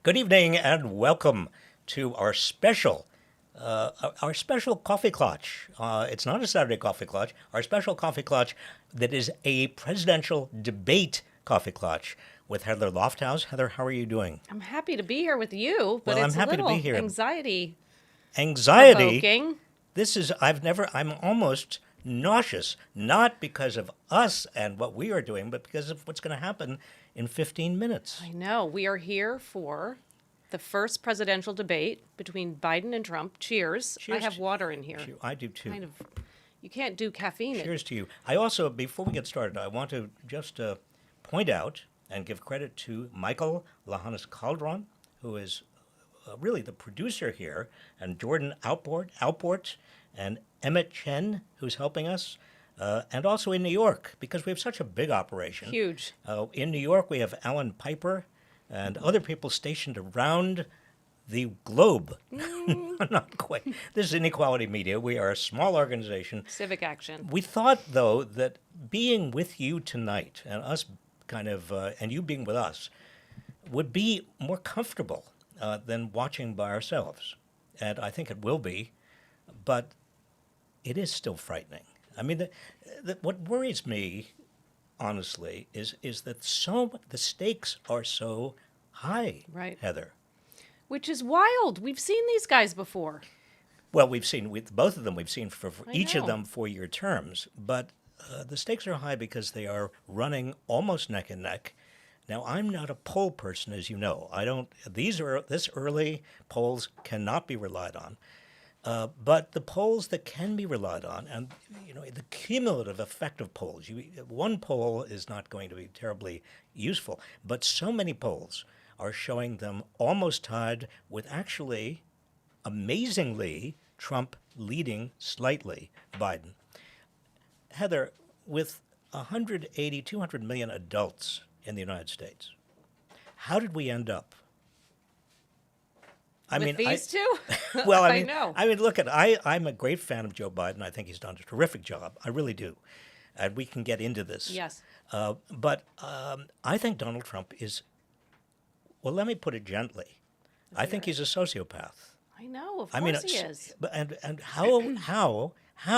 Good evening and welcome to our special coffee clutch. It's not a Saturday coffee clutch. Our special coffee clutch that is a presidential debate coffee clutch with Heather Lofthouse. Heather, how are you doing? I'm happy to be here with you, but Well, I'm it's a happy to be little here. anxiety Anxiety. provoking. I'm almost nauseous, not because of us and what we are doing, but because of what's going to happen in 15 minutes. I know. We are here for the first presidential debate between Biden and Trump. Cheers. I Cheers have to- water in here. I do too. Kind of. You can't do caffeine. Cheers to you. I also, before we get started, I want to just point out and give credit to Michael Lahanis Calderon, who is really the producer here, and Jordan Outport, and Emmett Chen, who's helping us, and also in New York, because we have such a big operation. Huge. In New York, we have Alan Piper and other people stationed around the globe. Not quite. This is Inequality Media. We are a small organization. Civic action. We thought, though, that being with you tonight and us and you being with us would be more comfortable than watching by ourselves. And I think it will be, but it is still frightening. I mean, what worries me, honestly, is that the stakes are so high, Right. Heather. Which is wild. We've seen these guys before. Well, with both of them, we've seen for I each of know. them 4-year terms, but the stakes are high because they are running almost neck and neck. Now, I'm not a poll person, as you know. This early polls cannot be relied on. But the polls that can be relied on, and the cumulative effect of polls, one poll is not going to be terribly useful, but so many polls are showing them almost tied with actually, amazingly, Trump leading slightly Biden. Heather, with 180, 200 million adults in the United States, how did we end up? With these two? Well, I know. Look, I'm a great fan of Joe Biden. I think he's done a terrific job. I really do. And we can get into this. Yes. But I think Donald Trump is, well, let me put it gently. I think he's a sociopath. I know. Of course he is. And how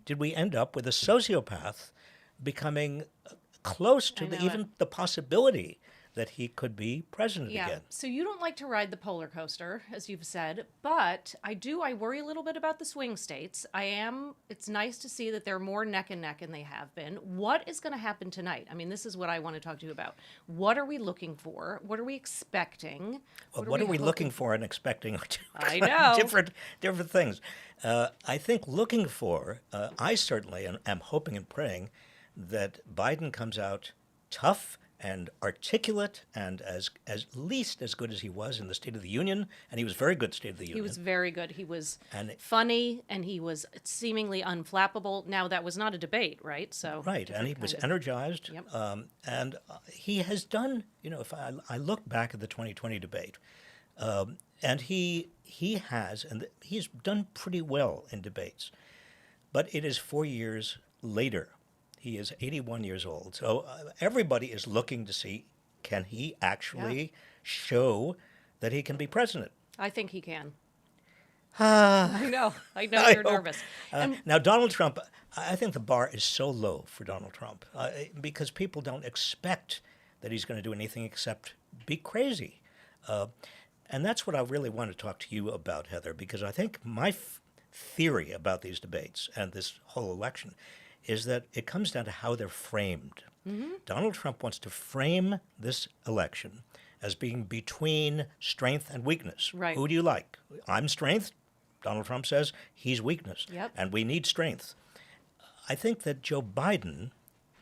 did we end up with a sociopath becoming close to I know even the possibility that he could be president Yeah. again? So you don't like to ride the roller coaster, as you've said, but I do. I worry a little bit about the swing states. It's nice to see that they're more neck and neck, and they have been. What is going to happen tonight? I mean, this is what I want to talk to you about. What are we looking for? What are we expecting? What are we looking for and expecting are two I know. different things. I think looking for, I certainly am hoping and praying that Biden comes out tough and articulate and as least as good as he was in the State of the Union, and he was very good State of the Union. He was very good. He was And- funny, and he was seemingly unflappable. Now, that was not a debate, right? So Right, and he was kind of- energized. Yep. And he has done, if I look back at the 2020 debate, and he's done pretty well in debates. But it is 4 years later. He is 81 years old. So everybody is looking to see, can he actually show that he can be president? I think he can. I know you're hope- nervous. Now, Donald Trump, I think the bar is so low for Donald Trump because people don't expect that he's going to do anything except be crazy. And that's what I really want to talk to you about, Heather, because I think my theory about these debates and this whole election is that it comes down to how they're framed. Donald Trump wants to frame this election as being between strength and weakness. Right. Who do you like? I'm strength. Donald Trump says he's weakness. Yep. And we need strength. I think that Joe Biden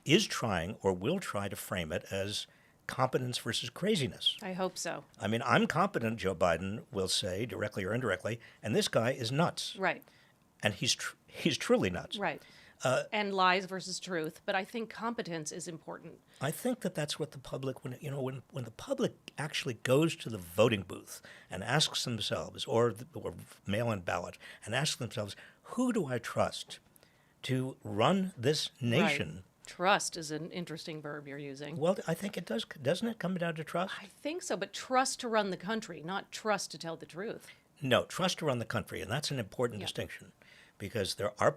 is trying or will try to frame it as competence versus craziness. I hope so. I mean, I'm competent, Joe Biden will say, directly or indirectly, and this guy is nuts. Right. And he's truly nuts. Right. And lies versus truth. But I think competence is important. I think that that's what the public, when the public actually goes to the voting booth and asks themselves, or mail-in ballot, and asks themselves, who do I trust to run this nation Trust is an interesting verb you're using. Well, I think it does. Doesn't it come down to trust? I think so, but trust to run the country, not trust to tell the truth. No, trust to run the country, and that's an important Yeah. distinction, because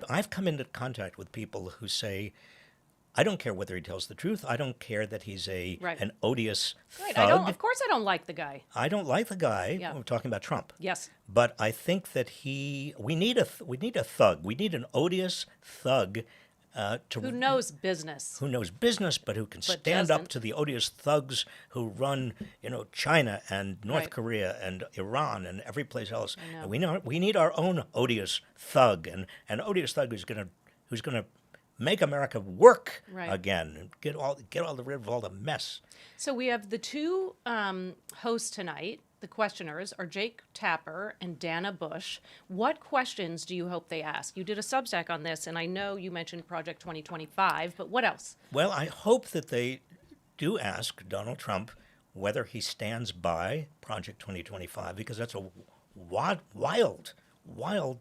I've come into contact with people who say, I don't care whether he tells the truth. I don't care that he's Right. an odious Right. thug. Of course I don't like the guy. I don't like the guy. Yeah. I'm talking about Trump. Yes. But I think that we need a thug. We need an odious thug Who knows business? who knows business, but who can But stand up doesn't. to the odious thugs who run, China and North Right. Korea and Iran and every place else. I know. And we need our own odious thug, and an odious thug who's gonna make America work Right. again and get rid of all the mess. So we have the two hosts tonight. The questioners are Jake Tapper and Dana Bush. What questions do you hope they ask? You did a Substack on this, and I know you mentioned Project 2025, but what else? Well, I hope that they do ask Donald Trump whether he stands by Project 2025, because that's a wild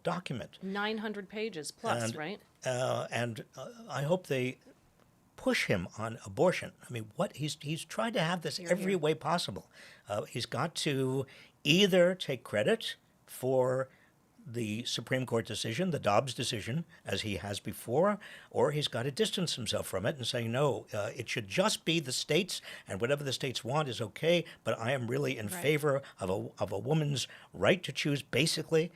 document. 900 pages plus, And- right? And I hope they push him on abortion. I mean, he's tried to have this every here. way possible. He's got to either take credit for the Supreme Court decision, the Dobbs decision, as he has before, or he's got to distance himself from it and say, no, it should just be the states, and whatever the states want is okay, but I am really in Right. favor of a woman's right to choose, basically.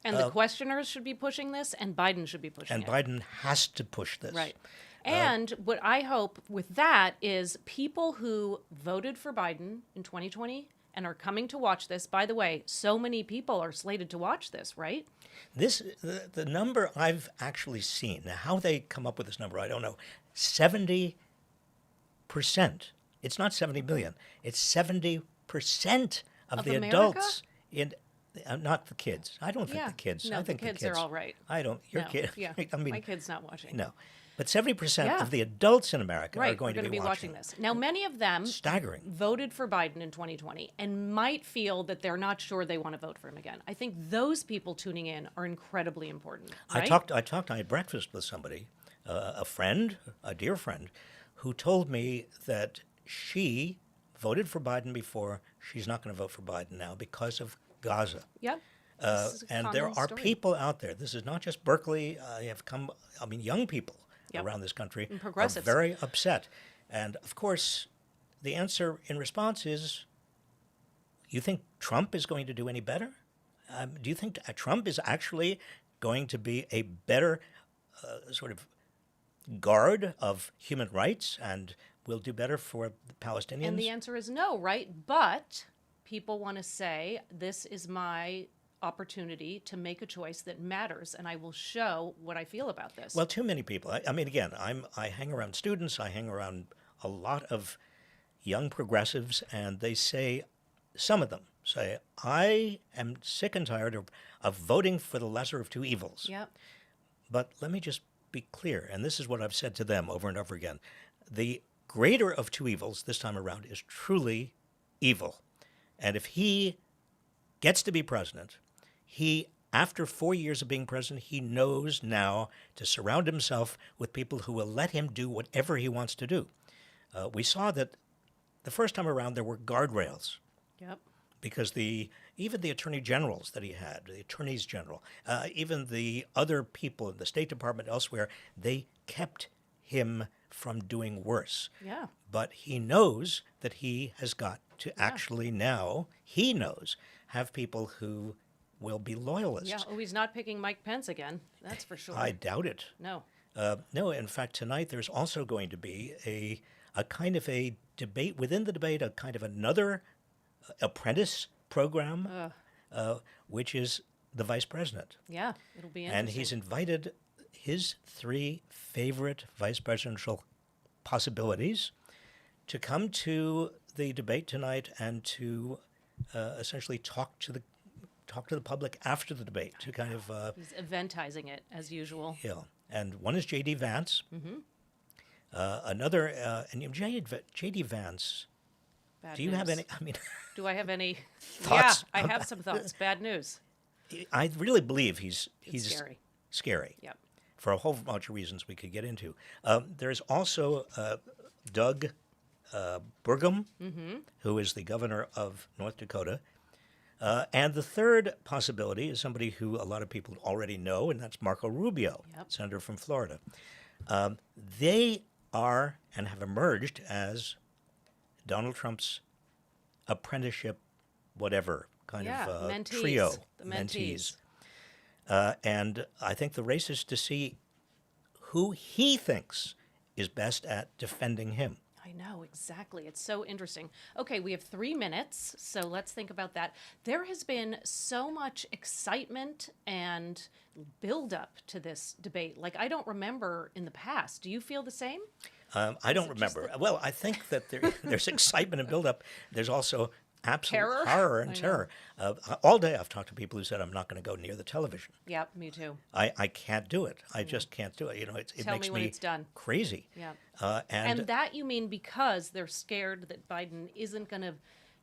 And the questioners should be pushing this, and Biden should be pushing And it. Biden has to push this. Right. And what I hope with that is people who voted for Biden in 2020 and are coming to watch this. By the way, so many people are slated to watch this, right? The number I've actually seen, now how they come up with this number, I don't know, 70%. It's not 70 million. It's 70% of the America? adults in, not the kids. I don't think Yeah. the kids. No, I think the kids are all right. I don't. Your No, kid. Yeah. I mean, my kid's not watching. no. But 70% Yeah. of the adults in America Right. are going We're to be watching this. Now, many of them Staggering. voted for Biden in 2020 and might feel that they're not sure they want to vote for him again. I think those people tuning in are incredibly important. Right? I had breakfast with somebody, a friend, a dear friend, who told me that she voted for Biden before. She's not going to vote for Biden now because of Gaza. Yeah. And there are people out there. This is not just Berkeley. Young people Yep. around this country And are progressives. very upset. And of course, the answer in response is, you think Trump is going to do any better? Do you think Trump is actually going to be a better sort of guard of human rights and will do better for the Palestinians? And the answer is no, right? But people want to say, this is my opportunity to make a choice that matters, and I will show what I feel about this. Well, too many people. I mean, again, I hang around students. I hang around a lot of young progressives, and they say, some of them say, I am sick and tired of voting for the lesser of two evils. Yep. But let me just be clear, and this is what I've said to them over and over again. The greater of two evils this time around is truly evil. And if he gets to be president, after 4 years of being president, he knows now to surround himself with people who will let him do whatever he wants to do. We saw that the first time around there were guardrails Yep. because even the attorney generals that he had, the attorneys general, even the other people in the State Department elsewhere, they kept him from doing worse. Yeah. But he knows that he has got to actually now, he knows, have people who will be loyalists. Yeah. Oh, he's not picking Mike Pence again. That's for sure. I doubt it. No. No, in fact, tonight there's also going to be a kind of a debate, within the debate, a kind of another apprentice program, which is the vice president. Yeah. It'll be interesting. And he's invited his 3 favorite vice presidential possibilities to come to the debate tonight and to essentially talk to the public after the debate to kind of He's eventizing it as usual. and one is J.D. Vance. Mm-hmm. Another and J.D. Vance. Bad Do you news. have any? I mean, Do I have any Thoughts Yeah, I have some thoughts. Bad news. I really believe he's It's scary. Scary. Yep. for a whole bunch of reasons we could get into. There's also Doug Burgum, who is the governor of North Dakota. And the third possibility is somebody who a lot of people already know, and that's Marco Rubio, senator from Florida. They are and have emerged as Donald Trump's apprenticeship, whatever kind of mentees, trio, the mentees. And I think the race is to see who he thinks is best at defending him. I know, exactly. It's so interesting. Okay, we have 3 minutes, so let's think about that. There has been so much excitement and build-up to this debate. Like, I don't remember in the past. Do you feel the same? I don't remember. Well, I think that there's excitement and build-up. There's also absolute Terror? horror and terror. All day I've talked to people who said, I'm not going to go near the television. Yep, me too. I can't do it. I just can't do it. You know, it Tell makes me when me it's done. crazy. Yeah. And And that you mean because they're scared that Biden isn't going to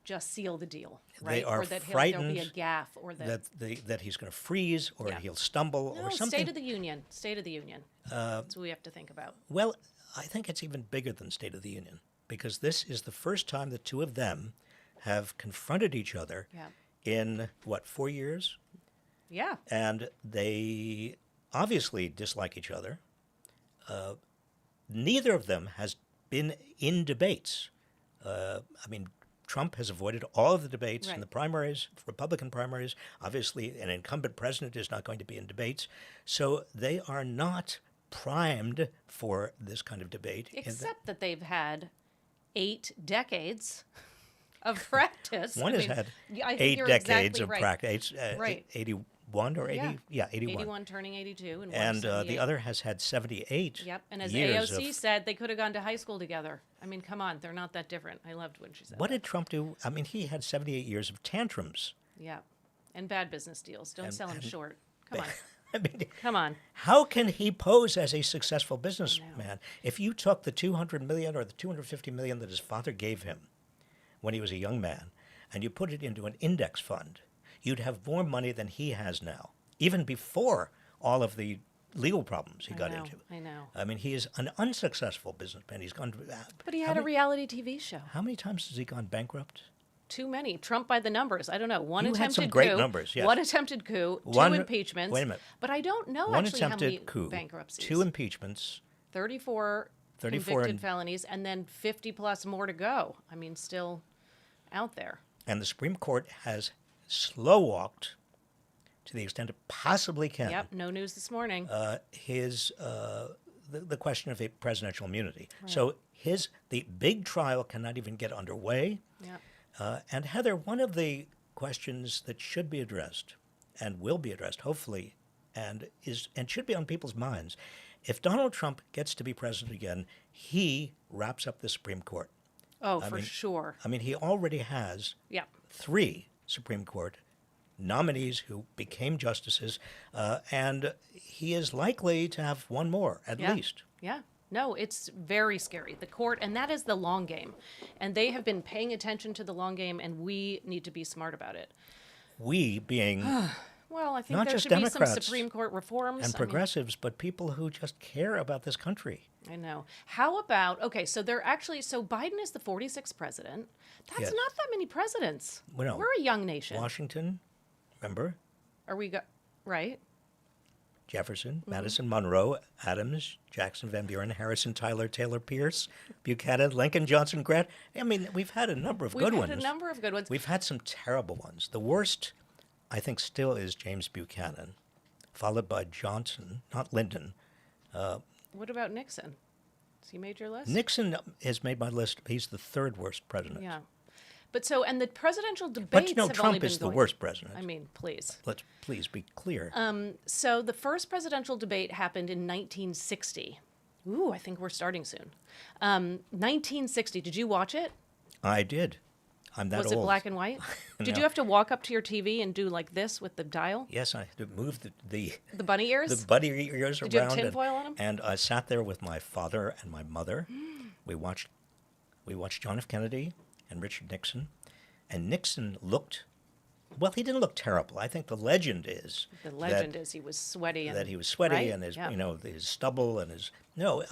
just seal the deal, right? they are or that there'll frightened be a gaffe, or that that he's going to freeze or Yeah. he'll stumble no, or something. State of the Union. State of the Union. That's what we have to think about. Well, I think it's even bigger than State of the Union because this is the first time the two of them have confronted each other Yeah. in, 4 years? Yeah. And they obviously dislike each other. Neither of them has been in debates. I mean, Trump has avoided all of the debates in Right. the primaries, Republican primaries. Obviously, an incumbent president is not going to be in debates. So they are not primed for this kind of debate. Except that they've had 8 decades of practice. One has had I think 8 you're decades exactly of right. practice, Right. 81 or 80? Yeah. Yeah, 81. 81 turning 82. And, And the 78. other has had 78 Yep. And as years AOC of, said, they could have gone to high school together. I mean, come on. They're not that different. I loved when she said What that. did Trump do? I mean, he had 78 years of tantrums. Yeah. And bad business deals. Don't sell them short. Come on. I mean, Come on. how can he pose as a successful businessman if you took the $200 million or the $250 million that his father gave him when he was a young man and you put it into an index fund? You'd have more money than he has now, even before all of the legal problems he got into. I know. I mean, he is an unsuccessful businessman. He's gone. But he how had a many- reality TV show. How many times has he gone bankrupt? Too many. Trump by the numbers. I don't know. One You had attempted some great coup. numbers, yes. One attempted coup. One- 2 impeachments. wait a minute. But I don't know One actually how many attempted coup, bankruptcies. 2 impeachments, 34 34 convicted and- felonies, and then 50 plus more to go. I mean, still out there. and the Supreme Court has slow walked to the extent it possibly can. Yep. No news this morning. The question of a presidential immunity. So the big trial cannot even get underway. Yep. And Heather, one of the questions that should be addressed and will be addressed, hopefully, and should be on people's minds, if Donald Trump gets to be president again, he wraps up the Supreme Court. Oh, for sure. I mean, he already has Yeah. 3 Supreme Court nominees who became justices, and he is likely to have one more at Yeah. least. Yeah. No, it's very scary. The court, and that is the long game. And they have been paying attention to the long game, and we need to be smart about it. We being Well, I think Not there just should be some Democrats Supreme Court reforms. and progressives, but people who just care about this country. I know. How about, okay, so they're actually, so Biden is the 46th president. That's Yes. not that many presidents. Well, no. We're a young nation. Washington, remember? Are we, right? Jefferson, Mm-hmm. Madison, Monroe, Adams, Jackson, Van Buren, Harrison, Tyler, Taylor, Pierce, Buchanan, Lincoln, Johnson, Grant. I mean, we've had a number of good We've ones. had a number of good ones. We've had some terrible ones. The worst, I think, still is James Buchanan, followed by Johnson, not Lyndon. What about Nixon? Has he made your list? Nixon has made my list. He's the 3rd worst president. Yeah. But so, and the presidential debates But you know, have only Trump been is the going- worst president. I mean, please. Let's please be clear. So the first presidential debate happened in 1960. Ooh, I think we're starting soon. 1960. Did you watch it? I did. I'm that Was old. it black and white? Did No. you have to walk up to your TV and do like this with the dial? Yes, I had to move the The bunny ears? the buddy ears Did you have around. tinfoil on 'em? And I sat there with my father and my mother. we watched John F. Kennedy and Richard Nixon, and Nixon looked Well, he didn't look terrible. I think the legend is The legend is he was sweaty and that he was sweaty right? and his Yeah. his stubble and his no.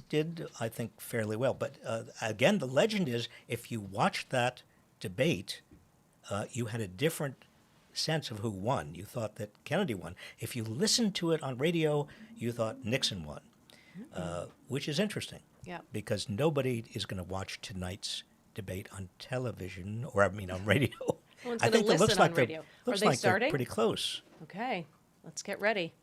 Did I think fairly well. But again, the legend is if you watched that debate, you had a different sense of who won. You thought that Kennedy won. If you listened to it on radio, you thought Nixon won, which is interesting. Yeah. Because nobody is going to watch tonight's debate on television, or I mean on radio. No one's I gonna think it looks listen like on they're radio. Are looks they like they're starting? pretty close. Okay, let's get ready.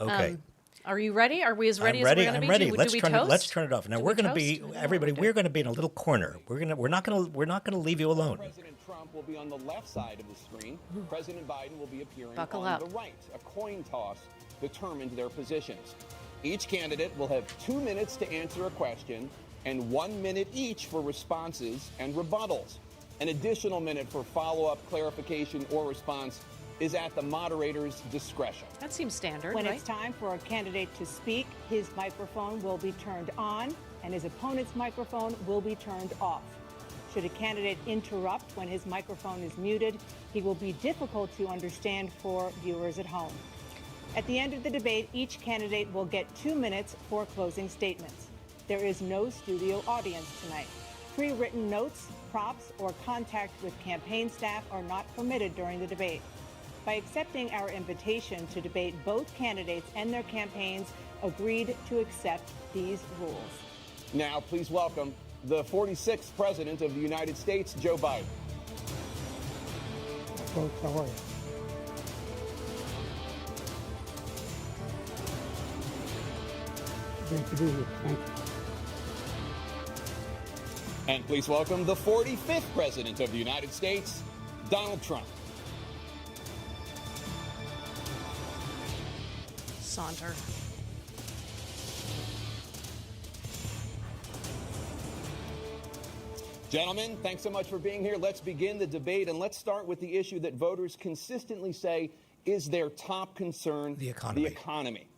Okay. Are you ready? Are we as ready I'm as ready. we're going to I'm be? ready. Do Let's we turn toast? it. Let's turn it off. Now Do we're we going to be toast? everybody. Okay. We're going to be in a little corner. We're not going to leave you alone. President Trump will be on the left side of the screen. President Biden will be appearing Buckle on up. the right. A coin toss determined their positions. Each candidate will have 2 minutes to answer a question and 1 minute each for responses and rebuttals. An additional minute for follow-up, clarification, or response is at the moderator's discretion. That seems standard, When right? it's time for a candidate to speak, his microphone will be turned on and his opponent's microphone will be turned off. Should a candidate interrupt when his microphone is muted, he will be difficult to understand for viewers at home. At the end of the debate, each candidate will get 2 minutes for closing statements. There is no studio audience tonight. Pre-written notes, props, or contact with campaign staff are not permitted during the debate. By accepting our invitation to debate, both candidates and their campaigns agreed to accept these rules. Now, please welcome the 46th President of the United States, Joe Biden. Folks, how are you? Great to be here. Thank you. And please welcome the 45th President of the United States, Donald Trump. Saunter. Gentlemen, thanks so much for being here. Let's begin the debate, and let's start with the issue that voters consistently say is their top concern, The economy. The economy.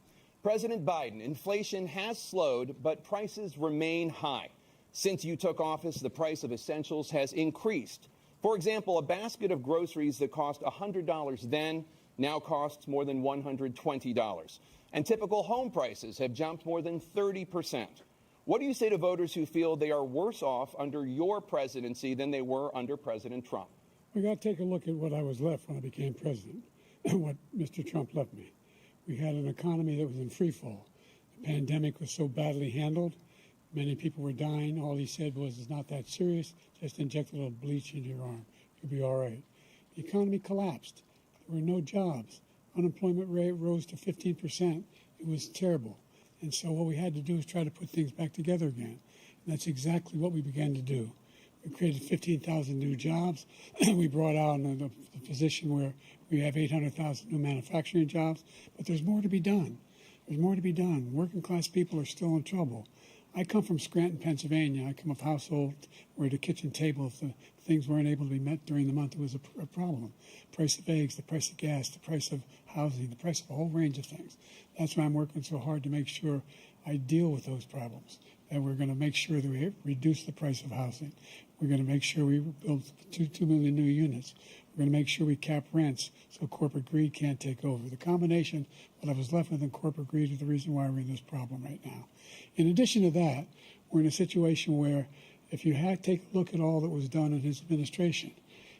President Biden, inflation has slowed, but prices remain high. Since you took office, the price of essentials has increased. For example, a basket of groceries that cost $100 then now costs more than $120. And typical home prices have jumped more than 30%. What do you say to voters who feel they are worse off under your presidency than they were under President Trump? We got to take a look at what I was left when I became president and what Mr. Trump left me. We had an economy that was in free fall. The pandemic was so badly handled. Many people were dying. All he said was, it's not that serious. Just inject a little bleach into your arm. You'll be all right. The economy collapsed. There were no jobs. Unemployment rate rose to 15%. It was terrible. And so what we had to do is try to put things back together again. And that's exactly what we began to do. We created 15,000 new jobs. We brought out the position where we have 800,000 new manufacturing jobs. But there's more to be done. There's more to be done. Working class people are still in trouble. I come from Scranton, Pennsylvania. I come of a household where the kitchen table, if the things weren't able to be met during the month, it was a problem. Price of eggs, the price of gas, the price of housing, the price of a whole range of things. That's why I'm working so hard to make sure I deal with those problems. And we're going to make sure that we reduce the price of housing. We're going to make sure we build 2 million new units. We're going to make sure we cap rents so corporate greed can't take over. The combination, what I was left with in corporate greed, is the reason why we're in this problem right now. In addition to that, we're in a situation where if you take a look at all that was done in his administration,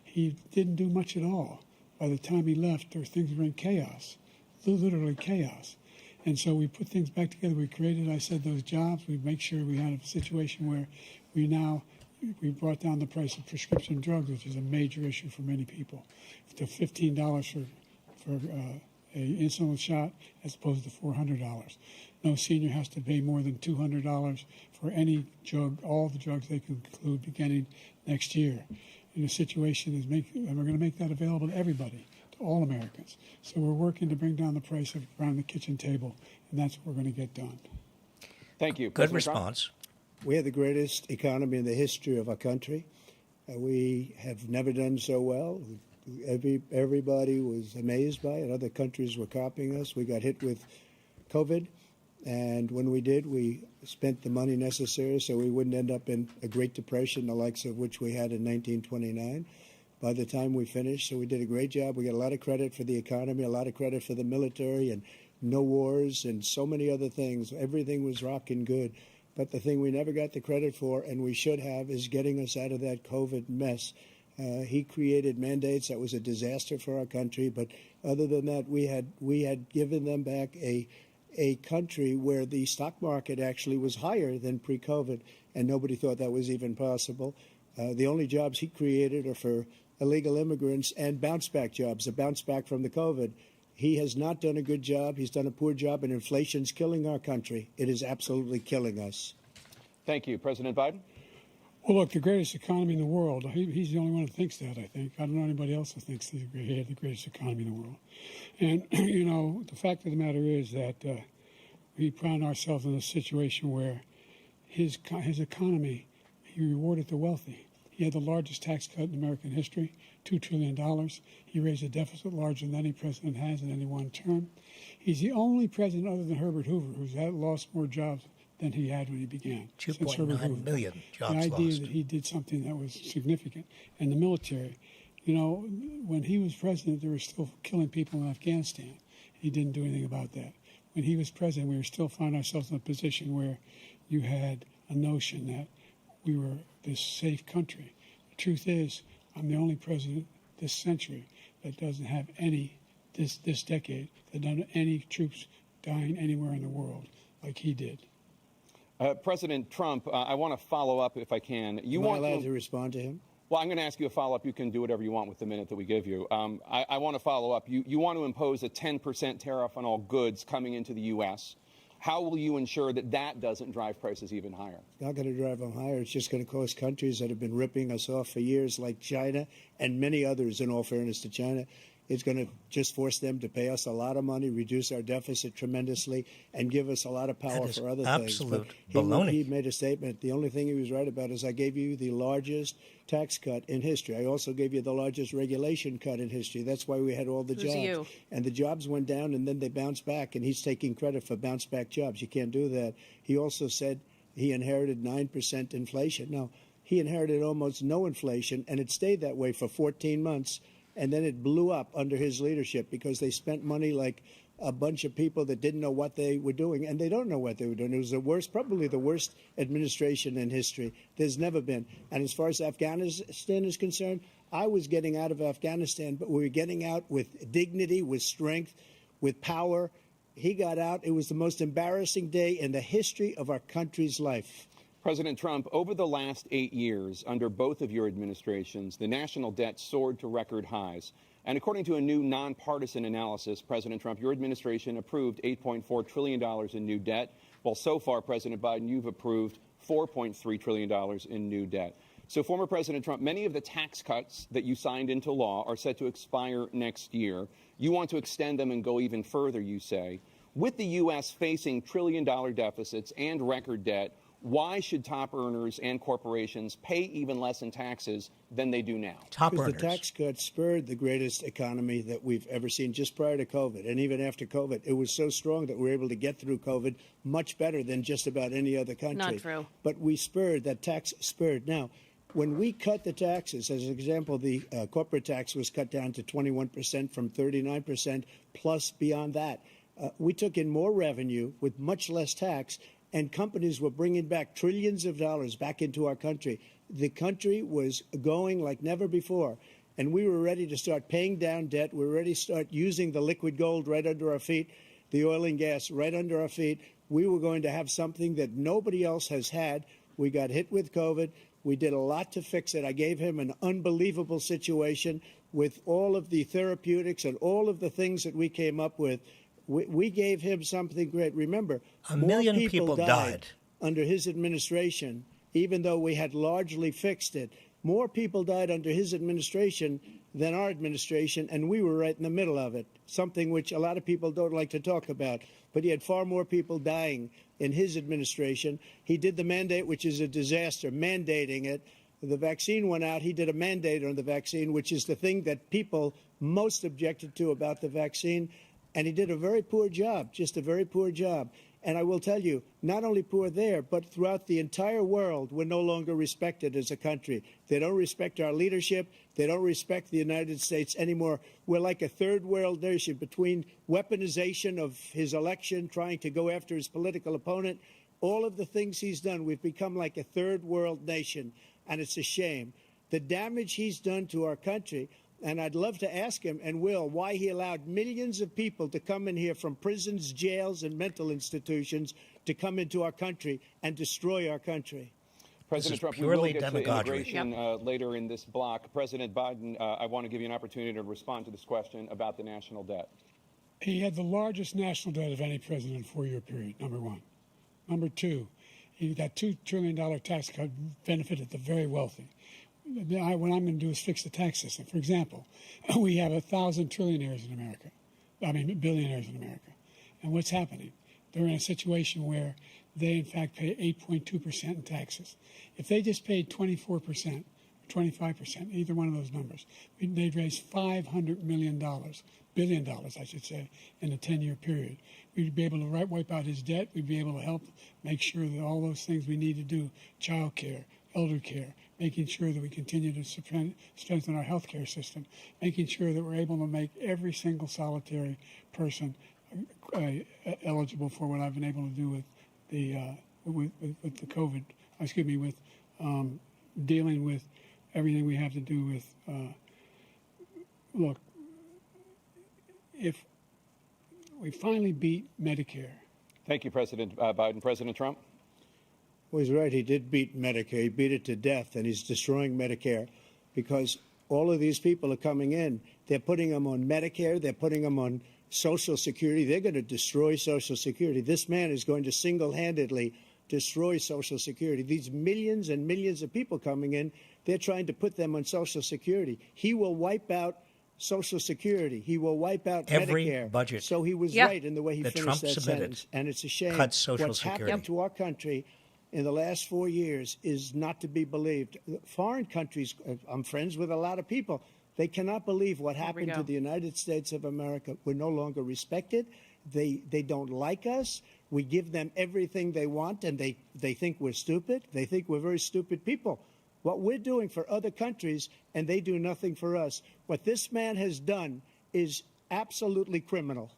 he didn't do much at all. By the time he left, things were in chaos, literally chaos. And so we put things back together. We created, I said, those jobs. We make sure we had a situation where we brought down the price of prescription drugs, which is a major issue for many people, to $15 for an insulin shot as opposed to $400. No senior has to pay more than $200 for any drug, all the drugs they can include beginning next year. And the situation is and we're going to make that available to everybody, to all Americans. So we're working to bring down the price of around the kitchen table, and that's what we're going to get done. Thank you. Good President Trump. response. We have the greatest economy in the history of our country. We have never done so well. Everybody was amazed by it. Other countries were copying us. We got hit with COVID, and when we did, we spent the money necessary so we wouldn't end up in a Great Depression, the likes of which we had in 1929. by the time we finished. So we did a great job. We got a lot of credit for the economy, a lot of credit for the military, and no wars and so many other things. Everything was rocking good. But the thing we never got the credit for, and we should have, is getting us out of that COVID mess. He created mandates that was a disaster for our country. But other than that, we had given them back a country where the stock market actually was higher than pre-COVID, and nobody thought that was even possible. The only jobs he created are for illegal immigrants and bounce-back jobs, a bounce-back from the COVID. He has not done a good job. He's done a poor job, and inflation's killing our country. It is absolutely killing us. Thank you. President Biden? Well, look, the greatest economy in the world, he's the only one who thinks that, I think. I don't know anybody else who thinks he had the greatest economy in the world. And, you know, the fact of the matter is that we found ourselves in a situation where his economy, he rewarded the wealthy. He had the largest tax cut in American history, $2 trillion. He raised a deficit larger than any president has in any one term. He's the only president other than Herbert Hoover who's lost more jobs than he had when he began. 2.9 million jobs lost. The idea lost. that he did something that was significant. And the military, you know, when he was president, they were still killing people in Afghanistan. He didn't do anything about that. When he was president, we were still finding ourselves in a position where you had a notion that we were this safe country. The truth is, I'm the only president this century that doesn't have this decade, that doesn't have any troops dying anywhere in the world like he did. President Trump, I want to follow up if I can. Am I allowed to respond to him? Well, I'm going to ask you a follow-up. You can do whatever you want with the minute that we give you. I want to follow up. You want to impose a 10% tariff on all goods coming into the U.S. How will you ensure that that doesn't drive prices even higher? It's not going to drive them higher. It's just going to cost countries that have been ripping us off for years, like China and many others, in all fairness to China. It's going to just force them to pay us a lot of money, reduce our deficit tremendously, and give us a lot of power for other things. Absolute But baloney. he made a statement. The only thing he was right about is I gave you the largest tax cut in history. I also gave you the largest regulation cut in history. That's why we had all the jobs. You? And the jobs went down, and then they bounced back, and he's taking credit for bounce-back jobs. You can't do that. He also said he inherited 9% inflation. No, he inherited almost no inflation, and it stayed that way for 14 months. And then it blew up under his leadership because they spent money like a bunch of people that didn't know what they were doing, and they don't know what they were doing. It was the worst, probably the worst administration in history. There's never been. And as far as Afghanistan is concerned, I was getting out of Afghanistan, but we were getting out with dignity, with strength, with power. He got out. It was the most embarrassing day in the history of our country's life. President Trump, over the last 8 years, under both of your administrations, the national debt soared to record highs. And according to a new nonpartisan analysis, President Trump, your administration approved $8.4 trillion in new debt, while so far, President Biden, you've approved $4.3 trillion in new debt. So, former President Trump, many of the tax cuts that you signed into law are set to expire next year. You want to extend them and go even further, you say. With the U.S. facing trillion-dollar deficits and record debt, why should top earners and corporations pay even less in taxes than they do now? Top Because earners. the tax cuts spurred the greatest economy that we've ever seen just prior to COVID. And even after COVID, it was so strong that we were able to get through COVID much better than just about any other country. Not true. But we spurred, that tax spurred. Now, when we cut the taxes, as an example, the corporate tax was cut down to 21% from 39%, plus beyond that. We took in more revenue with much less tax, and companies were bringing back trillions of dollars back into our country. The country was going like never before, and we were ready to start paying down debt. We were ready to start using the liquid gold right under our feet, the oil and gas right under our feet. We were going to have something that nobody else has had. We got hit with COVID. We did a lot to fix it. I gave him an unbelievable situation with all of the therapeutics and all of the things that we came up with. We gave him something great. Remember, A million more people died under his administration, even though we had largely fixed it. More people died under his administration than our administration, and we were right in the middle of it, something which a lot of people don't like to talk about. But he had far more people dying in his administration. He did the mandate, which is a disaster, mandating it. The vaccine went out. He did a mandate on the vaccine, which is the thing that people most objected to about the vaccine. And he did a very poor job, just a very poor job. And I will tell you, not only poor there, but throughout the entire world, we're no longer respected as a country. They don't respect our leadership. They don't respect the United States anymore. We're like a third world nation between weaponization of his election, trying to go after his political opponent, all of the things he's done. We've become like a third world nation, and it's a shame. The damage he's done to our country. And I'd love to ask him, and will, why he allowed millions of people to come in here from prisons, jails, and mental institutions to come into our country and destroy our country. President Trump, we will purely get to demagoguery. immigration later in this block. President Biden, I want to give you an opportunity to respond to this question about the national debt. He had the largest national debt of any president in a 4-year period, number one. Number two, that $2 trillion tax cut benefited the very wealthy. What I'm going to do is fix the tax system. For example, we have 1,000 trillionaires in America. Billionaires in America. And what's happening? They're in a situation where they, in fact, pay 8.2% in taxes. If they just paid 24%, 25%, either one of those numbers, they'd raise $500 billion, I should say, in a 10-year period. We'd be able to wipe out his debt. We'd be able to help make sure that all those things we need to do, child care, elder care, making sure that we continue to strengthen our health care system, making sure that we're able to make every single solitary person eligible for what I've been able to do with the COVID, with dealing with everything we have to do with, look, if we finally beat Medicare. Thank you, President Biden. President Trump? Well, he's right. He did beat Medicare. He beat it to death, and he's destroying Medicare because all of these people are coming in. They're putting them on Medicare. They're putting them on Social Security. They're going to destroy Social Security. This man is going to single-handedly destroy Social Security. These millions and millions of people coming in, they're trying to put them on Social Security. He will wipe out Social Security. He will wipe out Every Medicare. budget So he was Yeah. right in the way he that finished Trump that submitted sentence. And it's a shame. cuts Social What's Security. happened to our country in the last 4 years is not to be believed. Foreign countries, I'm friends with a lot of people, they cannot believe what happened go. to the United States of America. We're no longer respected. They don't like us. We give them everything they want, and they think we're stupid. They think we're very stupid people. What we're doing for other countries, and they do nothing for us. What this man has done is absolutely criminal.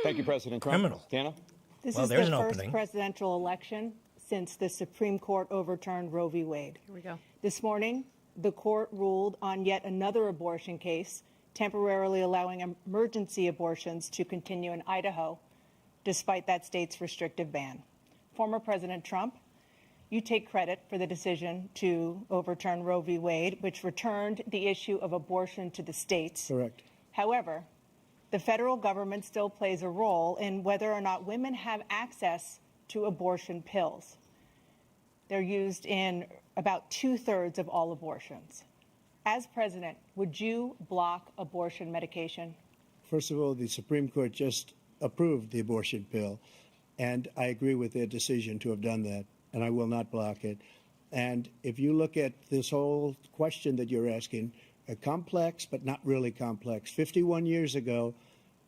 Thank you, President Trump. Criminal. Dana? This Well, is there's the an first opening. presidential election since the Supreme Court overturned Roe v. Wade. Here we go. This morning, the court ruled on yet another abortion case, temporarily allowing emergency abortions to continue in Idaho, despite that state's restrictive ban. Former President Trump, you take credit for the decision to overturn Roe v. Wade, which returned the issue of abortion to the states. Correct. However, the federal government still plays a role in whether or not women have access to abortion pills. They're used in about 2/3 of all abortions. As president, would you block abortion medication? First of all, the Supreme Court just approved the abortion pill, and I agree with their decision to have done that, and I will not block it. And if you look at this whole question that you're asking, complex but not really complex. 51 years ago,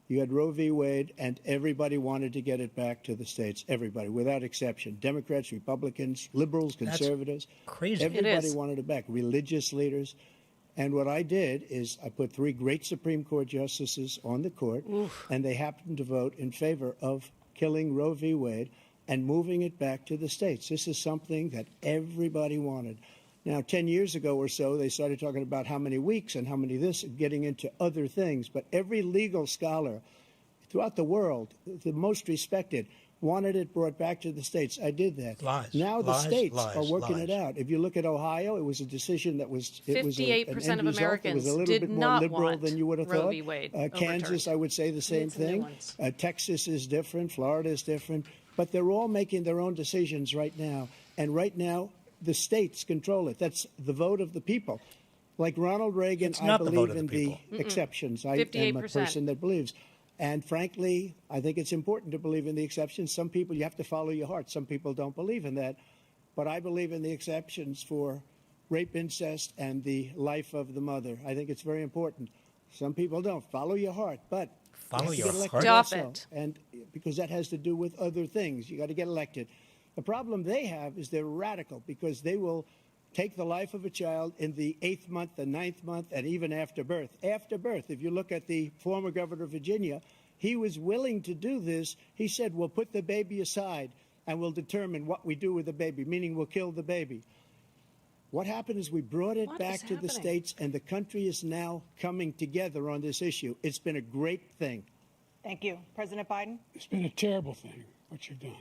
you had Roe v. Wade, and everybody wanted to get it back to the states. Everybody, without exception. Democrats, Republicans, liberals, conservatives. crazy. It Everybody is. wanted it back. Religious leaders. And what I did is I put 3 great Supreme Court justices on the court, and they happened to vote in favor of killing Roe v. Wade and moving it back to the states. This is something that everybody wanted. Now, 10 years ago or so, they started talking about how many weeks and how many this, getting into other things. But every legal scholar throughout the world, the most respected, wanted it brought back to the states. I did that. Lies. Now the Lies, states lies, are working lies. it out. If you look at Ohio, it was a decision that was it was 58% an of end result. It was Americans a little did bit more not liberal want than you would have Roe thought. v. Wade Kansas, overturned. I would say the same some new thing. ones. Texas is different. Florida is different. But they're all making their own decisions right now. And right now, the states control it. That's the vote of the people. Like Ronald Reagan, It's I not the vote believe of in the people. the exceptions. I am a 58%. person that believes. And frankly, I think it's important to believe in the exceptions. Some people, you have to follow your heart. Some people don't believe in that. But I believe in the exceptions for rape, incest, and the life of the mother. I think it's very important. Some people don't. Follow your heart. But Follow You your have to get heart. elected Stop also, it. and because that has to do with other things. You got to get elected. The problem they have is they're radical because they will take the life of a child in the 8th month, the 9th month, and even after birth. After birth, if you look at the former governor of Virginia, he was willing to do this. He said, we'll put the baby aside and we'll determine what we do with the baby, meaning we'll kill the baby. What happened is we brought it What back is to the happening? states, and the country is now coming together on this issue. It's been a great thing. Thank you. President Biden? It's been a terrible thing, what you've done.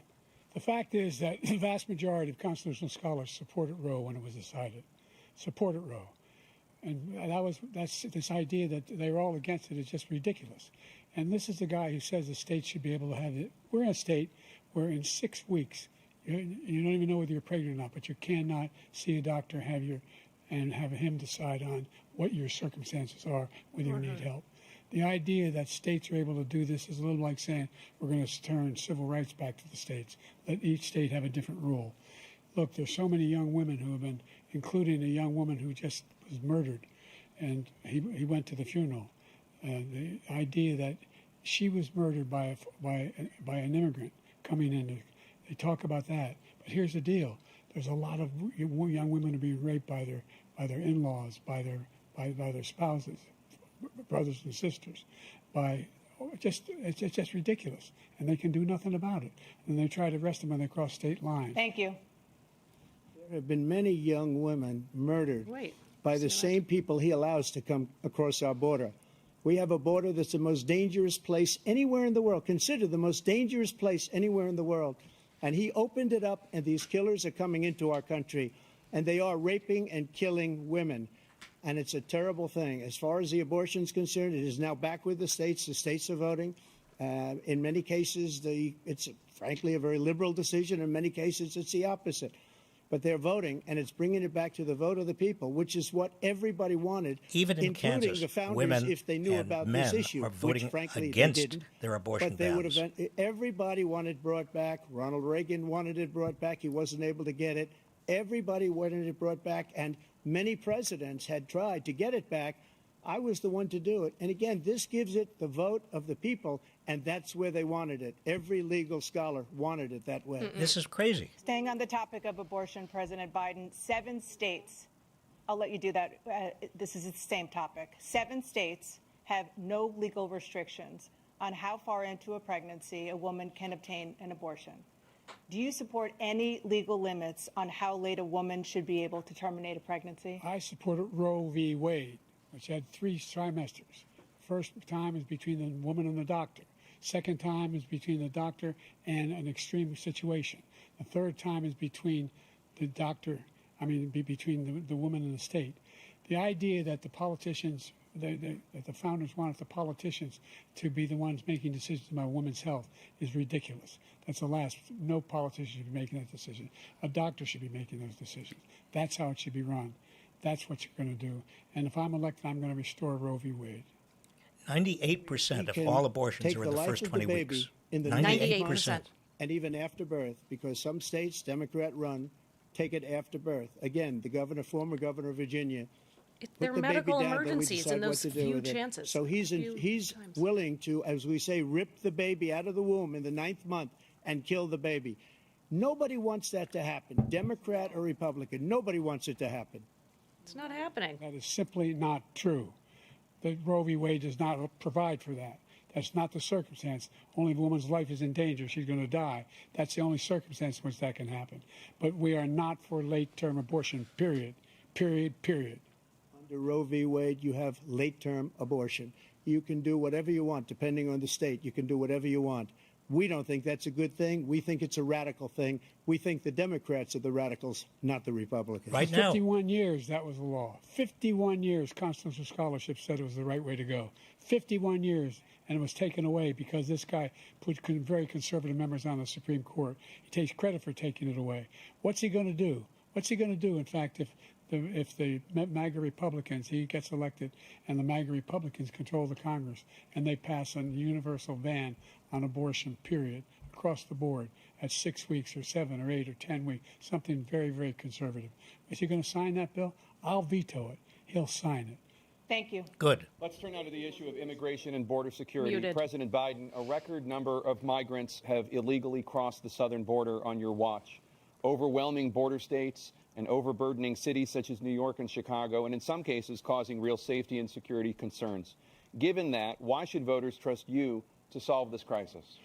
The fact is that the vast majority of constitutional scholars supported Roe when it was decided. Supported Roe. And that's this idea that they were all against it is just ridiculous. And this is the guy who says the state should be able to have it. We're in a state where in 6 weeks, you don't even know whether you're pregnant or not, but you cannot see a doctor and have him decide on what your circumstances are, whether you need help. The idea that states are able to do this is a little like saying we're going to turn civil rights back to the states. Let each state have a different rule. Look, there's so many young women who have been, including a young woman who just was murdered, and he went to the funeral. The idea that she was murdered by an immigrant coming in, they talk about that. But here's the deal: there's a lot of young women who are being raped by their in-laws, by their spouses, brothers and sisters, it's just ridiculous, and they can do nothing about it. And they try to arrest them when they cross state lines. Thank you. There have been many young women murdered Wait, by the so same people he allows to come across our border. We have a border that's the most dangerous place anywhere in the world, considered the most dangerous place anywhere in the world. And he opened it up, and these killers are coming into our country, and they are raping and killing women. And it's a terrible thing. As far as the abortion is concerned, it is now back with the states. The states are voting. In many cases, it's frankly a very liberal decision. In many cases, it's the opposite. But they're voting, and it's bringing it back to the vote of the people, which is what everybody wanted, Even in including Kansas, the founders, women if they knew and about men this issue, are voting which frankly against they didn't. their abortion but they would bans. have been, everybody wanted it brought back. Ronald Reagan wanted it brought back. He wasn't able to get it. Everybody wanted it brought back, and many presidents had tried to get it back. I was the one to do it. And again, this gives it the vote of the people, and that's where they wanted it. Every legal scholar wanted it that way. This is crazy. Staying on the topic of abortion, President Biden, 7 states, I'll let you do that. This is the same topic. 7 states have no legal restrictions on how far into a pregnancy a woman can obtain an abortion. Do you support any legal limits on how late a woman should be able to terminate a pregnancy? I supported Roe v. Wade, which had 3 trimesters. First time is between the woman and the doctor. Second time is between the doctor and an extreme situation. The third time is between the doctor, between the woman and the state. The idea that the politicians, that the founders wanted the politicians to be the ones making decisions about women's health is ridiculous. That's the last. No politician should be making that decision. A doctor should be making those decisions. That's how it should be run. That's what you're going to do. And if I'm elected, I'm going to restore Roe v. Wade. 98% of Can all abortions take are in the life first of 20 the baby weeks. in the 98%. and even after birth, because some states, Democrat run, take it after birth. Again, the former governor of Virginia, They're put the baby medical down, then we emergencies decide and what those to do few with it. chances. So he's times. willing to, as we say, rip the baby out of the womb in the 9th month and kill the baby. Nobody wants that to happen, Democrat or Republican. Nobody wants it to happen. It's not happening. That is simply not true. The Roe v. Wade does not provide for that. That's not the circumstance. Only if a woman's life is in danger, she's going to die. That's the only circumstance in which that can happen. But we are not for late-term abortion, period. Period, period. Under Roe v. Wade, you have late-term abortion. You can do whatever you want, depending on the state. You can do whatever you want. We don't think that's a good thing. We think it's a radical thing. We think the Democrats are the radicals, not the Republicans. Right now, 51 years, that was the law. 51 years, constitutional scholarship said it was the right way to go. 51 years, and it was taken away because this guy put very conservative members on the Supreme Court. He takes credit for taking it away. What's he going to do? What's he going to do, in fact, if the MAGA Republicans, he gets elected, and the MAGA Republicans control the Congress, and they pass a universal ban on abortion, period, across the board, at 6 weeks or 7 or 8 or 10 weeks, something very, very conservative. Is he going to sign that bill? I'll veto it. He'll sign it. Thank you. Good. Let's turn now to the issue of immigration and border security. Muted. President Biden, a record number of migrants have illegally crossed the southern border on your watch. Overwhelming border states and overburdening cities such as New York and Chicago, and in some cases causing real safety and security concerns. Given that, why should voters trust you to solve this crisis?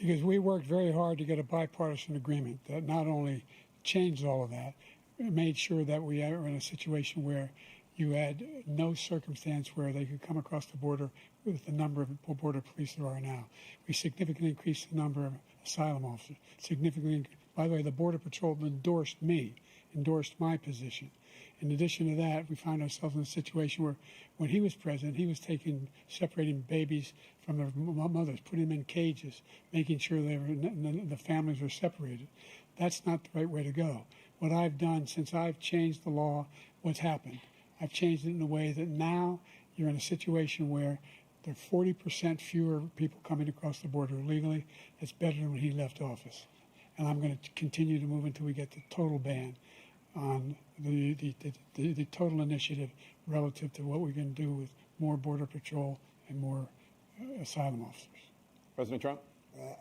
Because we worked very hard to get a bipartisan agreement that not only changed all of that, it made sure that we are in a situation where you had no circumstance where they could come across the border with the number of border police there are now. We significantly increased the number of asylum officers. By the way, the Border Patrol endorsed my position. In addition to that, we found ourselves in a situation where when he was president, he was separating babies from their mothers, putting them in cages, making sure the families were separated. That's not the right way to go. What I've done since I've changed the law, what's happened? I've changed it in a way that now you're in a situation where there are 40% fewer people coming across the border illegally. It's better than when he left office. And I'm going to continue to move until we get the total ban on the total initiative relative to what we're going to do with more Border Patrol and more asylum officers. President Trump?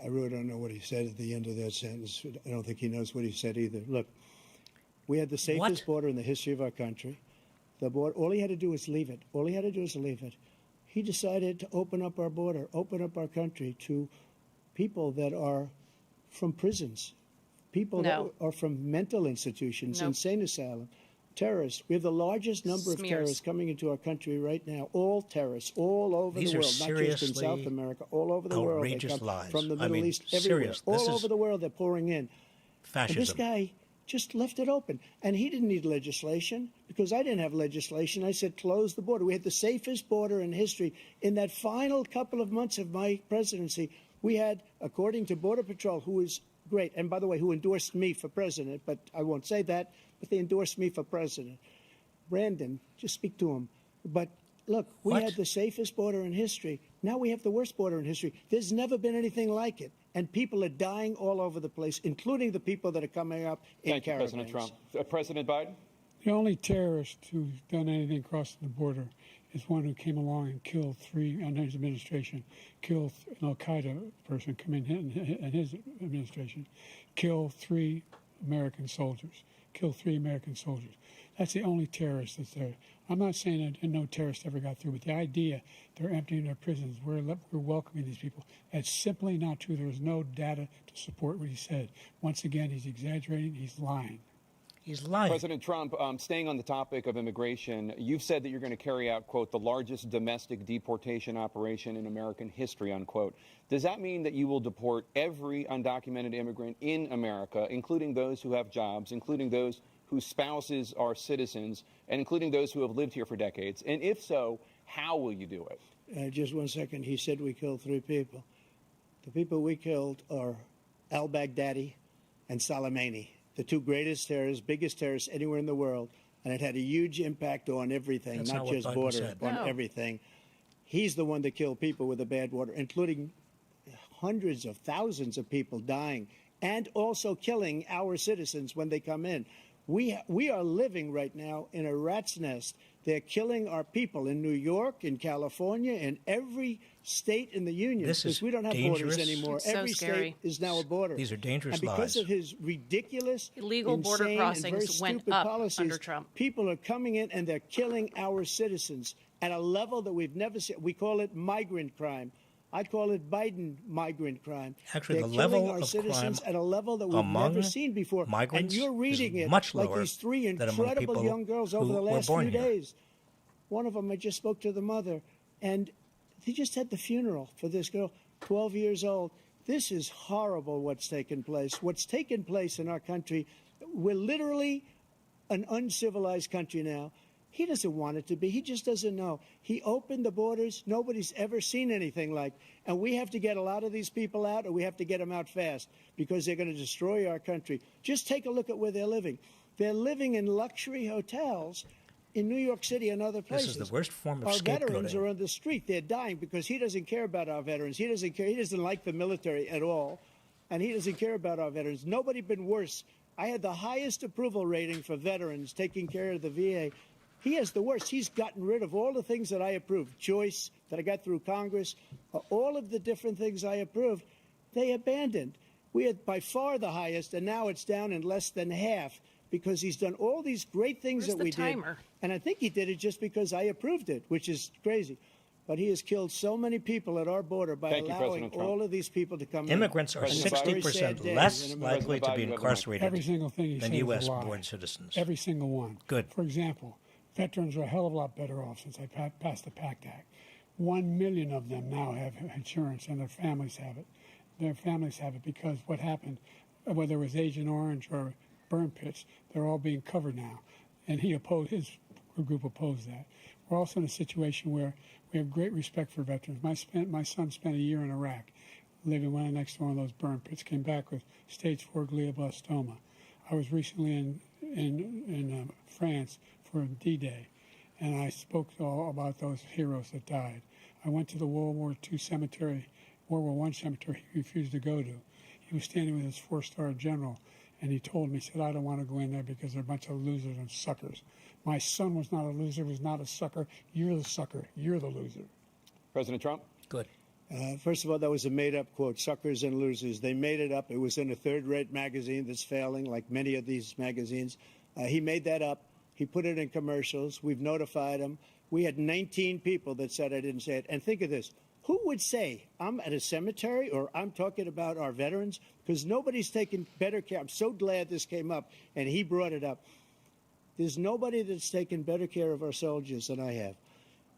I really don't know what he said at the end of that sentence. I don't think he knows what he said either. Look, we had the safest border in the history of our country. The border, all he had to do was leave it. All he had to do was leave it. He decided to open up our border, open up our country to people that are from prisons, people that are from mental institutions, insane asylum, terrorists. We have the largest number of terrorists coming into our country right now, all terrorists, all over the world, not just in South America, all over the world. They come lies. from the Middle East, everywhere. All over the world, they're pouring in. Fascism. And this guy just left it open. And he didn't need legislation because I didn't have legislation. I said, close the border. We had the safest border in history. In that final couple of months of my presidency, we had, according to Border Patrol, who is great, and by the way, who endorsed me for president, but I won't say that, but they endorsed me for president. Brandon, just speak to him. But look, we had the safest border in history. Now we have the worst border in history. There's never been anything like it. And people are dying all over the place, including the people that are coming up in caravans. Thank you, President Trump. President Biden? The only terrorist who's done anything crossing the border is one who came along and killed three, under his administration, killed an al-Qaeda person come in his administration, killed three American soldiers. That's the only terrorist that's there. I'm not saying that no terrorist ever got through, but the idea they're emptying their prisons, we're welcoming these people, that's simply not true. There is no data to support what he said. Once again, he's exaggerating, he's lying. He's lying. President Trump, staying on the topic of immigration, you've said that you're going to carry out, quote, the largest domestic deportation operation in American history, unquote. Does that mean that you will deport every undocumented immigrant in America, including those who have jobs, including those whose spouses are citizens, and including those who have lived here for decades? And if so, how will you do it? Just 1 second. He said we killed three people. The people we killed are al-Baghdadi and Soleimani, the two greatest terrorists, biggest terrorists anywhere in the world. And it had a huge impact on everything, not just border, on everything. He's the one that killed people with the bad water, including hundreds of thousands of people dying and also killing our citizens when they come in. We are living right now in a rat's nest. They're killing our people in New York, in California, in every state in the union. Because we don't have borders anymore. Every state is now a border. These are dangerous lies. And because of his ridiculous, illegal border crossings went up under Trump. People are coming in and they're killing our citizens at a level that we've never seen. We call it migrant crime. I call it Biden migrant crime. Actually, they're the level killing our of citizens crime at a level that we've never seen before. And you're reading it much like lower these three than among incredible people young girls over the who were last born few here. days. One of them, I just spoke to the mother, and they just had the funeral for this girl, 12 years old. This is horrible what's taken place. What's taken place in our country, we're literally an uncivilized country now. He doesn't want it to be. He just doesn't know. He opened the borders. Nobody's ever seen anything like. And we have to get a lot of these people out, or we have to get them out fast because they're going to destroy our country. Just take a look at where they're living. They're living in luxury hotels in New York City and other places. This is the worst form of Our scapegoating. veterans are on the street. They're dying because he doesn't care about our veterans. He doesn't care. He doesn't like the military at all, and he doesn't care about our veterans. Nobody been worse. I had the highest approval rating for veterans taking care of the VA He has the worst. He's gotten rid of all the things that I approved, choice that I got through Congress, all of the different things I approved, they abandoned. We had by far the highest, and now it's down in less than half because he's done all these great things Where's that we the timer? did. And I think he did it just because I approved it, which is crazy. But he has killed so many people at our border by Thank you, allowing President Trump. all of these people to come Immigrants in. are And it's a very 60% sad day less in America. likely to be President Biden, you have the mic. incarcerated Every single thing he than says is a lie. U.S.-born citizens. Every single one. Good. For example, veterans are a hell of a lot better off since I passed the PACT Act. 1 million of them now have insurance, and their families have it. Their families have it because what happened, whether it was Agent Orange or burn pits, they're all being covered now. And his group opposed that. We're also in a situation where we have great respect for veterans. My son spent a year in Iraq, living right next to one of those burn pits, came back with stage 4 glioblastoma. I was recently in France for D-Day, and I spoke all about those heroes that died. I went to the World War I cemetery he refused to go to. He was standing with his 4-star general, and he told me, he said, I don't want to go in there because they're a bunch of losers and suckers. My son was not a loser, was not a sucker. You're the sucker. You're the loser. President Trump? Good. First of all, that was a made-up quote, suckers and losers. They made it up. It was in a third-rate magazine that's failing, like many of these magazines. He made that up. He put it in commercials. We've notified him. We had 19 people that said I didn't say it. And think of this. Who would say I'm at a cemetery or I'm talking about our veterans? Because nobody's taken better care. I'm so glad this came up, and he brought it up. There's nobody that's taken better care of our soldiers than I have.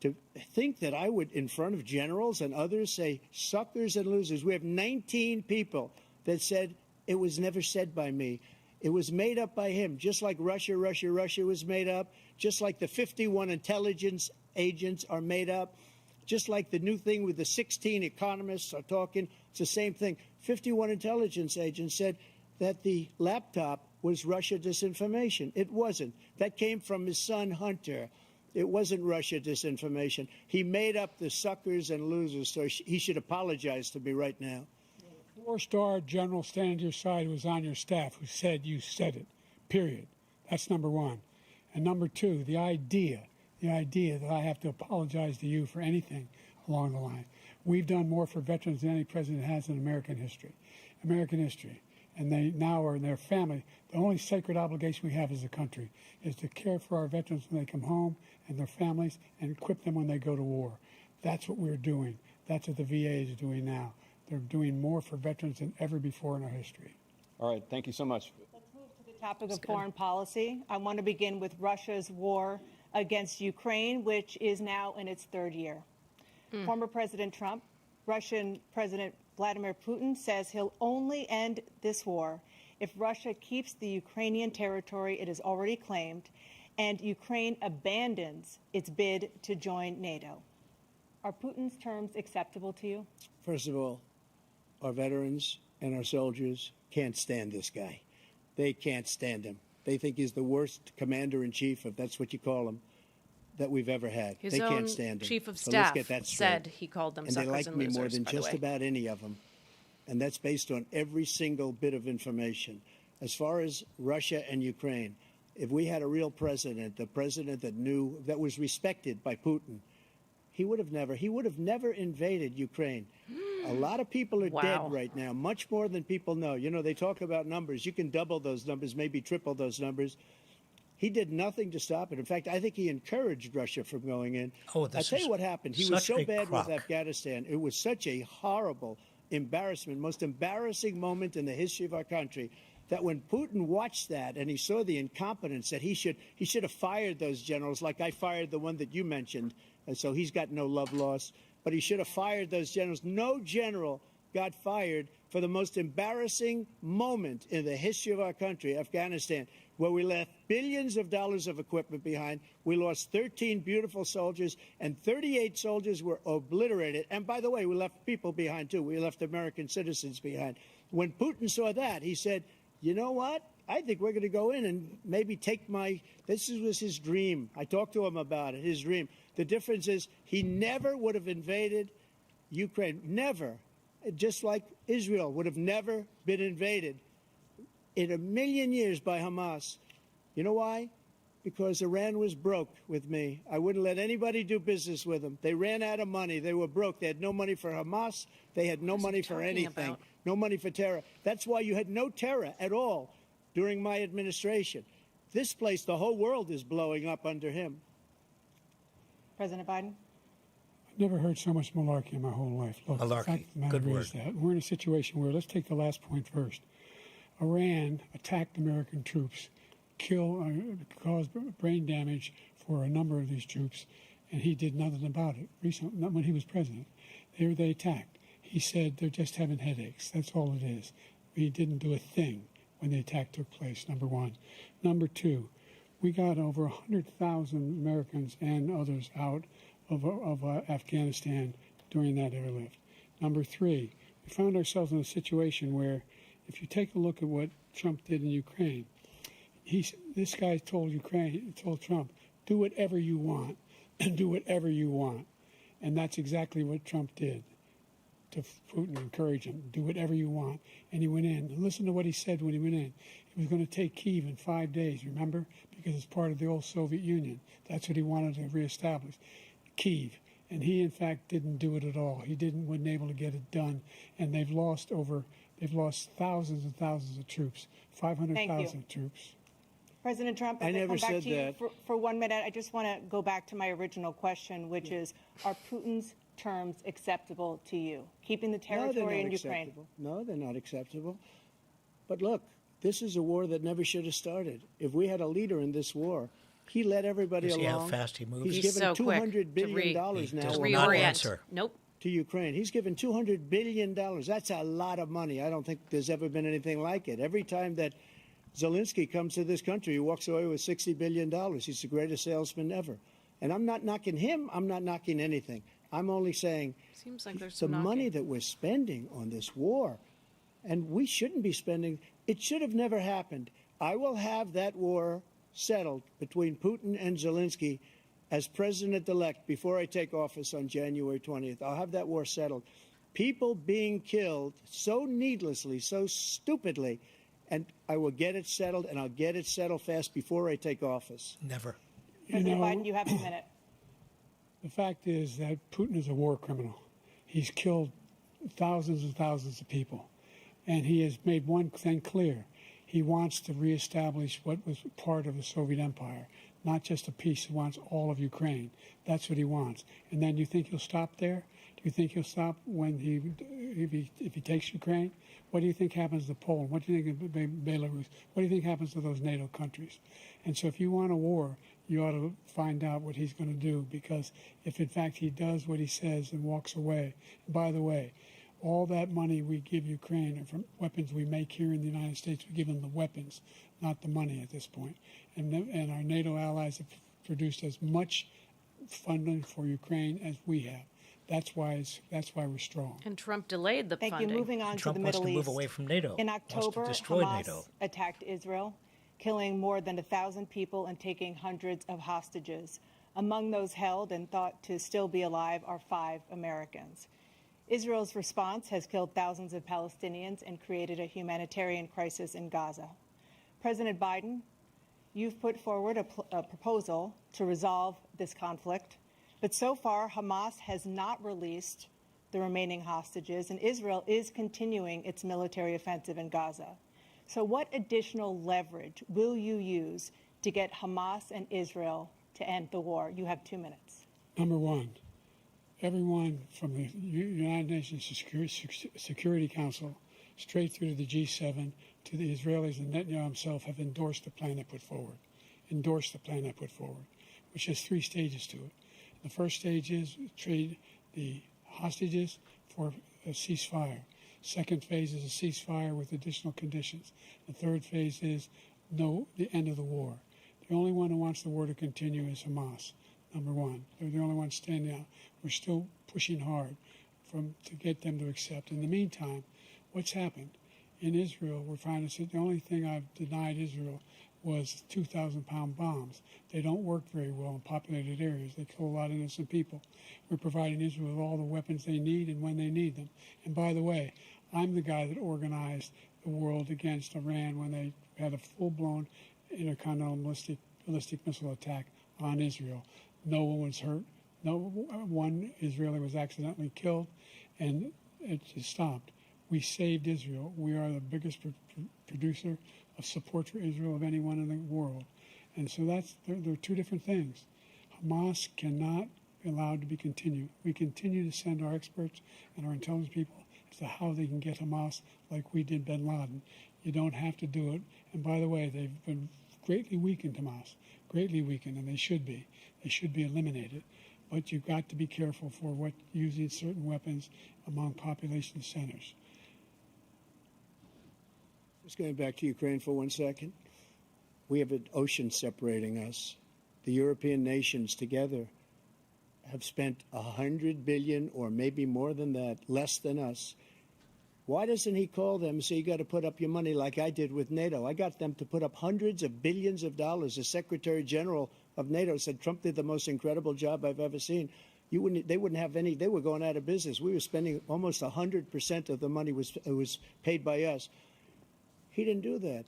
To think that I would, in front of generals and others, say suckers and losers. We have 19 people that said it was never said by me. It was made up by him, just like Russia was made up, just like the 51 intelligence agents are made up, just like the new thing with the 16 economists are talking. It's the same thing. 51 intelligence agents said that the laptop was Russia disinformation. It wasn't. That came from his son, Hunter. It wasn't Russia disinformation. He made up the suckers and losers, so he should apologize to me right now. 4-star general standing to your side who was on your staff who said you said it, period. That's number one. And number two, the idea that I have to apologize to you for anything along the line. We've done more for veterans than any president has in American history. And they now are in their family. The only sacred obligation we have as a country is to care for our veterans when they come home and their families and equip them when they go to war. That's what we're doing. That's what the VA is doing now. They're doing more for veterans than ever before in our history. All right. Thank you so much. Let's move to the topic of foreign policy. I want to begin with Russia's war against Ukraine, which is now in its third year. Former President Trump, Russian President Vladimir Putin says he'll only end this war if Russia keeps the Ukrainian territory it has already claimed and Ukraine abandons its bid to join NATO. Are Putin's terms acceptable to you? First of all, our veterans and our soldiers can't stand this guy. They can't stand him. They think he's the worst commander-in-chief, if that's what you call him, that we've ever had. His they own can't stand him. chief of So let's staff get that said straight. he called them and suckers they like and me losers, more than by the just way. about any of them. And that's based on every single bit of information. As far as Russia and Ukraine, if we had a real president, a president that knew, that was respected by Putin, he would have never invaded Ukraine. A lot of people are dead right now, much more than people know. You know, they talk about numbers. You can double those numbers, maybe triple those numbers. He did nothing to stop it. In fact, I think he encouraged Russia from going in. I'll tell you what happened. He was so bad with Afghanistan. It was such a horrible embarrassment, most embarrassing moment in the history of our country, that when Putin watched that and he saw the incompetence, that he should have fired those generals, like I fired the one that you mentioned. And so he's got no love lost. But he should have fired those generals. No general got fired for the most embarrassing moment in the history of our country, Afghanistan, where we left billions of dollars of equipment behind. We lost 13 beautiful soldiers, and 38 soldiers were obliterated. And by the way, we left people behind, too. We left American citizens behind. When Putin saw that, he said, you know what? I think we're going to go in and maybe take this was his dream. I talked to him about it, his dream. The difference is he never would have invaded Ukraine. Never. Just like Israel would have never been invaded in a million years by Hamas. You know why? Because Iran was broke with me. I wouldn't let anybody do business with them. They ran out of money. They were broke. They had no money for Hamas. They had no money for anything. About? No money for terror. That's why you had no terror at all during my administration. This place, the whole world is blowing up under him. President Biden? I've never heard so much malarkey in my whole life. Look, Malarkey. the fact of the matter Good is that we're in a situation where, let's take the last point first. Iran attacked American troops, caused brain damage for a number of these troops, and he did nothing about it. Recently, not when he was president. They attacked. He said they're just having headaches. That's all it is. He didn't do a thing when the attack took place, number one. Number two, we got over 100,000 Americans and others out of Afghanistan during that airlift. Number three, we found ourselves in a situation where, if you take a look at what Trump did in Ukraine, this guy told Trump, do whatever you want, do whatever you want. And that's exactly what Trump did to Putin, encourage him, do whatever you want. And he went in. And listen to what he said when he went in. He was going to take Kyiv in 5 days, remember? Because it's part of the old Soviet Union. That's what he wanted to reestablish, Kyiv. And he, in fact, didn't do it at all. He wasn't able to get it done. And they've lost thousands and thousands of troops, 500,000 troops. President Trump, I as never come back said to you that. for 1 minute, I just want to go back to my original question, which is, are Putin's terms acceptable to you? Keeping the territory in Ukraine? No, they're not acceptable. But look, this is a war that never should have started. If we had a leader in this war, he led everybody You see along. how fast he moves? He's He's given so quick $200 billion He now does or not more answer. Nope. to Ukraine. He's given $200 billion. That's a lot of money. I don't think there's ever been anything like it. Every time that Zelensky comes to this country, he walks away with $60 billion. He's the greatest salesman ever. And I'm not knocking him. I'm not knocking anything. I'm only saying Seems like there's the some money knocking. that we're spending on this war, and we shouldn't be spending, it should have never happened. I will have that war settled between Putin and Zelensky as president-elect before I take office on January 20th. I'll have that war settled. People being killed so needlessly, so stupidly, and I will get it settled, and I'll get it settled fast before I take office. Never. President Biden, you have a minute. The fact is that Putin is a war criminal. He's killed thousands and thousands of people. And he has made one thing clear. He wants to reestablish what was part of the Soviet Empire, not just a piece. He wants all of Ukraine. That's what he wants. And then you think he'll stop there? Do you think he'll stop when if he takes Ukraine? What do you think happens to Poland? What do you think of Belarus? What do you think happens to those NATO countries? And so if you want a war, you ought to find out what he's going to do, because if in fact he does what he says and walks away, and by the way, all that money we give Ukraine are from weapons we make here in the United States. We give them the weapons, not the money at this point. And our NATO allies have produced as much funding for Ukraine as we have. That's why we're strong. And Trump delayed the Thank funding. you. Moving on Trump to the wants Middle to move East. away from NATO. In Wants to October, destroy Hamas NATO. attacked Israel, killing more than 1,000 people and taking hundreds of hostages. Among those held and thought to still be alive are 5 Americans. Israel's response has killed thousands of Palestinians and created a humanitarian crisis in Gaza. President Biden, you've put forward a proposal to resolve this conflict, but so far Hamas has not released the remaining hostages, and Israel is continuing its military offensive in Gaza. So what additional leverage will you use to get Hamas and Israel to end the war? You have 2 minutes. Number one, everyone from the United Nations Security Council straight through to the G7 to the Israelis and Netanyahu himself have endorsed the plan I put forward, which has 3 stages to it. The first stage is trade the hostages for a ceasefire. Second phase is a ceasefire with additional conditions. The third phase is the end of the war. The only one who wants the war to continue is Hamas, number one. They're the only ones standing out. We're still pushing hard to get them to accept. In the meantime, what's happened? In Israel, we're finding that the only thing I've denied Israel was 2,000-pound bombs. They don't work very well in populated areas. They kill a lot of innocent people. We're providing Israel with all the weapons they need and when they need them. And by the way, I'm the guy that organized the world against Iran when they had a full-blown intercontinental ballistic ballistic missile attack on Israel. No one was hurt. No one Israeli was accidentally killed, and it just stopped. We saved Israel. We are the biggest producer of support for Israel of anyone in the world. And so there are two different things. Hamas cannot be allowed to be continued. We continue to send our experts and our intelligence people as to how they can get Hamas like we did bin Laden. You don't have to do it. And by the way, they've been greatly weakened, Hamas, greatly weakened, and they should be. They should be eliminated. But you've got to be careful for using certain weapons among population centers. Just going back to Ukraine for 1 second. We have an ocean separating us. The European nations together have spent $100 billion, or maybe more than that, less than us. Why doesn't he call them and say, you got to put up your money like I did with NATO? I got them to put up hundreds of billions of dollars. The Secretary General of NATO said Trump did the most incredible job I've ever seen. They wouldn't have any. They were going out of business. We were spending almost 100% of the money was paid by us. He didn't do that.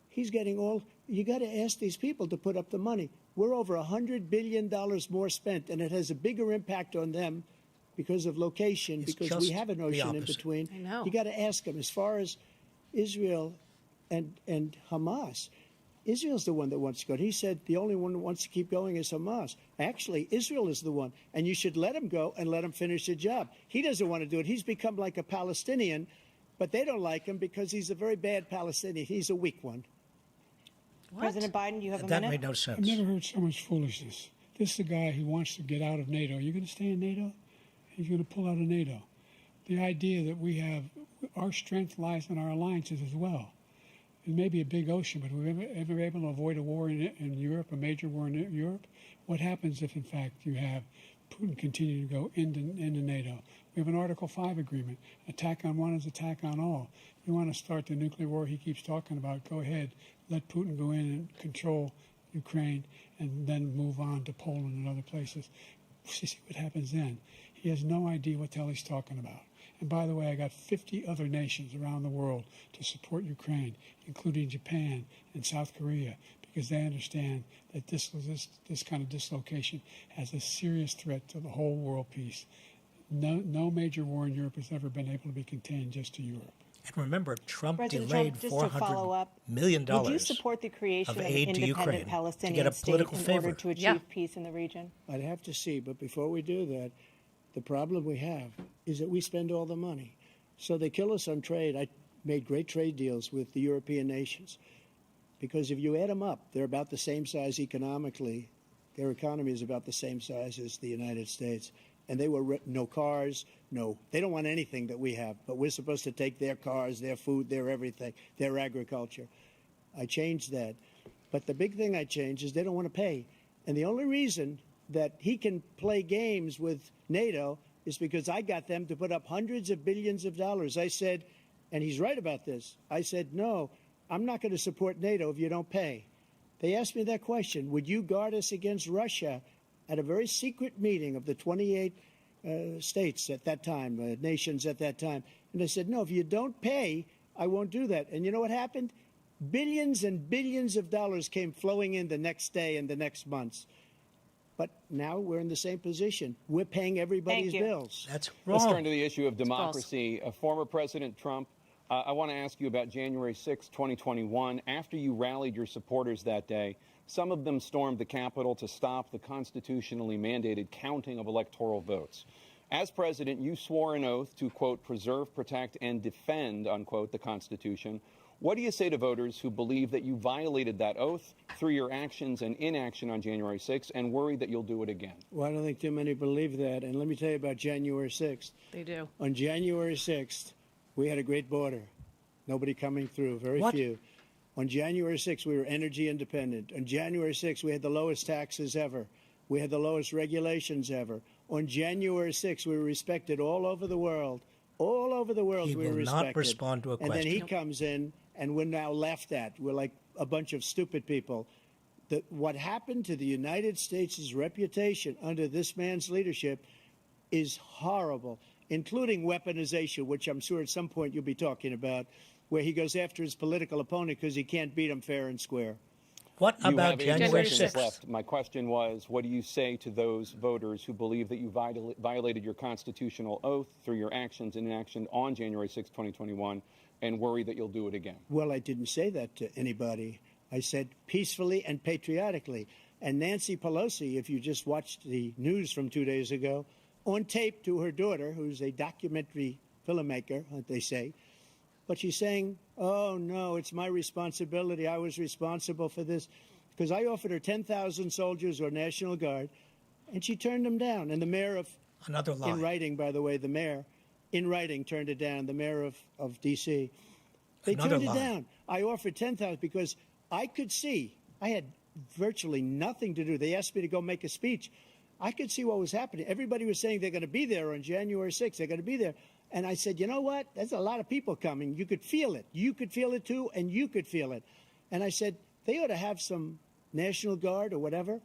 He's getting all. You got to ask these people to put up the money. We're over $100 billion more spent, and it has a bigger impact on them because of location, It's because just we have an the ocean in opposite. between. I know. You got to ask them. As far as Israel and Hamas, Israel's the one that wants to go. He said the only one that wants to keep going is Hamas. Actually, Israel is the one, and you should let him go and let him finish the job. He doesn't want to do it. He's become like a Palestinian, but they don't like him because he's a very bad Palestinian. He's a weak one. What? President Biden, you have a That minute. made no I've sense. never heard so much foolishness. This is a guy who wants to get out of NATO. Are you going to stay in NATO? He's going to pull out of NATO. The idea that we have, our strength lies in our alliances as well. It may be a big ocean, but we're ever able to avoid a war in Europe, a major war in Europe? What happens if, in fact, you have Putin continue to go into NATO? We have an Article 5 agreement. Attack on one is attack on all. You want to start the nuclear war he keeps talking about, go ahead. Let Putin go in and control Ukraine and then move on to Poland and other places. See what happens then. He has no idea what the hell he's talking about. And by the way, I got 50 other nations around the world to support Ukraine, including Japan and South Korea, because they understand that this kind of dislocation has a serious threat to the whole world peace. No major war in Europe has ever been able to be contained just to Europe. And remember, Trump President delayed Trump, just to follow $400 up, million would you support the creation of of an aid to Ukraine independent to Palestinian get a state political in favor. order to achieve Yeah. peace in the region? I'd have to see, but before we do that, the problem we have is that we spend all the money. So they kill us on trade. I made great trade deals with the European nations because if you add them up, they're about the same size economically. Their economy is about the same size as the United States. And they were no cars, they don't want anything that we have, but we're supposed to take their cars, their food, their everything, their agriculture. I changed that. But the big thing I changed is they don't want to pay. And the only reason that he can play games with NATO is because I got them to put up hundreds of billions of dollars. I said, and he's right about this, I said, no, I'm not going to support NATO if you don't pay. They asked me that question, would you guard us against Russia? At a very secret meeting of the 28 states at that time, nations at that time. And I said, no, if you don't pay, I won't do that. And you know what happened? Billions and billions of dollars came flowing in the next day and the next months. But now we're in the same position. We're paying everybody's Thank you. bills. That's Let's turn wrong. to the issue of democracy. Former President Trump, I want to ask you about January 6, 2021. After you rallied your supporters that day, some of them stormed the Capitol to stop the constitutionally mandated counting of electoral votes. As president, you swore an oath to, quote, preserve, protect, and defend, unquote, the Constitution. What do you say to voters who believe that you violated that oath through your actions and inaction on January 6th and worry that you'll do it again? Well, I don't think too many believe that. And let me tell you about January 6th. They do. On January 6th, we had a great border. Nobody coming through, very What? few. On January 6th, we were energy independent. On January 6th, we had the lowest taxes ever. We had the lowest regulations ever. On January 6th, we were respected all over the world. All over the world, He we were will respected. not respond to a And then he question. comes in, and we're now laughed at. We're like a bunch of stupid people. What happened to the United States' reputation under this man's leadership is horrible, including weaponization, which I'm sure at some point you'll be talking about, where he goes after his political opponent because he can't beat him fair and square. What You about have 8 January seconds 6th? left. My question was, what do you say to those voters who believe that you violated your constitutional oath through your actions and inaction on January 6, 2021, and worry that you'll do it again? Well, I didn't say that to anybody. I said peacefully and patriotically. And Nancy Pelosi, if you just watched the news from 2 days ago, on tape to her daughter, who's a documentary filmmaker, they say, but she's saying, oh, no, it's my responsibility. I was responsible for this. Because I offered her 10,000 soldiers or National Guard, and she turned them down. And the mayor of, Another lie. in writing, by the way, the mayor, in writing, turned it down, the mayor of D.C. They Another turned it lie. down. I offered 10,000 because I could see, I had virtually nothing to do. They asked me to go make a speech. I could see what was happening. Everybody was saying they're going to be there on January 6th. They're going to be there. And I said, you know what? There's a lot of people coming. You could feel it. You could feel it, too, and you could feel it. And I said, they ought to have some National Guard or whatever.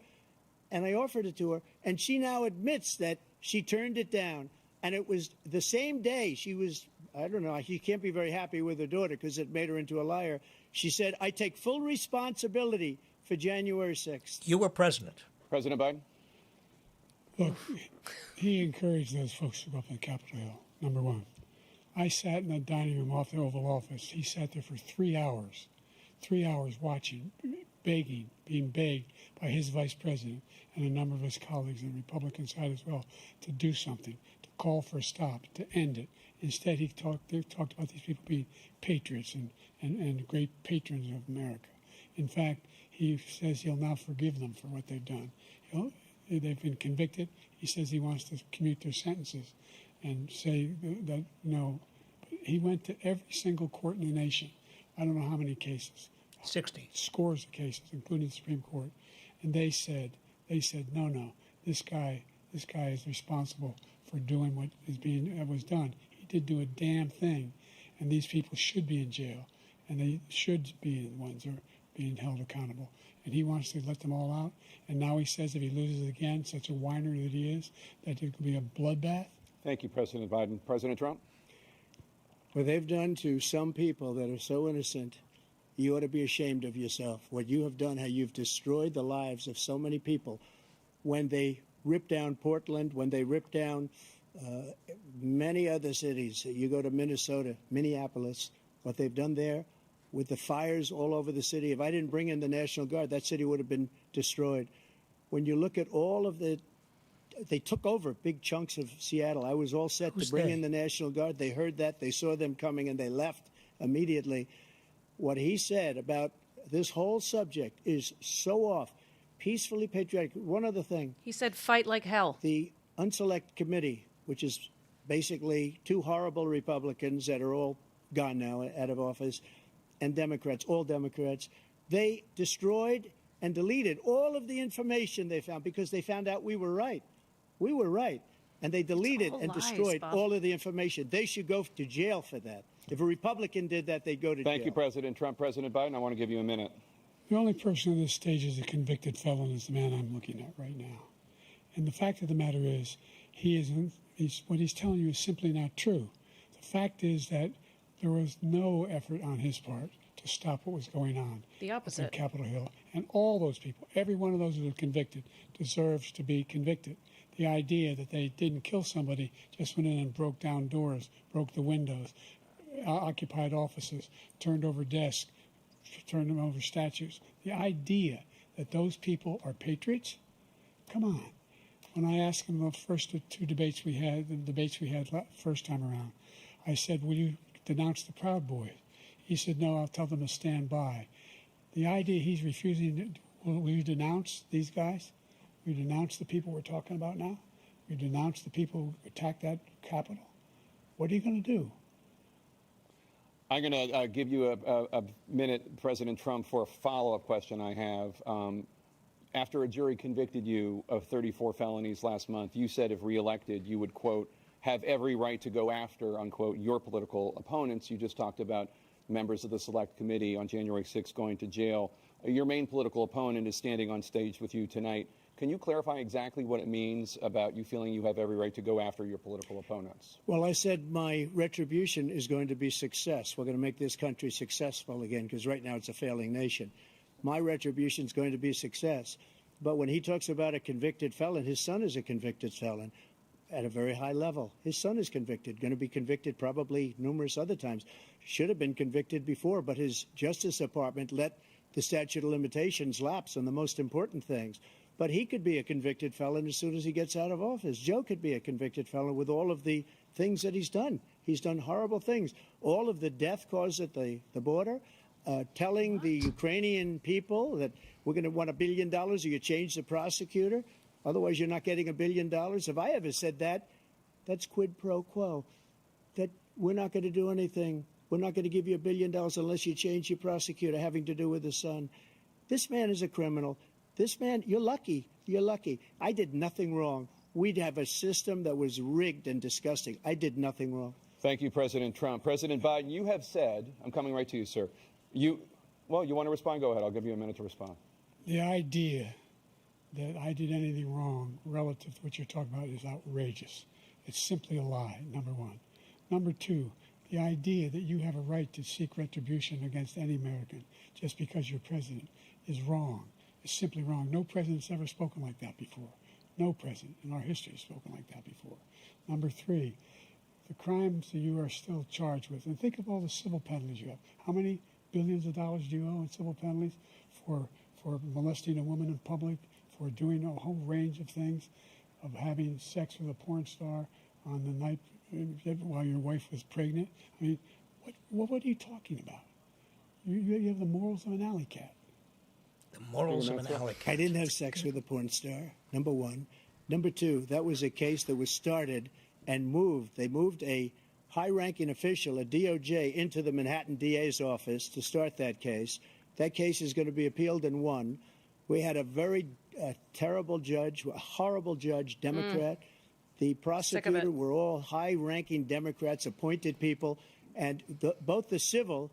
And I offered it to her. And she now admits that she turned it down. And it was the same day she was, I don't know, she can't be very happy with her daughter because it made her into a liar. She said, I take full responsibility for January 6th. You were president. President Biden? Look, he encouraged those folks to go up on Capitol Hill, number one. I sat in the dining room off the Oval Office. He sat there for 3 hours watching, begging, being begged by his vice president and a number of his colleagues on the Republican side as well to do something, to call for a stop, to end it. Instead, they talked about these people being patriots and great patrons of America. In fact, he says he'll now forgive them for what they've done. They've been convicted. He says he wants to commute their sentences and say that no. He went to every single court in the nation. I don't know how many cases. 60. Scores of cases, including the Supreme Court. And they said, no, this guy is responsible for doing what was done. He did do a damn thing. And these people should be in jail. And they should be the ones who are being held accountable. And he wants to let them all out. And now he says if he loses again, such a whiner that he is, that it could be a bloodbath. Thank you, President Biden. President Trump? What they've done to some people that are so innocent, you ought to be ashamed of yourself. What you have done, how you've destroyed the lives of so many people. When they ripped down Portland, when they ripped down many other cities, you go to Minnesota, Minneapolis, what they've done there with the fires all over the city. If I didn't bring in the National Guard, that city would have been destroyed. When you look at all of they took over big chunks of Seattle. I was all set to bring in the National Guard. They heard that. They saw them coming, and they left immediately. What he said about this whole subject is so off. Peacefully patriotic. One other thing. He said fight like hell. The Unselect Committee, which is basically two horrible Republicans that are all gone now, out of office, and Democrats, all Democrats, they destroyed and deleted all of the information they found because they found out we were right. We were right. And they deleted and destroyed all of the information. They should go to jail for that. If a Republican did that, they'd go to jail. Thank you, President Trump. President Biden, I want to give you a minute. The only person on this stage is a convicted felon is the man I'm looking at right now. And the fact of the matter is, what he's telling you is simply not true. The fact is that there was no effort on his part to stop what was going on. The opposite. On Capitol Hill. And all those people, every one of those who are convicted, deserves to be convicted. The idea that they didn't kill somebody, just went in and broke down doors, broke the windows, occupied offices, turned over desks, turned them over statues. The idea that those people are patriots? Come on. When I asked him the first two debates we had, first time around, I said, will you denounce the Proud Boys? He said, no, I'll tell them to stand by. The idea he's refusing, will you denounce these guys? Will you denounce the people we're talking about now? Will you denounce the people who attacked that Capitol? What are you going to do? I'm going to give you a minute, President Trump, for a follow-up question I have. After a jury convicted you of 34 felonies last month, you said if reelected, you would, quote, have every right to go after, unquote, your political opponents. You just talked about members of the Select Committee on January 6th going to jail. Your main political opponent is standing on stage with you tonight. Can you clarify exactly what it means about you feeling you have every right to go after your political opponents? Well, I said my retribution is going to be success. We're going to make this country successful again because right now it's a failing nation. my retribution is going to be a success. But when he talks about a convicted felon, his son is a convicted felon at a very high level. His son is convicted, going to be convicted probably numerous other times. Should have been convicted before, but his Justice Department let the statute of limitations lapse on the most important things. But he could be a convicted felon as soon as he gets out of office. Joe could be a convicted felon with all of the things that he's done. He's done horrible things. All of the death caused at the border, telling the Ukrainian people that we're going to want $1 billion or you change the prosecutor. Otherwise, you're not getting $1 billion. If I ever said that, that's quid pro quo. That we're not going to do anything. We're not going to give you $1 billion unless you change your prosecutor having to do with the son. This man is a criminal. This man, you're lucky. You're lucky. I did nothing wrong. We'd have a system that was rigged and disgusting. I did nothing wrong. Thank you, President Trump. President Biden, you have said, I'm coming right to you, sir. You want to respond? Go ahead. I'll give you a minute to respond. The idea that I did anything wrong relative to what you're talking about is outrageous. It's simply a lie, number one. Number two, the idea that you have a right to seek retribution against any American just because you're president is wrong. It's simply wrong. No president's ever spoken like that before. No president in our history has spoken like that before. Number three, the crimes that you are still charged with, and think of all the civil penalties you have. How many billions of dollars do you owe in civil penalties for molesting a woman in public, for doing a whole range of things, of having sex with a porn star on the night while your wife was pregnant? I mean, what are you talking about? You have the morals of an alley cat. The morals of an alley cat. I didn't have sex with a porn star, number one. Number two, that was a case that was started and moved. They moved a high-ranking official, a DOJ, into the Manhattan DA's office to start that case. That case is going to be appealed and won. We had a very terrible judge, a horrible judge, Democrat. The prosecutor were all high-ranking Democrats, appointed people, and both the civil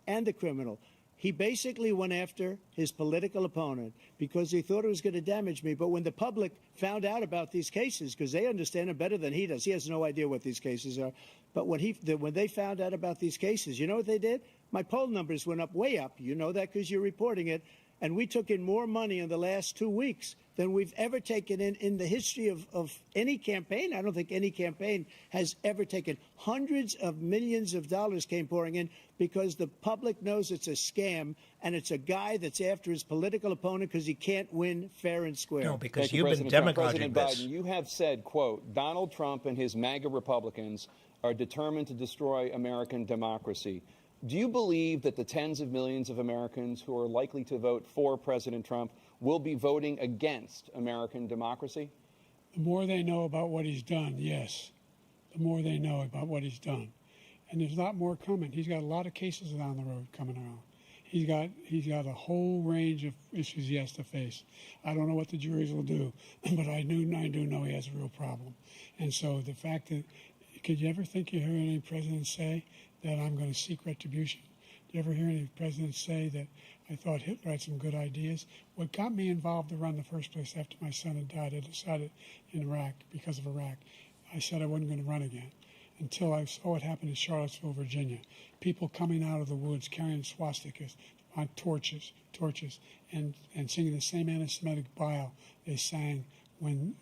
and the criminal. He basically went after his political opponent because he thought it was going to damage me. But when the public found out about these cases, because they understand it better than he does, he has no idea what these cases are. But when they found out about these cases, you know what they did? My poll numbers went up, way up. You know that because you're reporting it. And we took in more money in the last 2 weeks than we've ever taken in the history of any campaign. I don't think any campaign has ever taken. Hundreds of millions of dollars came pouring in because the public knows it's a scam and it's a guy that's after his political opponent because he can't win fair and square. No, because Thank you, you've been demagoguing President this. Biden, you have said, quote, Donald Trump and his MAGA Republicans are determined to destroy American democracy. Do you believe that the tens of millions of Americans who are likely to vote for President Trump will be voting against American democracy? The more they know about what he's done, yes. The more they know about what he's done. And there's a lot more coming. He's got a lot of cases down the road coming around. He's got a whole range of issues he has to face. I don't know what the juries will do, but I do know he has a real problem. And so the fact that, could you ever think you heard any president say that I'm going to seek retribution? Did you ever hear any president say that I thought Hitler had some good ideas? What got me involved to run in the first place after my son had died, I decided in Iraq, because of Iraq, I said I wasn't going to run again until I saw what happened in Charlottesville, Virginia. People coming out of the woods carrying swastikas on torches, and singing the same anti-Semitic bile they sang when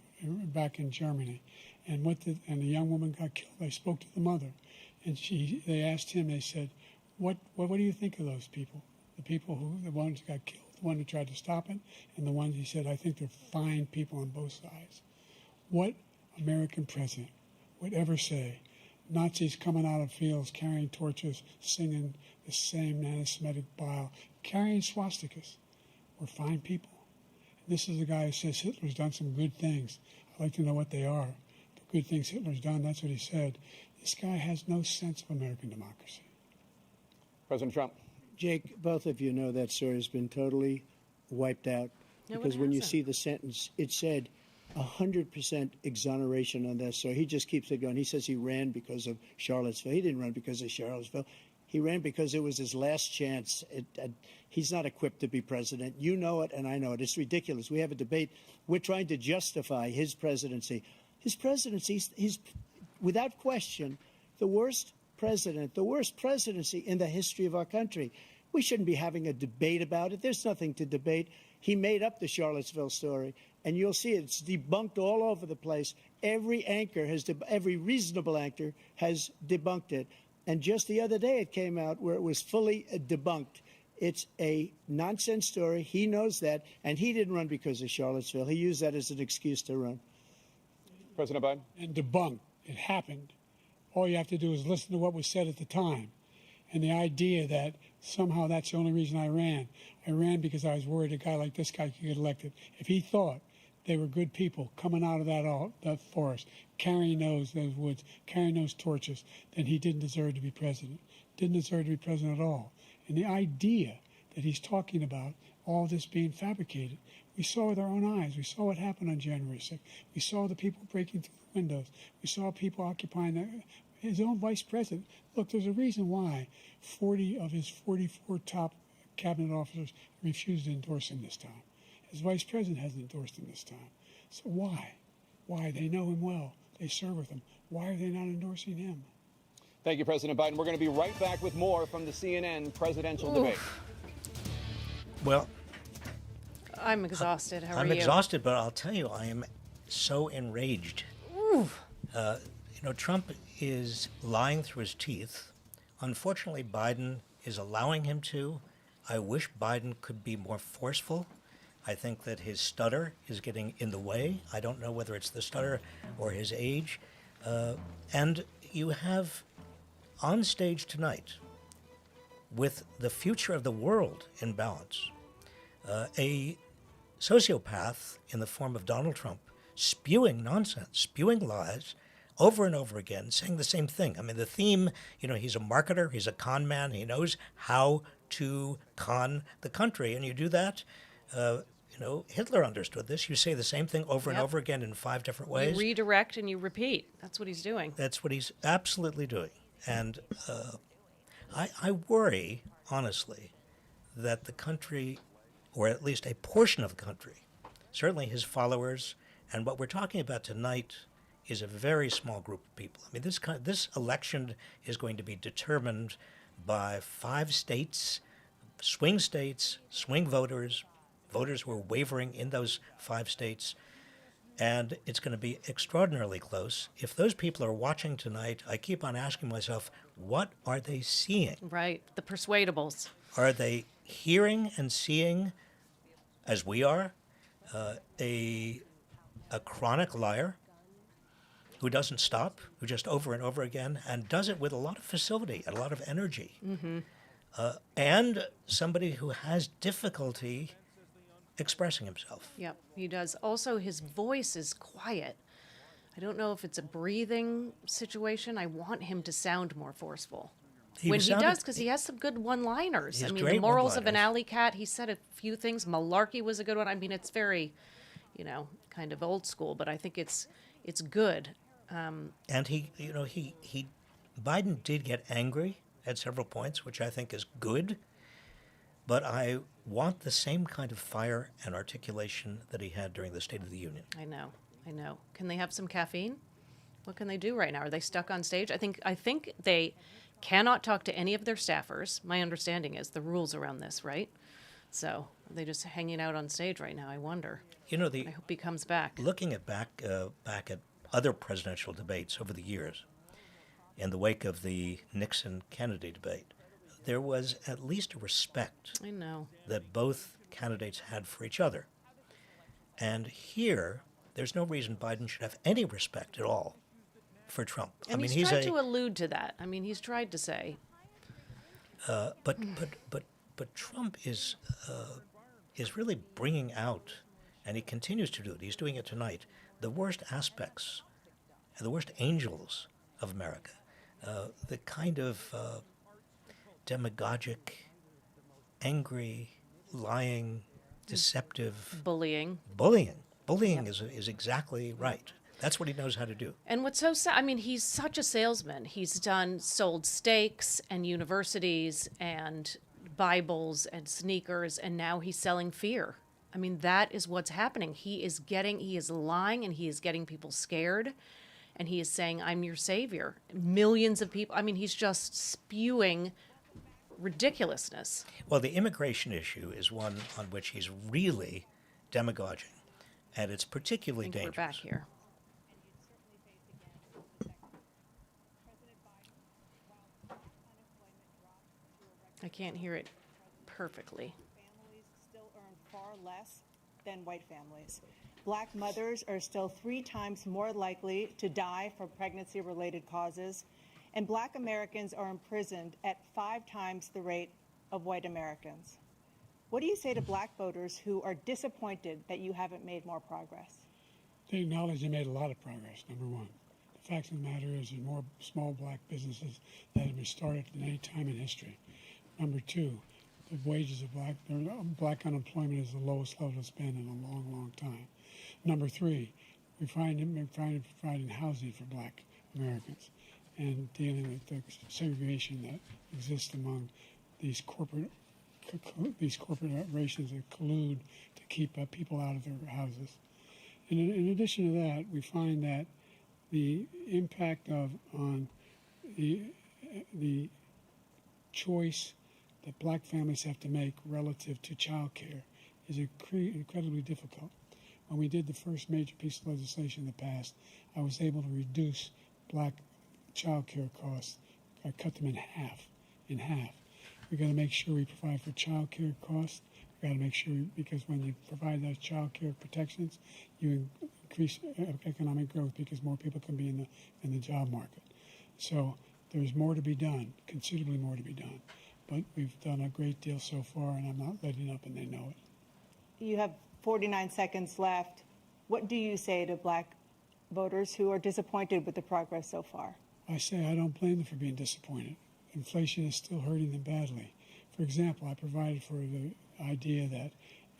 back in Germany. And the young woman got killed. I spoke to the mother, and they asked him. They said, "What do you think of those people? The ones who got killed, the one who tried to stop it, and the ones," he said, "I think they're fine people on both sides." What American president would ever say Nazis coming out of fields carrying torches, singing the same anti-Semitic bile, carrying swastikas were fine people? And this is the guy who says Hitler's done some good things. I'd like to know what they are. The good things Hitler's done, that's what he said. This guy has no sense of American democracy. President Trump. Jake, both of you know that story has been totally wiped out. No, Because it when you hasn't. see the sentence, it said 100% exoneration on that. So he just keeps it going. He says he ran because of Charlottesville. He didn't run because of Charlottesville. He ran because it was his last chance. He's not equipped to be president. You know it, and I know it. It's ridiculous. We have a debate. We're trying to justify his presidency. His presidency, he's without question the worst president, the worst presidency in the history of our country. We shouldn't be having a debate about it. There's nothing to debate. He made up the Charlottesville story, and you'll see it's debunked all over the place. Every reasonable anchor has debunked it. And just the other day it came out where it was fully debunked. It's a nonsense story. He knows that, and he didn't run because of Charlottesville. He used that as an excuse to run. President Biden? And debunked. It happened. All you have to do is listen to what was said at the time. And the idea that somehow that's the only reason I ran. I ran because I was worried a guy like this guy could get elected. If he thought they were good people coming out of that forest, carrying those woods, carrying those torches, then he didn't deserve to be president. Didn't deserve to be president at all. And the idea that he's talking about all this being fabricated, we saw with our own eyes. We saw what happened on January 6th. We saw the people breaking through the windows. We saw people occupying his own vice president. Look, there's a reason why 40 of his 44 top cabinet officers refused to endorse him this time. His vice president hasn't endorsed him this time. So why? Why? They know him well. They serve with him. Why are they not endorsing him? Thank you, President Biden. We're going to be right back with more from the CNN presidential debate. Well, I'm exhausted. How are I'm you? exhausted, but I'll tell you, I am so enraged. Trump is lying through his teeth. Unfortunately, Biden is allowing him to. I wish Biden could be more forceful. I think that his stutter is getting in the way. I don't know whether it's the stutter or his age. And you have on stage tonight, with the future of the world in balance, a sociopath in the form of Donald Trump spewing nonsense, spewing lies over and over again, saying the same thing. I mean, the theme, he's a marketer, he's a con man, he knows how to con the country. And you do that, Hitler understood this. You say the same thing over and over again in 5 different ways. You redirect and you repeat. That's what he's doing. That's what he's absolutely doing. And I worry, honestly, that the country, or at least a portion of the country, certainly his followers, and what we're talking about tonight is a very small group of people. I mean, this election is going to be determined by 5 states, swing voters, voters who are wavering in those 5 states. And it's going to be extraordinarily close. If those people are watching tonight, I keep on asking myself, what are they seeing? Right, the persuadables. Are they hearing and seeing, as we are, a chronic liar who doesn't stop, who just over and over again, and does it with a lot of facility and a lot of energy, and somebody who has difficulty expressing himself? Yep, he does. Also, his voice is quiet. I don't know if it's a breathing situation. I want him to sound more forceful. He does, because he has some good one-liners. I mean, the morals of an alley cat, he said a few things. Malarkey was a good one. I mean, it's very, kind of old school, but I think it's good. And Biden did get angry at several points, which I think is good. But I want the same kind of fire and articulation that he had during the State of the Union. I know. Can they have some caffeine? What can they do right now? Are they stuck on stage? I think they cannot talk to any of their staffers. My understanding is the rules around this, right? So are they just hanging out on stage right now? I wonder. I hope he comes back. Looking back at other presidential debates over the years, in the wake of the Nixon-Kennedy debate, there was at least a respect that both candidates had for each other. And here, there's no reason Biden should have any respect at all for Trump. And he's tried to allude to that. I mean, he's tried to say. But Trump is really bringing out, and he continues to do it, he's doing it tonight, the worst aspects and the worst angels of America. The kind of demagogic, angry, lying, deceptive... Bullying. Bullying is exactly right. That's what he knows how to do. And what's so sad, I mean, he's such a salesman. He's sold steaks and universities and Bibles and sneakers, and now he's selling fear. I mean, that is what's happening. He is lying, and he is getting people scared, and he is saying, I'm your savior. Millions of people, I mean, he's just spewing ridiculousness. Well, the immigration issue is one on which he's really demagoguing, and it's particularly I think dangerous. we're back here. I can't hear it perfectly. Families still earn far less than white families. Black mothers are still 3 times more likely to die from pregnancy-related causes, and Black Americans are imprisoned at 5 times the rate of white Americans. What do you say to Black voters who are disappointed that you haven't made more progress? They acknowledge they made a lot of progress, number one. The fact of the matter is there's more small Black businesses that have been started than any time in history. Number two, the wages of Black unemployment is the lowest level it's been in a long, long time. Number three, we're providing housing for Black Americans and dealing with the segregation that exists among these corporations that collude to keep people out of their houses. And in addition to that, we find that the impact on the choice that Black families have to make relative to child care is incredibly difficult. When we did the first major piece of legislation in the past, I was able to reduce Black child care costs. I cut them in half. We've got to make sure we provide for child care costs. We've got to make sure, because when you provide those child care protections, you increase economic growth because more people can be in the job market. So there's more to be done, considerably more to be done. But we've done a great deal so far, and I'm not letting up, and they know it. You have 49 seconds left. What do you say to Black voters who are disappointed with the progress so far? I say I don't blame them for being disappointed. Inflation is still hurting them badly. For example, I provided for the idea that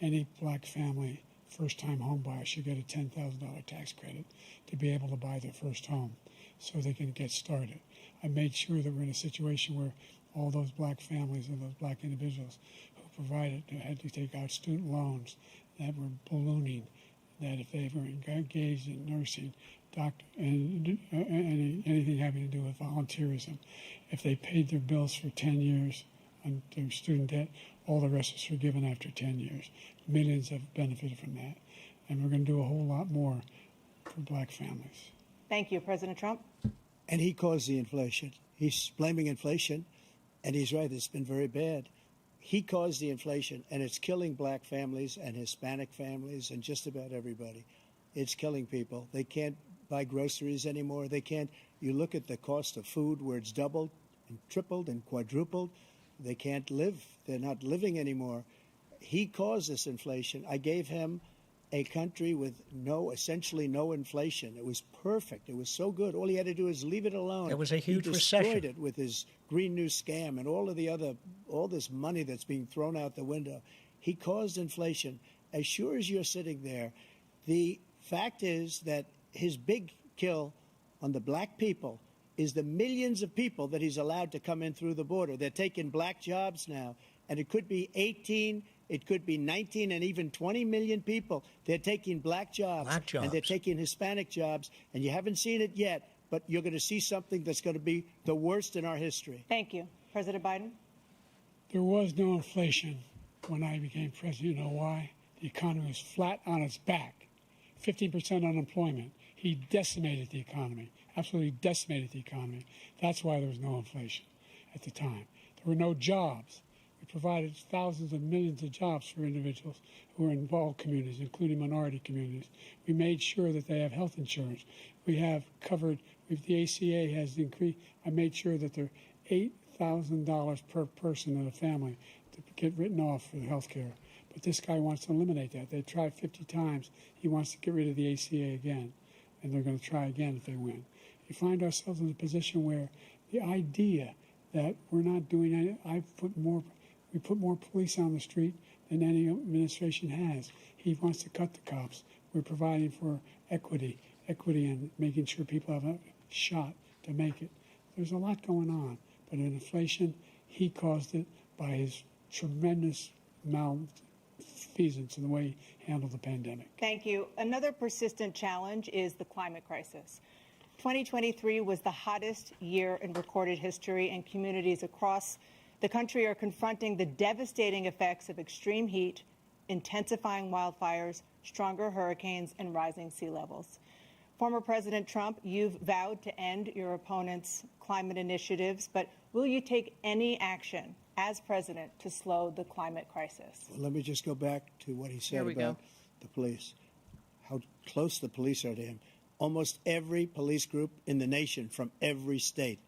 any Black family, first-time home buyer, should get a $10,000 tax credit to be able to buy their first home so they can get started. I made sure that we're in a situation where all those Black families and those Black individuals who had to take out student loans that were ballooning, that if they were engaged in nursing, doctor, and anything having to do with volunteerism, if they paid their bills for 10 years on their student debt, all the rest is forgiven after 10 years. Millions have benefited from that. And we're going to do a whole lot more for Black families. Thank you, President Trump. And he caused the inflation. He's blaming inflation, and he's right, it's been very bad. He caused the inflation, and it's killing Black families and Hispanic families and just about everybody. It's killing people. They can't buy groceries anymore. They can't. You look at the cost of food where it's doubled and tripled and quadrupled. They can't live. They're not living anymore. He caused this inflation. I gave him a country with essentially no inflation. It was perfect. It was so good. All he had to do is leave it alone. There was a huge he recession. destroyed it with his Green New Scam and all this money that's being thrown out the window. He caused inflation. As sure as you're sitting there, the fact is that his big kill on the Black people is the millions of people that he's allowed to come in through the border. They're taking Black jobs now, and it could be 18, it could be 19, and even 20 million people. They're taking Black jobs. And they're taking Hispanic jobs, and you haven't seen it yet, but you're going to see something that's going to be the worst in our history. Thank you. President Biden? There was no inflation when I became president. You know why? The economy was flat on its back. 15% unemployment. He decimated the economy, absolutely decimated the economy. That's why there was no inflation at the time. There were no jobs. We provided thousands of millions of jobs for individuals who are in all communities, including minority communities. We made sure that they have health insurance. We have covered, the ACA has increased. I made sure that there are $8,000 per person in a family to get written off for health care. But this guy wants to eliminate that. They tried 50 times. He wants to get rid of the ACA again, and they're going to try again if they win. We find ourselves in a position where the idea that we're not doing any, we put more police on the street than any administration has. He wants to cut the cops. We're providing for equity and making sure people have a shot to make it. There's a lot going on, but in inflation, he caused it by his tremendous malfeasance in the way he handled the pandemic. Thank you. Another persistent challenge is the climate crisis. 2023 was the hottest year in recorded history, and communities across the country are confronting the devastating effects of extreme heat, intensifying wildfires, stronger hurricanes, and rising sea levels. Former President Trump, you've vowed to end your opponent's climate initiatives, but will you take any action as president to slow the climate crisis? Well, let me just go back to what he said about the police, how close the police are to him. Almost every police group in the nation from every state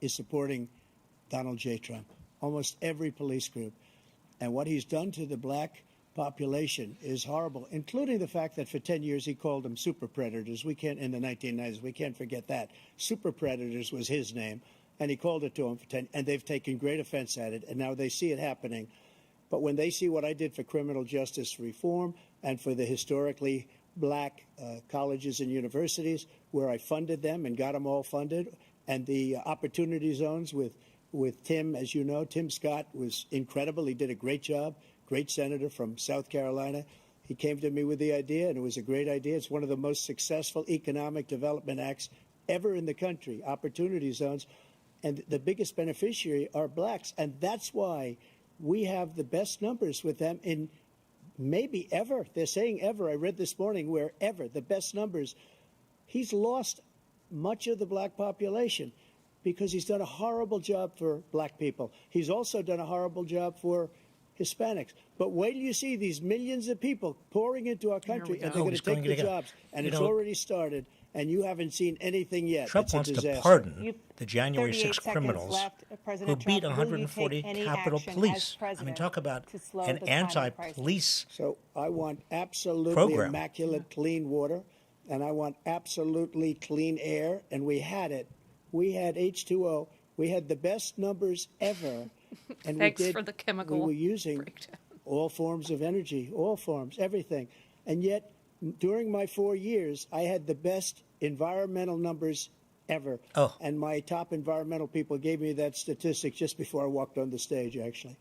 is supporting Donald J. Trump. Almost every police group. And what he's done to the black population is horrible, including the fact that for 10 years he called them super predators. We can't, in the 1990s, we can't forget that. Super predators was his name, and he called it to them for 10, and they've taken great offense at it, and now they see it happening. But when they see what I did for criminal justice reform and for the historically black colleges and universities, where I funded them and got them all funded, and the opportunity zones with Tim, as you know, Tim Scott was incredible. He did a great job, great senator from South Carolina. He came to me with the idea, and it was a great idea. It's one of the most successful economic development acts ever in the country, opportunity zones. And the biggest beneficiary are blacks. And that's why we have the best numbers with them in maybe ever. They're saying ever. I read this morning where ever, the best numbers. He's lost much of the black population because he's done a horrible job for black people. He's also done a horrible job for Hispanics. But wait till you see these millions of people pouring into our country, and they're going to take the jobs. And it's already started, and you haven't seen anything yet. Trump wants to pardon the January 6 criminals who beat 140 Capitol Police. I mean, talk about an anti-police So I want absolutely program. immaculate clean water, and I want absolutely clean air, and we had it. We had H2O. We had the best numbers ever. And Thanks for the chemical we were using breakdown. all forms of energy, all forms, everything. And yet, during my 4 years, I had the best environmental numbers ever. Oh. And my top environmental people gave me that statistic just before I walked on the stage, actually.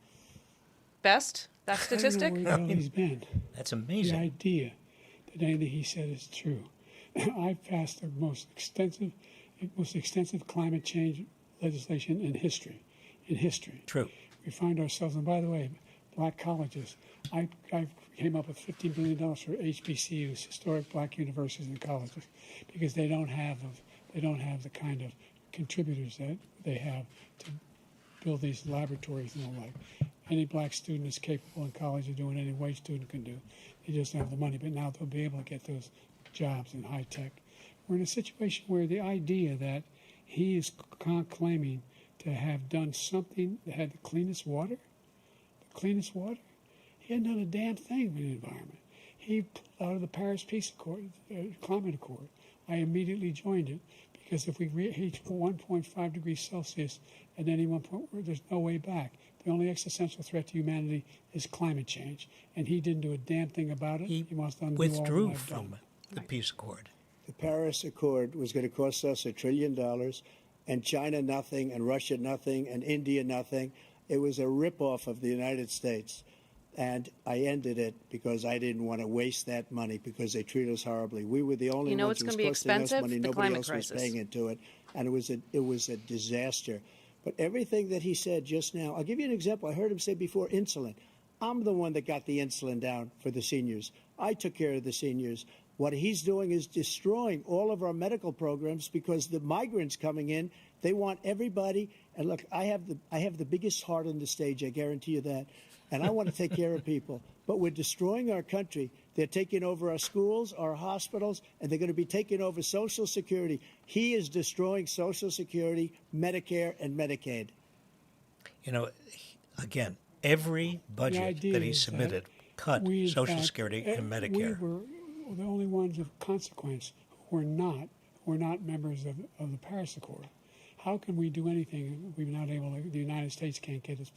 Best? That statistic? I don't know where the hell he's been. That's The amazing. idea that anything he said is true. I've passed the most extensive climate change legislation in history. True. We find ourselves, and by the way, black colleges. I came up with $15 billion for HBCUs, historic black universities and colleges, because they don't have the kind of contributors that they have to build these laboratories and the like. Any black student is capable in college of doing any white student can do. They just don't have the money, but now they'll be able to get those jobs in high tech. We're in a situation where the idea that he is claiming to have done something that had the cleanest water, he hadn't done a damn thing with the environment. He pulled out of the Paris Peace Accord, Climate Accord. I immediately joined it because if we reach 1.5 degrees Celsius at any one point, there's no way back. The only existential threat to humanity is climate change, and he didn't do a damn thing about it. He wants to undo all Withdrew that I've from done. the peace accord. The Paris Accord was going to cost us $1 trillion, and China nothing, and Russia nothing, and India nothing. It was a ripoff of the United States. And I ended it because I didn't want to waste that money because they treat us horribly. We were the only ones who was costing us money. Nobody else was paying into it. And it was a disaster. But everything that he said just now, I'll give you an example. I heard him say before insulin. I'm the one that got the insulin down for the seniors. I took care of the seniors. What he's doing is destroying all of our medical programs because the migrants coming in, they want everybody. And look, I have the biggest heart on the stage. I guarantee you that. And I want to take care of people. But we're destroying our country. They're taking over our schools, our hospitals, and they're going to be taking over Social Security. He is destroying Social Security, Medicare, and Medicaid. You know, again, every budget that he submitted cut Social Security and Medicare. We were the only ones of consequence who were not members of the Paris Accord. How can we do anything if we're not able to, the United States can't get its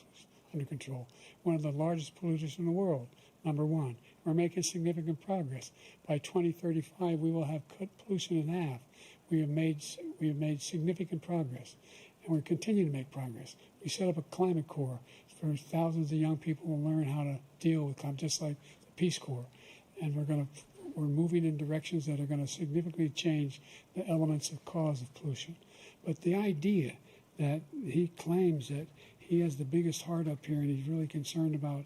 under control? One of the largest polluters in the world, number one. We're making significant progress. By 2035, we will have cut pollution in half. We have made significant progress, and we're continuing to make progress. We set up a climate corps for thousands of young people who learn how to deal with climate, just like the Peace Corps. And we're moving in directions that are going to significantly change the elements of cause of pollution. But the idea that he claims that he has the biggest heart up here, and he's really concerned about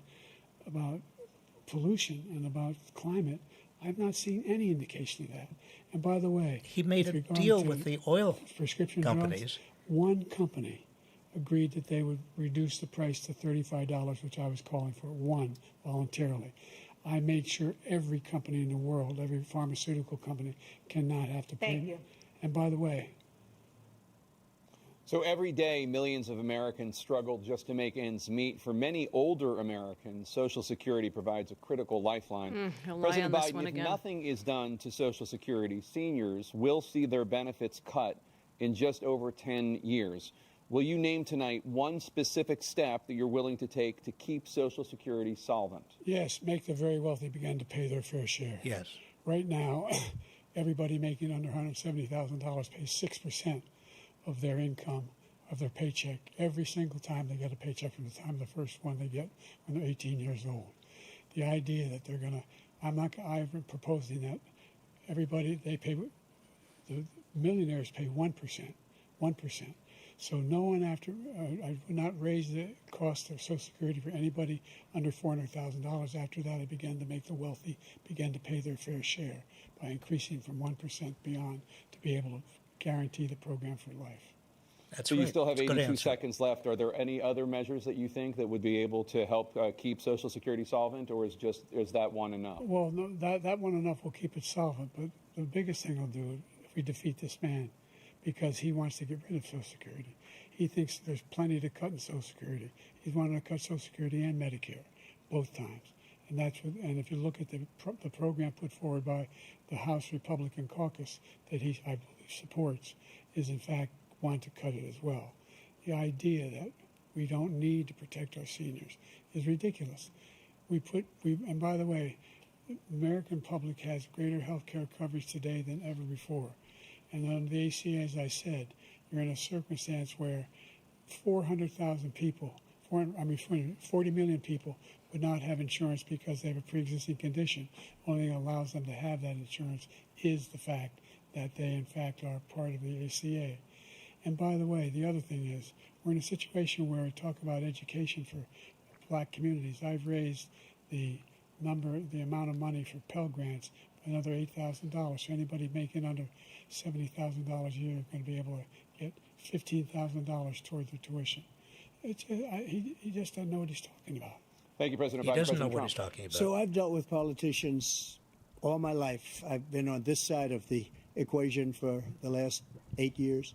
pollution and about climate. I've not seen any indication of that. And by the way, He made with a regard deal to with the oil prescription companies. drugs, one company agreed that they would reduce the price to $35, which I was calling for, one, voluntarily. I made sure every company in the world, every pharmaceutical company, cannot have to pay. Thank you. And by the way, So every day, millions of Americans struggle just to make ends meet. For many older Americans, Social Security provides a critical lifeline. He'll lie President on this Biden, one if again. nothing is done to Social Security, seniors will see their benefits cut in just over 10 years. Will you name tonight one specific step that you're willing to take to keep Social Security solvent? yes, make the very wealthy begin to pay their fair share. Yes. Right now, everybody making under $170,000 pays 6% of their income, of their paycheck, every single time they get a paycheck from the time the first one they get when they're 18 years old. The idea that they're going to, I'm proposing that everybody, they pay, the millionaires pay 1%. So no one I would not raise the cost of Social Security for anybody under $400,000. After that, I began to make the wealthy begin to pay their fair share by increasing from 1% beyond to be able to guarantee the program for life. That's So right. you still have It's a good 82 answer. seconds left. Are there any other measures that you think that would be able to help keep Social Security solvent, or is that one enough? Well, no, that one enough will keep it solvent, but the biggest thing will do if we defeat this man, because he wants to get rid of Social Security. He thinks there's plenty to cut in Social Security. He's wanting to cut Social Security and Medicare, both times. And and if you look at the program put forward by the House Republican caucus that I believe supports, is in fact want to cut it as well. The idea that we don't need to protect our seniors is ridiculous. And by the way, the American public has greater health care coverage today than ever before. And on the ACA, as I said, you're in a circumstance where 400,000 people, 40 million people would not have insurance because they have a pre-existing condition. Only thing that allows them to have that insurance is the fact that they, in fact, are part of the ACA. And by the way, the other thing is, we're in a situation where we talk about education for black communities. I've raised the amount of money for Pell Grants by another $8,000. So anybody making under $70,000 a year is going to be able to get $15,000 toward their tuition. He just doesn't know what he's talking about. Thank you, President He Biden. doesn't know President what Trump. he's talking about. So I've dealt with politicians all my life. I've been on this side of the equation for the last 8 years.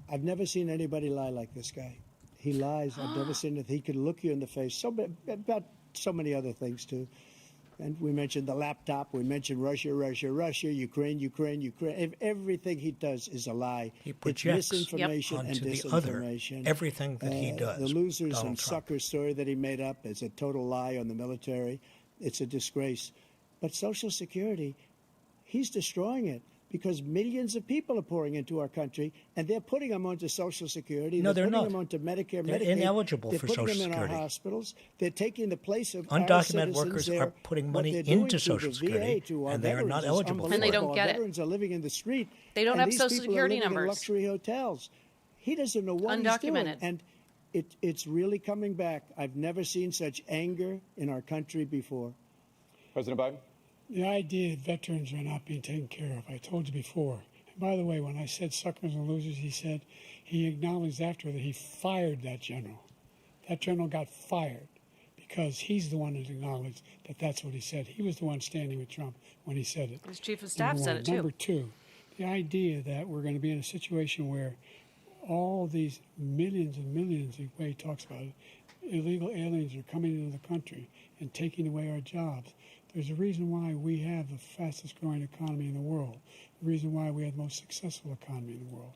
I've never seen anybody lie like this guy. He lies. I've never seen it. He can look you in the face. About so many other things, too. And we mentioned the laptop. We mentioned Russia, Ukraine. Everything he does is a lie. He projects it's misinformation and onto the other disinformation. everything that he does. The losers Donald and Trump. suckers story that he made up is a total lie on the military. It's a disgrace. But Social Security, he's destroying it because millions of people are pouring into our country, and they're putting them onto Social Security. No, they're they're putting not. them onto Medicare, They're Medicaid. ineligible they're for putting Social them in our Security. hospitals. They're taking the place of our Undocumented citizens. workers are putting What money they're doing into to Social the Security, VA, to our and they are veterans not is eligible for And they it. don't unbelievable. get Our it. veterans are living in the street. They don't and have these Social people are Security living in numbers. luxury hotels. He doesn't know what he's doing. Undocumented. And it's really coming back. I've never seen such anger in our country before. President Biden? The idea that veterans are not being taken care of, I told you before. And by the way, when I said suckers and losers, he acknowledged after that he fired that general. That general got fired because he's the one that acknowledged that that's what he said. He was the one standing with Trump when he said it. His chief of staff Number said one. it too. Number two, the idea that we're going to be in a situation where all these millions and millions, the way he talks about it, illegal aliens are coming into the country and taking away our jobs. There's a reason why we have the fastest growing economy in the world, the reason why we have the most successful economy in the world.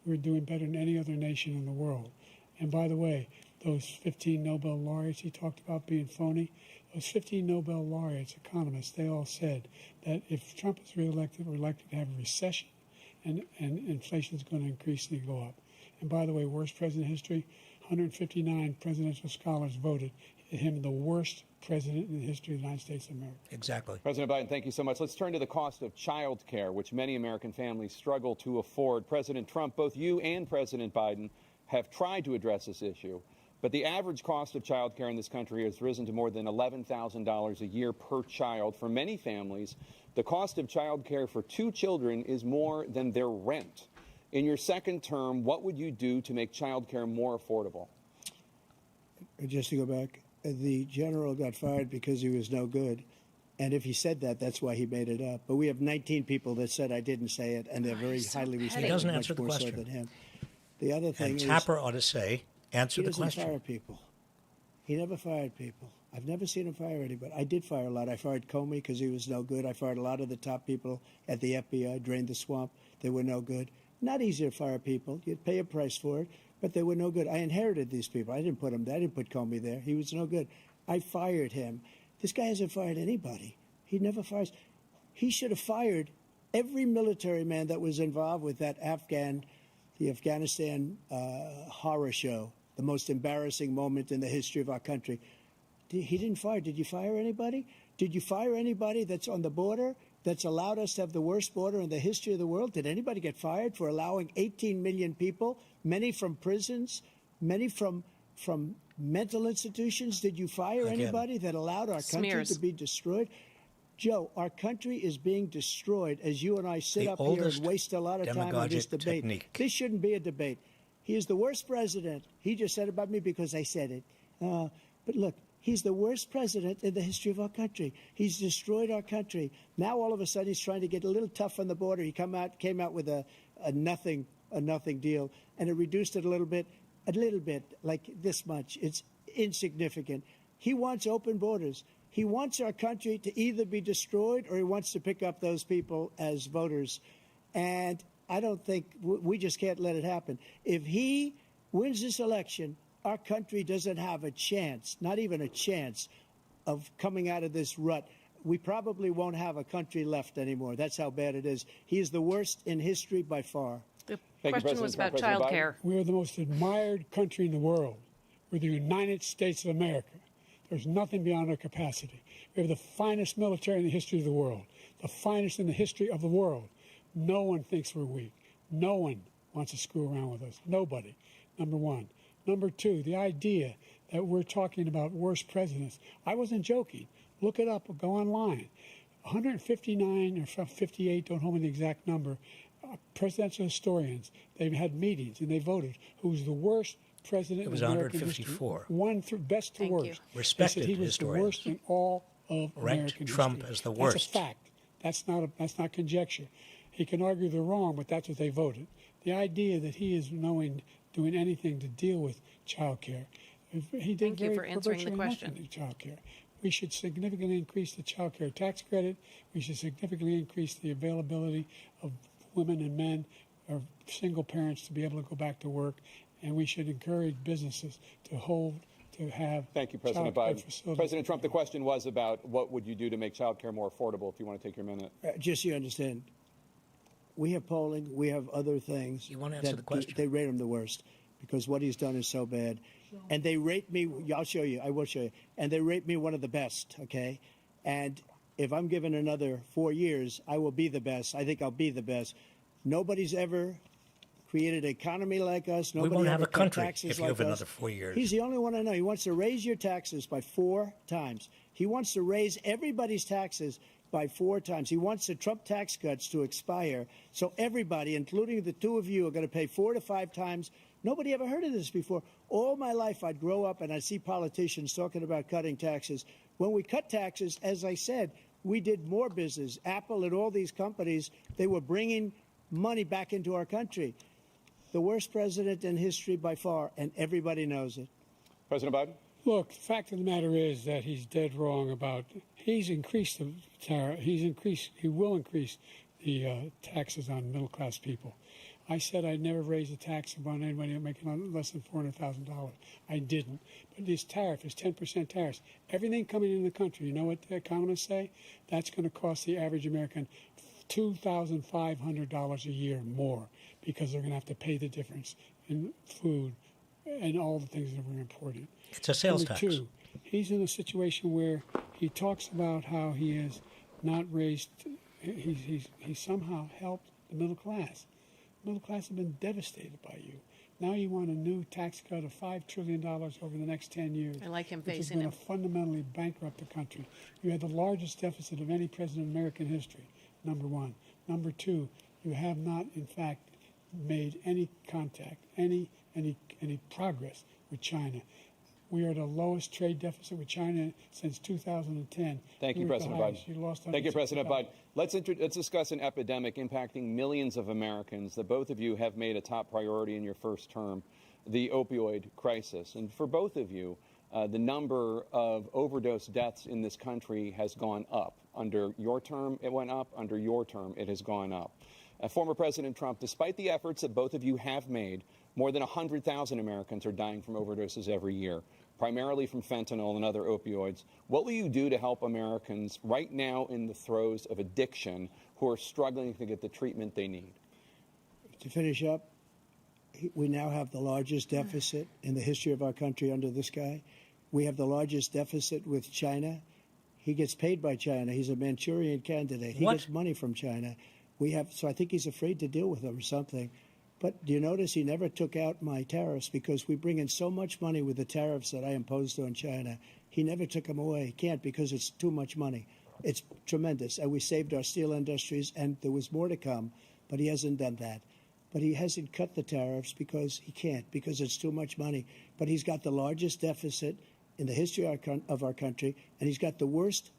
We're doing better than any other nation in the world. And by the way, those 15 Nobel laureates he talked about being phony, those 15 Nobel laureates, economists, they all said that if Trump is reelected, we're likely to have a recession and inflation is going to increasingly go up. And by the way, worst president in history, 159 presidential scholars voted him the worst president in the history of the United States of America. Exactly. President Biden, thank you so much. Let's turn to the cost of child care, which many American families struggle to afford. President Trump, both you and President Biden have tried to address this issue. But the average cost of child care in this country has risen to more than $11,000 a year per child. For many families, the cost of child care for 2 children is more than their rent. In your second term, what would you do to make child care more affordable? Just to go back, the general got fired because he was no good. And if he said that, that's why he made it up. But we have 19 people that said I didn't say it, and they're very highly respected. He doesn't much answer the more so question. than him. The other thing And is, Tapper ought to say, answer he the doesn't question. fire people. He never fired people. I've never seen him fire anybody. I did fire a lot. I fired Comey because he was no good. I fired a lot of the top people at the FBI, drained the swamp. They were no good. Not easy to fire people. You'd pay a price for it, but they were no good. I inherited these people. I didn't put them there. I didn't put Comey there. He was no good. I fired him. This guy hasn't fired anybody. He never fires. He should have fired every military man that was involved with the Afghanistan horror show, the most embarrassing moment in the history of our country. He didn't fire. Did you fire anybody? Did you fire anybody that's on the border that's allowed us to have the worst border in the history of the world? Did anybody get fired for allowing 18 million people, many from prisons, many from mental institutions? Did you fire anybody that allowed our country to be destroyed? Joe, our country is being destroyed as you and I sit up here and waste a lot of time on this debate. This shouldn't be a debate. He is the worst president. He just said about me because I said it. But look, he's the worst president in the history of our country. He's destroyed our country. Now all of a sudden he's trying to get a little tough on the border. He came out with a nothing deal, and it reduced it a little bit, like this much. It's insignificant. He wants open borders. He wants our country to either be destroyed or he wants to pick up those people as voters. And I don't think we just can't let it happen. If he wins this election, our country doesn't have a chance, not even a chance, of coming out of this rut. We probably won't have a country left anymore. That's how bad it is. He is the worst in history by far. The question was about child care. We are the most admired country in the world. We're the United States of America. There's nothing beyond our capacity. We have the finest military in the history of the world, the finest in the history of the world. No one thinks we're weak. No one wants to screw around with us. Nobody, number one. Number two, the idea that we're talking about worst presidents. I wasn't joking. Look it up or go online. 159 or 58, don't hold me the exact number, presidential historians, they've had meetings and they voted who's the worst president it was in American 154. history. One through best to worst. Respected he was historians. the worst in all of Ranked American Trump history. as the worst. That's a fact. That's not conjecture. He can argue they're wrong, but that's what they voted. The idea that he is doing anything to deal with child care, he did Thank you for answering the question. Child care. We should significantly increase the child care tax credit. We should significantly increase the availability of women and men or single parents to be able to go back to work. And we should encourage businesses to have. Thank you, President Biden. President Trump, the question was about what would you do to make child care more affordable, if you want to take your minute. Just so you understand, we have polling, we have other things. You want to answer the question? They rate him the worst because what he's done is so bad. And they rate me, I'll show you, I will show you. And they rate me one of the best, okay? And if I'm given another 4 years, I will be the best. I think I'll be the best. Nobody's ever created an economy like us. Nobody we won't ever have a cut country taxes if you like have us. another 4 years. He's the only one I know. He wants to raise your taxes by 4 times. He wants to raise everybody's taxes by 4 times. He wants the Trump tax cuts to expire. So everybody, including the two of you, are going to pay 4 to 5 times. Nobody ever heard of this before. All my life, I'd grow up and I'd see politicians talking about cutting taxes. When we cut taxes, as I said, we did more business. Apple and all these companies, they were bringing money back into our country. The worst president in history by far, and everybody knows it. President Biden? Look, the fact of the matter is that he's dead wrong about, he's increased the tariff, he will increase the taxes on middle-class people. I said I'd never raise a tax on anybody making less than $400,000. I didn't. But this tariff is 10% tariffs. Everything coming in the country, you know what the economists say? That's going to cost the average American $2,500 a year more because they're going to have to pay the difference in food and all the things that we're importing. It's a sales Number tax. 2, he's in a situation where he talks about how he has not raised, he somehow helped the middle class. Middle class have been devastated by you. Now you want a new tax cut of $5 trillion over the next 10 years. I like him which is facing going it. to fundamentally bankrupt the country. You had the largest deficit of any president in American history, number one. Number two, you have not, in fact, made any contact, any progress with China. We are at the lowest trade deficit with China since 2010. Thank you, President Biden. Thank you, President Biden. Let's discuss an epidemic impacting millions of Americans that both of you have made a top priority in your first term, the opioid crisis. And for both of you, the number of overdose deaths in this country has gone up. Under your term, it went up. Under your term, it has gone up. Former President Trump, despite the efforts that both of you have made, more than 100,000 Americans are dying from overdoses every year, primarily from fentanyl and other opioids. What will you do to help Americans right now in the throes of addiction who are struggling to get the treatment they need? To finish up, we now have the largest deficit in the history of our country under this guy. We have the largest deficit with China. He gets paid by China. He's a Manchurian candidate. He gets money from China. So I think he's afraid to deal with them or something. But do you notice he never took out my tariffs because we bring in so much money with the tariffs that I imposed on China. He never took them away. He can't because it's too much money. It's tremendous. And we saved our steel industries, and there was more to come, but he hasn't done that. But he hasn't cut the tariffs because he can't, because it's too much money. But he's got the largest deficit in the history of our country, and he's got the worst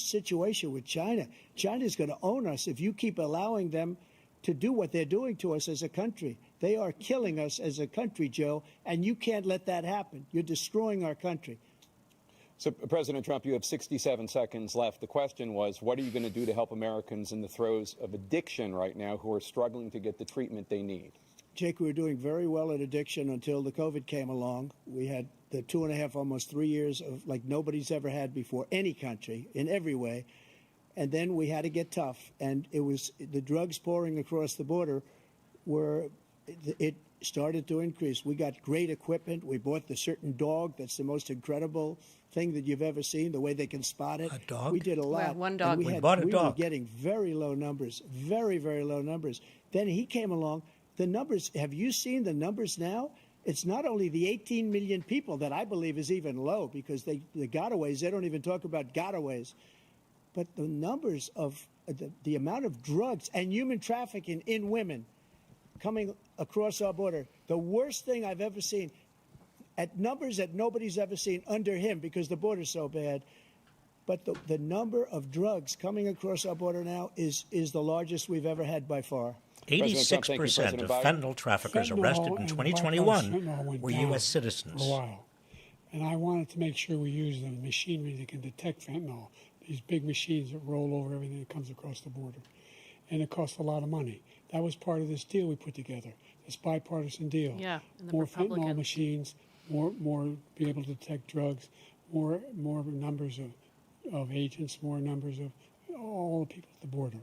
situation with China. China's going to own us if you keep allowing them to do what they're doing to us as a country. They are killing us as a country, Joe, and you can't let that happen. You're destroying our country. So, President Trump, you have 67 seconds left. The question was, what are you going to do to help Americans in the throes of addiction right now who are struggling to get the treatment they need? Jake, we were doing very well at addiction until the COVID came along. We had the 2.5, almost 3 years of like nobody's ever had before, any country, in every way. And then we had to get tough. And it was the drugs pouring across the border it started to increase. We got great equipment. We bought the certain dog that's the most incredible thing that you've ever seen, the way they can spot it. A dog? We did a lot. Well, one dog. We bought a dog. We were getting very low numbers, very, very low numbers. Then he came along. The numbers, have you seen the numbers now? It's not only the 18 million people that I believe is even low because the gotaways, they don't even talk about gotaways. But the numbers of the amount of drugs and human trafficking in women coming across our border, the worst thing I've ever seen, at numbers that nobody's ever seen under him because the border's so bad. But the number of drugs coming across our border now is the largest we've ever had by far. 86% of fentanyl traffickers arrested in 2021 were U.S. citizens. For a while. And I wanted to make sure we use the machinery that can detect fentanyl, these big machines that roll over everything that comes across the border. And it costs a lot of money. That was part of this deal we put together, this bipartisan deal. Yeah, and the more Republicans. fentanyl machines, more be able to detect drugs, more numbers of agents, more numbers of all the people at the border.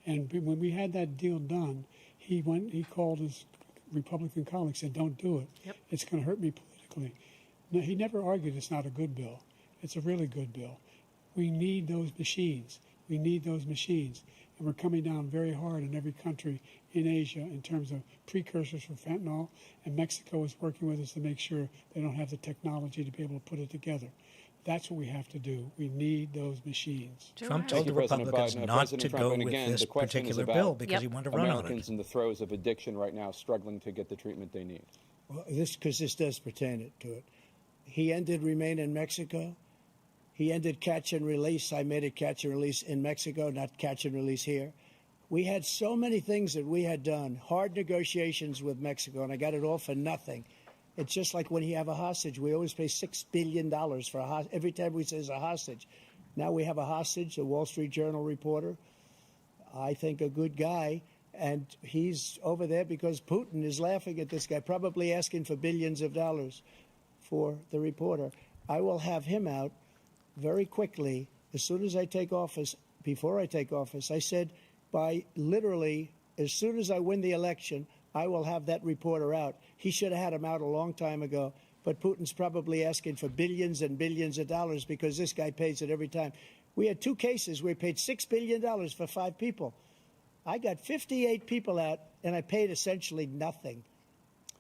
And when we had that deal done, he called his Republican colleagues and said, don't do it. Yep. It's going to hurt me politically. No, he never argued it's not a good bill. It's a really good bill. We need those machines. We need those machines. And we're coming down very hard in every country in Asia in terms of precursors for fentanyl. And Mexico is working with us to make sure they don't have the technology to be able to put it together. That's what we have to do. We need those machines. Trump told the Republicans not to go with this particular bill because he wanted to run on it. Americans in the throes of addiction right now struggling to get the treatment they need. Well, this does pertain to it. He ended Remain in Mexico. He ended catch and release. I made it catch and release in Mexico, not catch and release here. We had so many things that we had done, hard negotiations with Mexico, and I got it all for nothing. It's just like when you have a hostage. We always pay $6 billion for a hostage. Every time we say a hostage. Now we have a hostage, a Wall Street Journal reporter. I think a good guy. And he's over there because Putin is laughing at this guy, probably asking for billions of dollars for the reporter. I will have him out very quickly as soon as I take office. Before I take office, I said by literally as soon as I win the election, I will have that reporter out. He should have had him out a long time ago, but Putin's probably asking for billions and billions of dollars because this guy pays it every time. We had 2 cases where he paid $6 billion for 5 people. I got 58 people out, and I paid essentially nothing.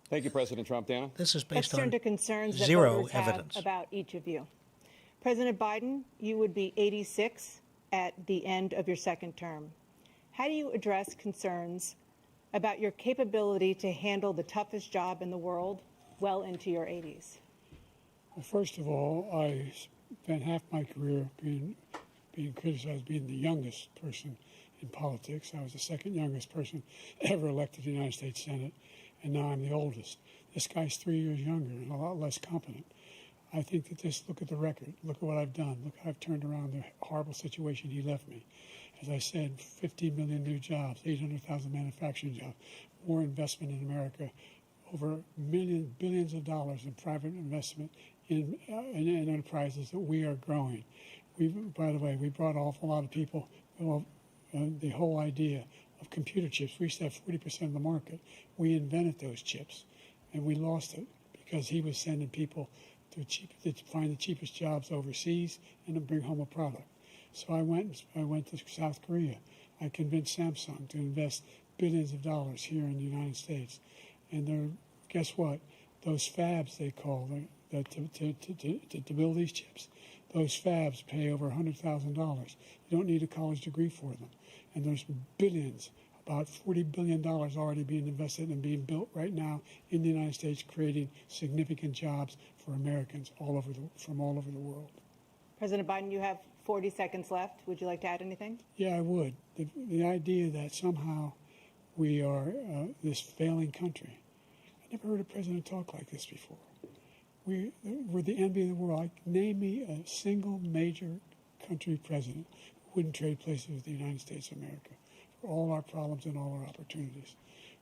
Thank you, President Trump. Dana? This is Let's based turn on to concerns that zero voters evidence. have about each of you. President Biden, you would be 86 at the end of your second term. How do you address concerns about your capability to handle the toughest job in the world well into your 80s? Well, first of all, I spent half my career being criticized being the youngest person in politics. I was the second youngest person ever elected to the United States Senate, and now I'm the oldest. This guy's 3 years younger and a lot less competent. I think that just look at the record. Look at what I've done. Look how I've turned around the horrible situation he left me. As I said, 15 million new jobs, 800,000 manufacturing jobs, more investment in America, over billions of dollars in private investment in enterprises that we are growing. By the way, we brought an awful lot of people. Well, the whole idea of computer chips. We used to have 40% of the market. We invented those chips, and we lost it because he was sending people to find the cheapest jobs overseas and to bring home a product. So I went to South Korea. I convinced Samsung to invest billions of dollars here in the United States. And guess what? Those fabs, they call them, to build these chips, those fabs pay over $100,000. You don't need a college degree for them. And there's billions, about $40 billion already being invested and being built right now in the United States, creating significant jobs for Americans from all over the world. President Biden, you have 40 seconds left. Would you like to add anything? Yeah, I would. The idea that somehow we are this failing country. I never heard a president talk like this before. We're the envy of the world. Name me a single major country president who wouldn't trade places with the United States of America for all our problems and all our opportunities.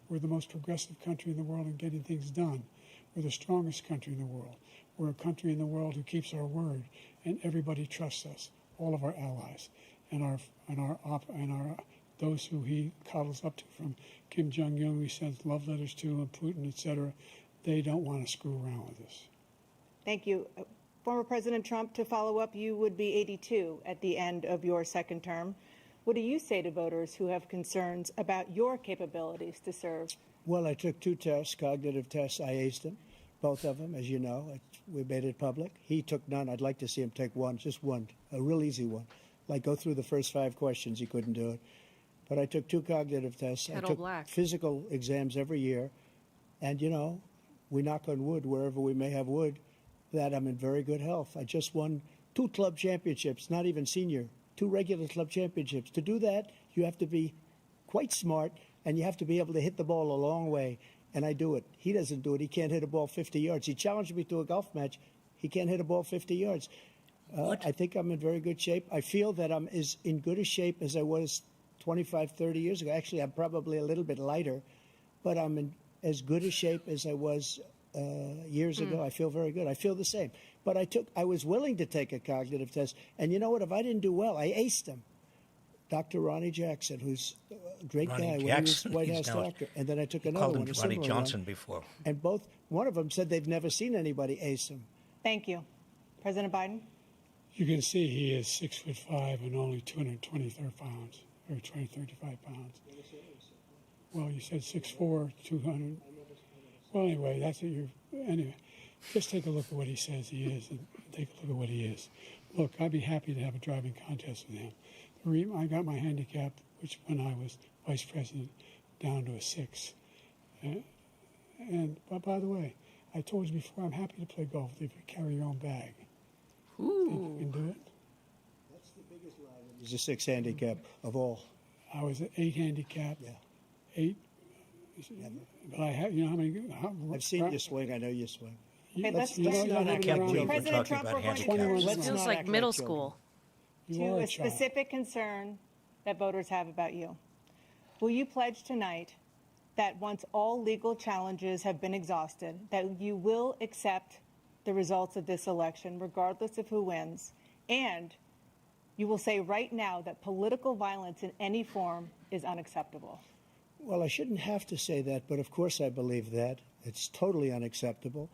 We're the most progressive country in the world in getting things done. We're the strongest country in the world. We're a country in the world who keeps our word, and everybody trusts us. All of our allies and those who he coddles up to, from Kim Jong-un, he sends love letters to, and Putin, etc. They don't want to screw around with us. Thank you. Former President Trump, to follow up, you would be 82 at the end of your second term. What do you say to voters who have concerns about your capabilities to serve? Well, I took 2 tests, cognitive tests. I aced them, both of them, as you know. We made it public. He took none. I'd like to see him take one, just one, a real easy one. Like go through the first 5 questions. He couldn't do it. But I took 2 cognitive tests. I took physical exams every year. And, we knock on wood wherever we may have wood, that I'm in very good health. I just won 2 club championships, not even senior, 2 regular club championships. To do that, you have to be quite smart, and you have to be able to hit the ball a long way. And I do it. He doesn't do it. He can't hit a ball 50 yards. He challenged me to a golf match. He can't hit a ball 50 yards. I think I'm in very good shape. I feel that I'm as in good a shape as I was 25, 30 years ago. Actually, I'm probably a little bit lighter, but I'm in as good a shape as I was years ago. I feel very good. I feel the same. But I was willing to take a cognitive test. And you know what? If I didn't do well, I aced him. Dr. Ronnie Jackson, who's a great guy when he was White House doctor. And then I took another one, a Ronnie similar Johnson one. before. And one of them said they've never seen anybody ace him. Thank you. President Biden? You can see he is 6'5" and only 223 pounds, or 235 pounds. Well, you said 6'4", 200. Well, anyway, that's what anyway, just take a look at what he says he is, and take a look at what he is. Look, I'd be happy to have a driving contest with him. I got my handicap, which when I was vice president, down to a 6. But by the way, I told you before, I'm happy to play golf if you carry your own bag. Ooh. Think you can do it? That's the biggest lie. He's a 6 handicap of all. I was an 8 handicap. Yeah. 8. But I have, how many? I've seen you swing. I know you swing. Okay, let's I can't believe we're President talking Trump, about we're going to handicaps. turn Let's Feels not like act middle children. school. to a specific concern that voters have about you. Will you pledge tonight that once all legal challenges have been exhausted, that you will accept the results of this election, regardless of who wins, and you will say right now that political violence in any form is unacceptable? Well, I shouldn't have to say that, but of course I believe that. It's totally unacceptable.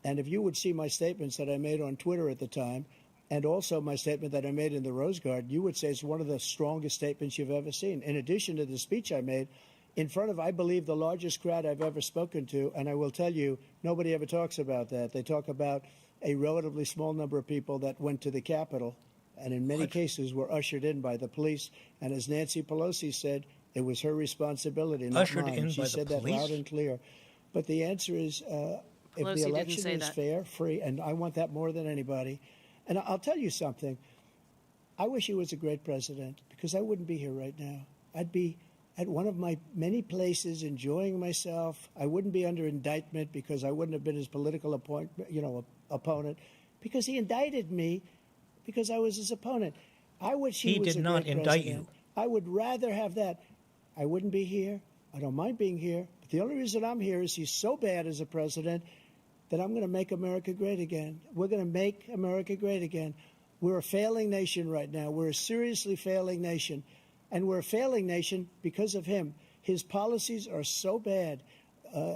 And if you would see my statements that I made on Twitter at the time, And also my statement that I made in the Rose Garden, you would say is one of the strongest statements you've ever seen. In addition to the speech I made in front of, I believe, the largest crowd I've ever spoken to. And I will tell you, nobody ever talks about that. They talk about a relatively small number of people that went to the Capitol and in many cases were ushered in by the police. And as Nancy Pelosi said, it was her responsibility, not Ushered mine. in She by the said that police? loud and clear. But the answer is, if Pelosi the didn't election say is that. fair, free, and I want that more than anybody. And I'll tell you something. I wish he was a great president because I wouldn't be here right now. I'd be at one of my many places enjoying myself. I wouldn't be under indictment because I wouldn't have been his political opponent because he indicted me because I was his opponent. I wish he was did a not great indict president. you. I would rather have that. I wouldn't be here. I don't mind being here. But the only reason I'm here is he's so bad as a president that I'm going to make America great again. We're going to make America great again. We're a failing nation right now. We're a seriously failing nation. And we're a failing nation because of him. His policies are so bad.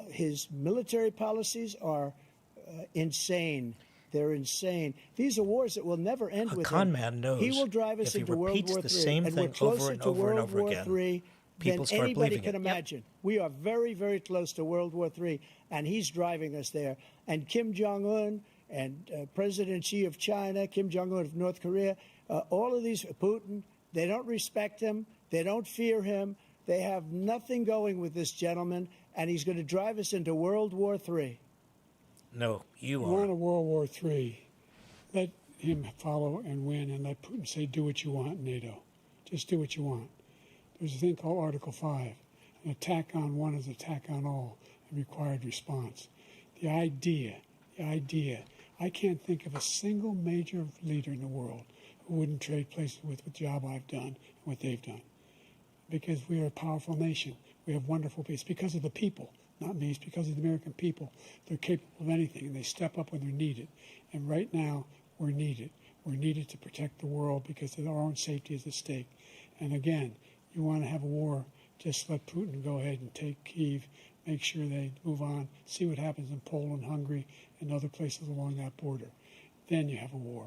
His military policies are insane. They're insane. These are wars that will never end with con him. man knows he will drive us if he into World repeats War the III. same And we're thing closer over and to over and World over War again, III people than start anybody believing can it. imagine. We are very, very close to World War III, and he's driving us there. And Kim Jong-un and President Xi of China, Kim Jong-un of North Korea, all of these, Putin, they don't respect him. They don't fear him. They have nothing going with this gentleman, and he's going to drive us into World War III. No, you We're are. in a World War III. Let him follow and win, and let Putin say, do what you want, NATO. Just do what you want. There's a thing called Article 5. An attack on one is an attack on all, a required response. The idea, I can't think of a single major leader in the world who wouldn't trade places with the job I've done and what they've done. Because we are a powerful nation. We have wonderful people. It's because of the people, not me. It's because of the American people. They're capable of anything, and they step up when they're needed. And right now, we're needed. We're needed to protect the world because our own safety is at stake. And again, you want to have a war, just let Putin go ahead and take Kyiv, make sure they move on, see what happens in Poland, Hungary, and other places along that border. Then you have a war.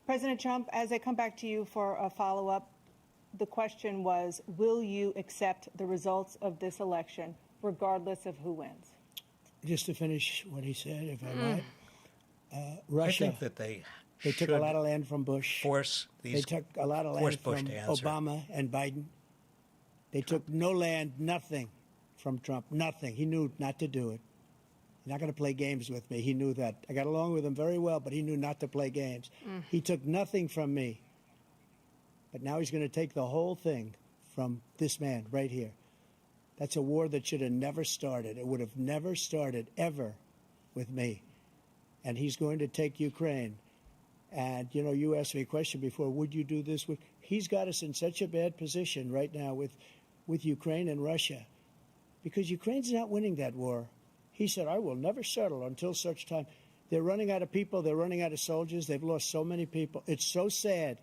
President Trump, as I come back to you for a follow-up, the question was, will you accept the results of this election, regardless of who wins? Just to finish what he said, if I might, Russia. I think that they took should a lot of land from Bush. force They these. took a lot of force land Bush from to answer. Obama and Biden. They took no land, nothing from Trump, nothing. He knew not to do it. He's not going to play games with me. He knew that. I got along with him very well, but he knew not to play games. He took nothing from me. But now he's going to take the whole thing from this man right here. That's a war that should have never started. It would have never started, ever, with me. And he's going to take Ukraine. And, you know, you asked me a question before, would you do this? He's got us in such a bad position right now with Ukraine and Russia because Ukraine's not winning that war. He said, I will never settle until such time. They're running out of people. They're running out of soldiers. They've lost so many people. It's so sad.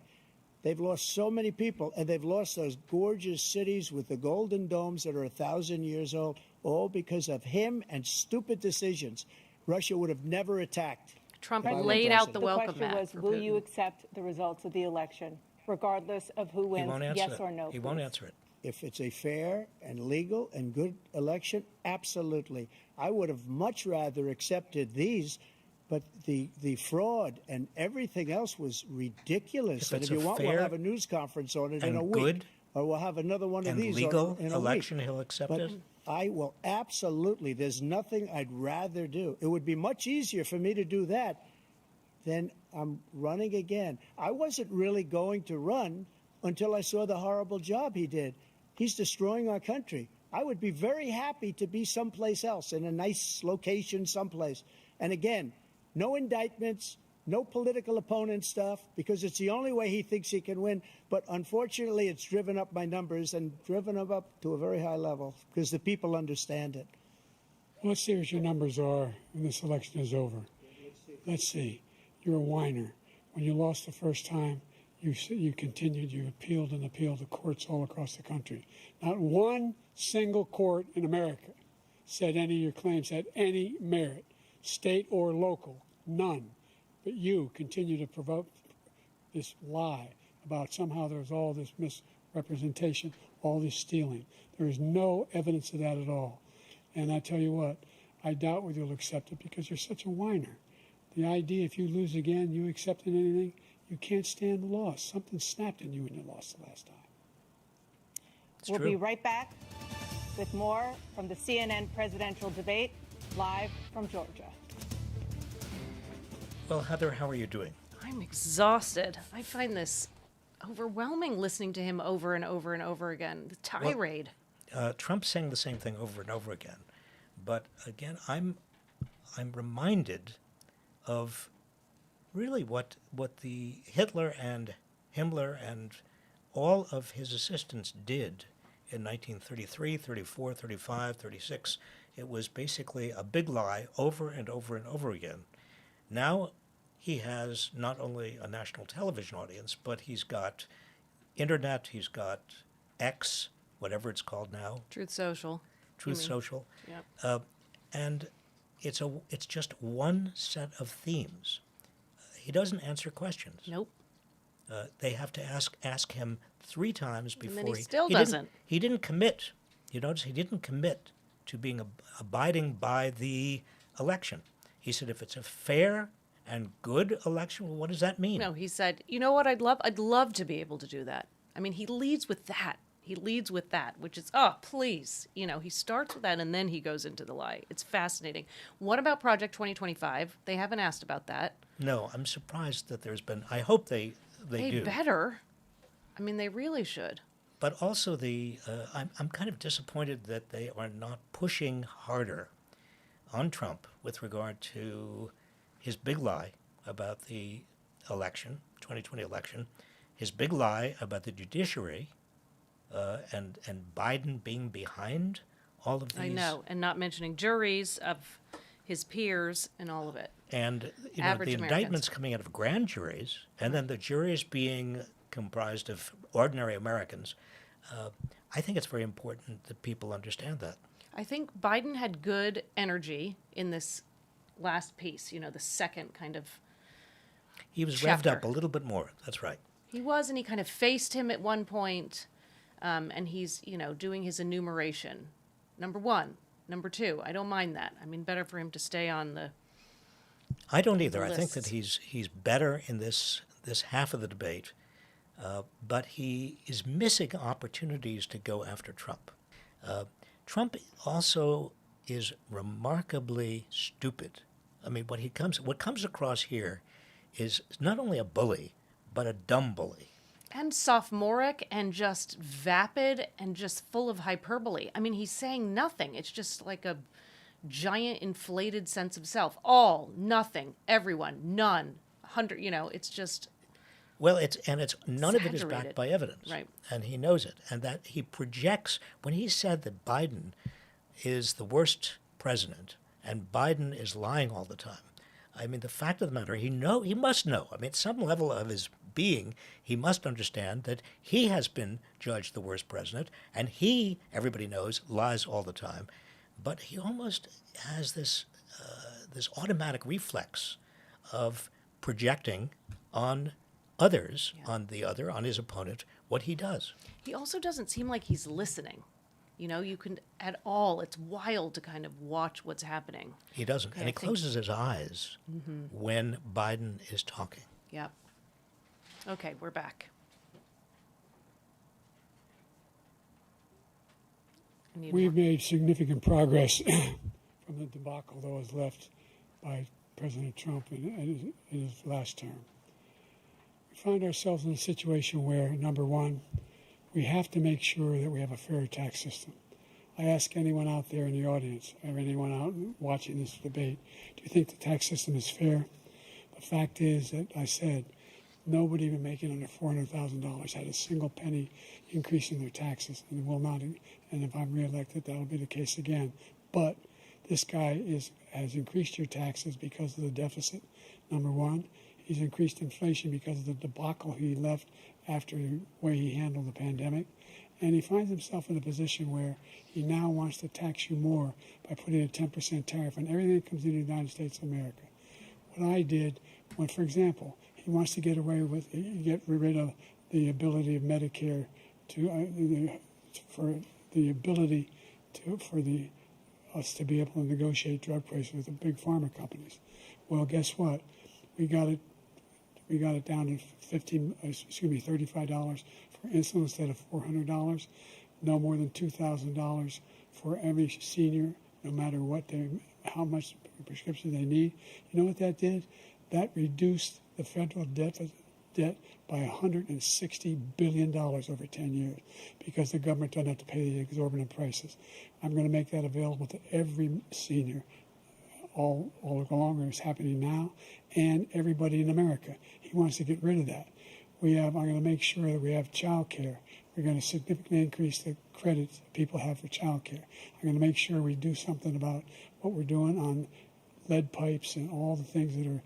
They've lost so many people, and they've lost those gorgeous cities with the golden domes that are 1,000 years old, all because of him and stupid decisions. Russia would have never attacked. Trump if I were laid out the president. welcome question mat was, for will Putin. you accept the results of the election, regardless of who He wins, won't answer yes it. or no? He won't please? answer it. If it's a fair and legal and good election, absolutely. I would have much rather accepted these, but the fraud and everything else was ridiculous. If And it's if you a want, we'll fair have a news conference on it in and a week. good Or we'll have another one of and these legal in a election, week. he'll accept But it? I will absolutely. There's nothing I'd rather do. It would be much easier for me to do that than I'm running again. I wasn't really going to run until I saw the horrible job he did. He's destroying our country. I would be very happy to be someplace else, in a nice location someplace. And again, no indictments, no political opponent stuff, because it's the only way he thinks he can win. But unfortunately, it's driven up my numbers and driven them up to a very high level because the people understand it. Let's see what your numbers are when this election is over. Let's see. You're a whiner. When you lost the first time, you continued, you appealed and appealed to courts all across the country. Not one single court in America said any of your claims had any merit, state or local, none. But you continue to provoke this lie about somehow there's all this misrepresentation, all this stealing. There is no evidence of that at all. And I tell you what, I doubt whether you'll accept it because you're such a whiner. The idea if you lose again, you accepting anything, you can't stand the loss. Something snapped in you when you lost the last time. We'll be right back with more from the CNN presidential debate, live from Georgia. Well, Heather, how are you doing? I'm exhausted. I find this overwhelming listening to him over and over and over again. The tirade. Trump's saying the same thing over and over again. But again, I'm reminded of really what the Hitler and Himmler and all of his assistants did in 1933, 34, 35, 36. It was basically a big lie over and over and over again. Now he has not only a national television audience, but he's got internet, he's got X, whatever it's called now. Truth Social. Truth Social. Yep. And it's just one set of themes. He doesn't answer questions. Nope. They have to ask him 3 times before then he still doesn't. He didn't commit. You notice he didn't commit to being abiding by the election. He said if it's a fair and good election, well, what does that mean? No, he said, you know what I'd love to be able to do that. I mean, he leads with that. He leads with that, which is, oh, please. You know, he starts with that and then he goes into the lie. It's fascinating. What about Project 2025? They haven't asked about that. No, I'm surprised that there's been, I hope they do. Better. I mean, they really should. But also I'm kind of disappointed that they are not pushing harder on Trump with regard to his big lie about the election, 2020 election, his big lie about the judiciary, and Biden being behind all of these. I know, and not mentioning juries of his peers and all of it. And the Average indictments Americans. coming out of grand juries, and then the juries being comprised of ordinary Americans. I think it's very important that people understand that. I think Biden had good energy in this last piece, you know, the second kind of He was chapter. revved up a little bit more. That's right. He was, and he kind of faced him at one point, and he's, you know, doing his enumeration. Number 1. Number 2, I don't mind that. I mean, better for him to stay on the I don't either. I think lists. that he's better in this half of the debate, but he is missing opportunities to go after Trump. Trump also is remarkably stupid. I mean, what comes across here is not only a bully, but a dumb bully. and sophomoric and just vapid and just full of hyperbole. I mean, he's saying nothing. It's just like a giant inflated sense of self. All, nothing, everyone, none, 100, you know, it's just Well, it's none of it is backed Exaggerated. by evidence, Right. And he knows it, and that he projects when he said that Biden is the worst president and Biden is lying all the time. I mean, the fact of the matter, he must know. I mean, at some level of his being, he must understand that he has been judged the worst president, and he, everybody knows, lies all the time. But he almost has this automatic reflex of projecting on others, on his opponent, what he does. he also doesn't seem like he's listening. You know, you can at all. It's wild to kind of watch what's happening. He doesn't, and I he think- closes his eyes when Biden is talking. Yep. Okay, we're back. I need We've more. made significant progress from the debacle that was left by President Trump in his last term. We find ourselves in a situation where, number one, we have to make sure that we have a fair tax system. I ask anyone out there in the audience, or anyone out watching this debate, do you think the tax system is fair? The fact is that I said nobody even making under $400,000 had a single penny increase in their taxes, and will not. And if I'm reelected, that will be the case again. But this guy has increased your taxes because of the deficit. Number one, he's increased inflation because of the debacle he left after the way he handled the pandemic. And he finds himself in a position where he now wants to tax you more by putting a 10% tariff on everything that comes into the United States of America. what I did when, for example, he wants to get rid of the ability of Medicare for us to be able to negotiate drug prices with the big pharma companies. Well, guess what? We got it down to $35 for insulin instead of $400. No more than $2,000 for every senior, no matter how much prescription they need. You know what that did? That reduced the federal debt by $160 billion over 10 years because the government doesn't have to pay the exorbitant prices. I'm going to make that available to every senior all along, it's happening now, and everybody in America. He wants to get rid of that. I'm going to make sure that we have child care. We're going to significantly increase the credits that people have for child care. I'm going to make sure we do something about what we're doing on lead pipes and all the things that are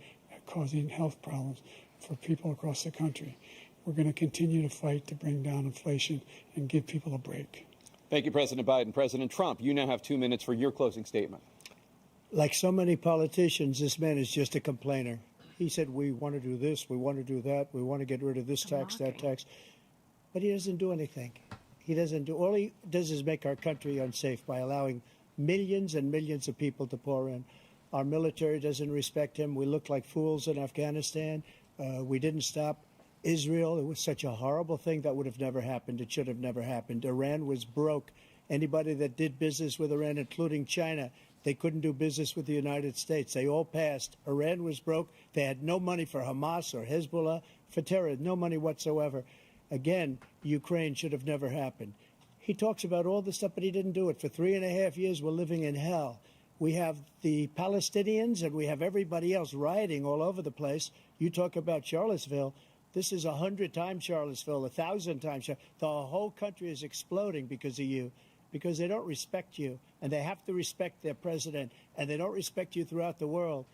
causing health problems for people across the country. We're going to continue to fight to bring down inflation and give people a break. Thank you, President Biden. President Trump, you now have 2 minutes for your closing statement. Like so many politicians, this man is just a complainer. He said, we want to do this, we want to do that, we want to get rid of this tax, that tax. But he doesn't do anything. All he does is make our country unsafe by allowing millions and millions of people to pour in. Our military doesn't respect him. We look like fools in Afghanistan. We didn't stop Israel. It was such a horrible thing that would have never happened. It should have never happened. Iran was broke. Anybody that did business with Iran, including China, they couldn't do business with the United States. They all passed. Iran was broke. They had no money for Hamas or Hezbollah, for terror, no money whatsoever. Again, Ukraine should have never happened. He talks about all this stuff, but he didn't do it. For 3.5 years, we're living in hell. We have the Palestinians and we have everybody else rioting all over the place. You talk about Charlottesville. This is 100 times Charlottesville, 1,000 times. The whole country is exploding because of you, because they don't respect you, and they have to respect their president, and they don't respect you throughout the world.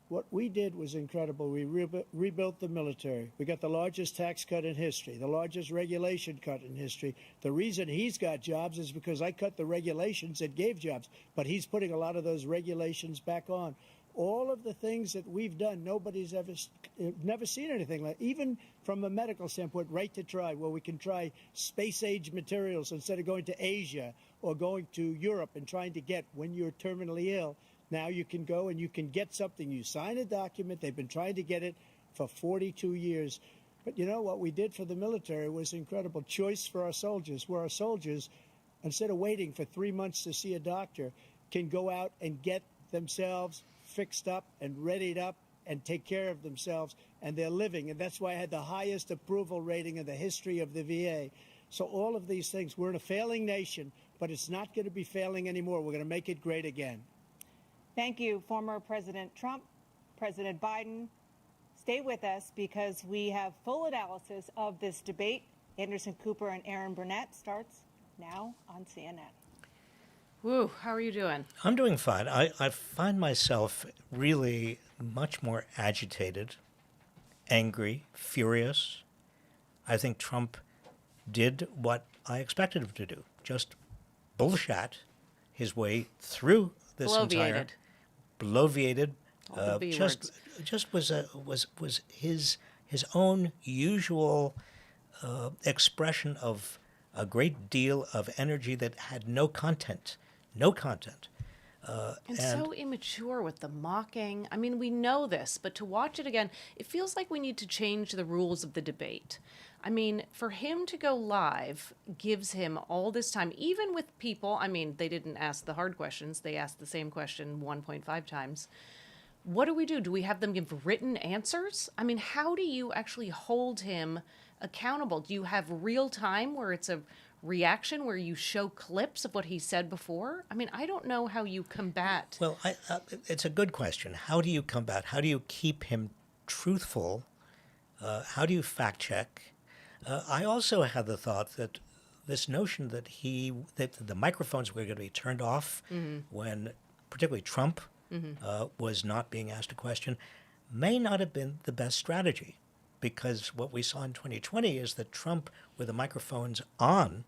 What we did was incredible. We rebuilt the military. We got the largest tax cut in history, the largest regulation cut in history. The reason he's got jobs is because I cut the regulations that gave jobs, but he's putting a lot of those regulations back on. All of the things that we've done, nobody's never seen anything like. Even from a medical standpoint, right to try, where we can try space-age materials instead of going to Asia or going to Europe and trying to get when you're terminally ill. Now you can go and you can get something. You sign a document. They've been trying to get it for 42 years. But you know what we did for the military was incredible. Choice for our soldiers, where our soldiers, instead of waiting for 3 months to see a doctor, can go out and get themselves fixed up and readied up and take care of themselves, and they're living. And that's why I had the highest approval rating in the history of the VA. So all of these things, we're in a failing nation, but it's not going to be failing anymore. We're going to make it great again. Thank you, former President Trump. President Biden, stay with us because we have full analysis of this debate. Anderson Cooper and Aaron Burnett starts now on CNN. Woo, how are you doing? I'm doing fine. I find myself really much more agitated, angry, furious. I think Trump did what I expected him to do, just bullshat his way through this entire bloviated. Just was his own usual expression of a great deal of energy that had no content. And so immature with the mocking. I mean, we know this, but to watch it again, it feels like we need to change the rules of the debate. I mean, for him to go live gives him all this time, even with people. I mean, they didn't ask the hard questions. They asked the same question 1.5 times. What do? Do we have them give written answers? I mean, how do you actually hold him accountable? Do you have real time where it's a reaction where you show clips of what he said before? I mean, I don't know how you combat. Well, it's a good question. How do you combat? How do you keep him truthful? How do you fact check? I also had the thought that this notion that the microphones were going to be turned off when particularly Trump was not being asked a question may not have been the best strategy. Because what we saw in 2020 is that Trump, with the microphones on,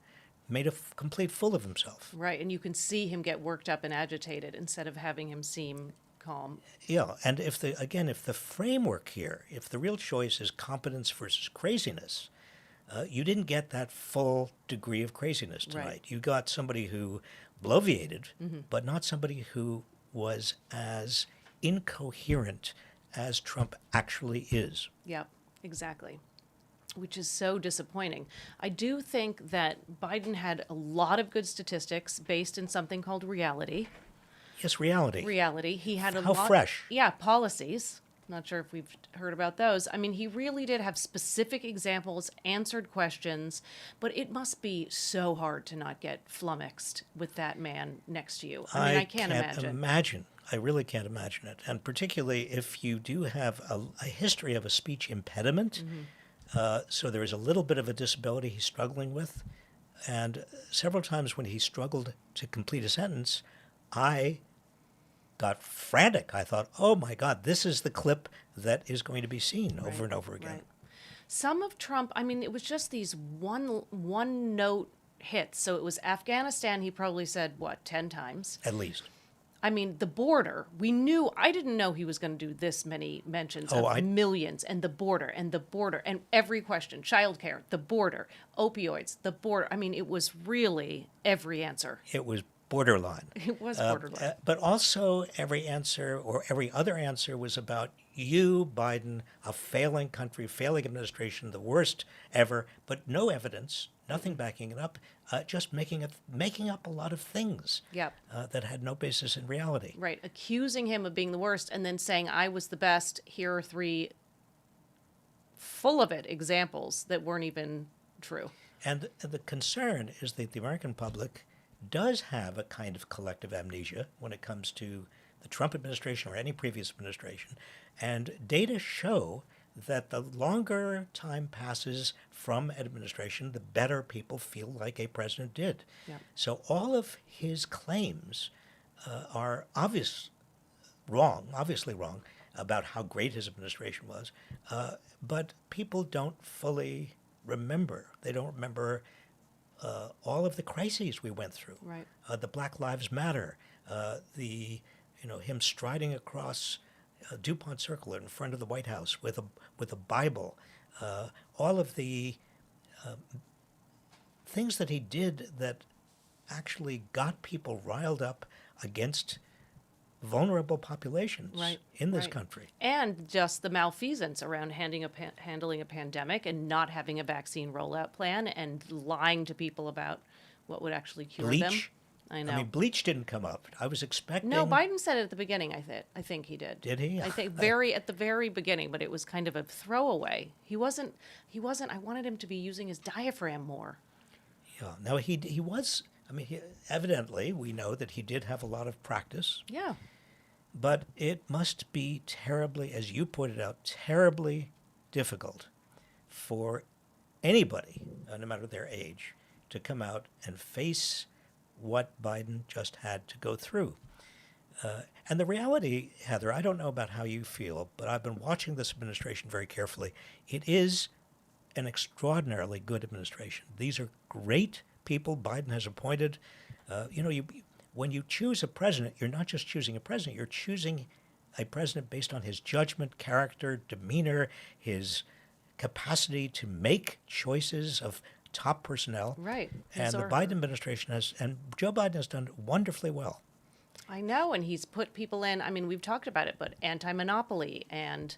made a complete fool of himself. Right, and you can see him get worked up and agitated instead of having him seem calm. Yeah, and if the framework here, if the real choice is competence versus craziness, you didn't get that full degree of craziness tonight. Right. You got somebody who bloviated, but not somebody who was as incoherent as Trump actually is. Yep, exactly. Which is so disappointing. I do think that Biden had a lot of good statistics based in something called reality. Yes, reality. Reality. He had a How lot. fresh. Yeah, policies. Not sure if we've heard about those. I mean, he really did have specific examples, answered questions, but it must be so hard to not get flummoxed with that man next to you. I mean, I can't imagine. I really can't imagine it. And particularly if you do have a history of a speech impediment, so there is a little bit of a disability he's struggling with. And several times when he struggled to complete a sentence, I got frantic. I thought, oh my God, this is the clip that is going to be seen over and over again. Right. Some of Trump, I mean, it was just these one note hits. So it was Afghanistan, he probably said, what, 10 times? At least. I mean, the border, I didn't know he was going to do this many mentions of millions, and the border, and every question, childcare, the border, opioids, the border. I mean, it was really every answer. It was borderline. It was borderline. But also every answer or every other answer was about you, Biden, a failing country, failing administration, the worst ever, but no evidence, nothing backing it up, just making up a lot of things Yep. that had no basis in reality. Right. Accusing him of being the worst and then saying, I was the best. Here are 3 full of it examples that weren't even true. And the concern is that the American public does have a kind of collective amnesia when it comes to the Trump administration or any previous administration. And data show that the longer time passes from an administration, the better people feel like a president did. Yeah. So all of his claims are obviously wrong about how great his administration was, but people don't fully remember. They don't remember all of the crises we went through. Right. The Black Lives Matter, him striding across DuPont Circle in front of the White House with a Bible, all of the things that he did that actually got people riled up against vulnerable populations in this country. And just the malfeasance around handling a pandemic and not having a vaccine rollout plan and lying to people about what would actually cure them. Bleach. I know. I mean, bleach didn't come up. I was expecting. No, Biden said it at the beginning. I think he did. Did he? I think at the very beginning, but it was kind of a throwaway. He wasn't. I wanted him to be using his diaphragm more. Yeah. No, he was. I mean, evidently, we know that he did have a lot of practice. Yeah. But it must be terribly, as you pointed out, terribly difficult for anybody, no matter their age, to come out and face what Biden just had to go through. And the reality, Heather, I don't know about how you feel, but I've been watching this administration very carefully. It is an extraordinarily good administration. These are great people Biden has appointed. When you choose a president, you're not just choosing a president, you're choosing a president based on his judgment, character, demeanor, his capacity to make choices of top personnel. Right. And the Biden administration and Joe Biden has done wonderfully well. I know, and he's put people in, I mean, we've talked about it, but anti-monopoly. And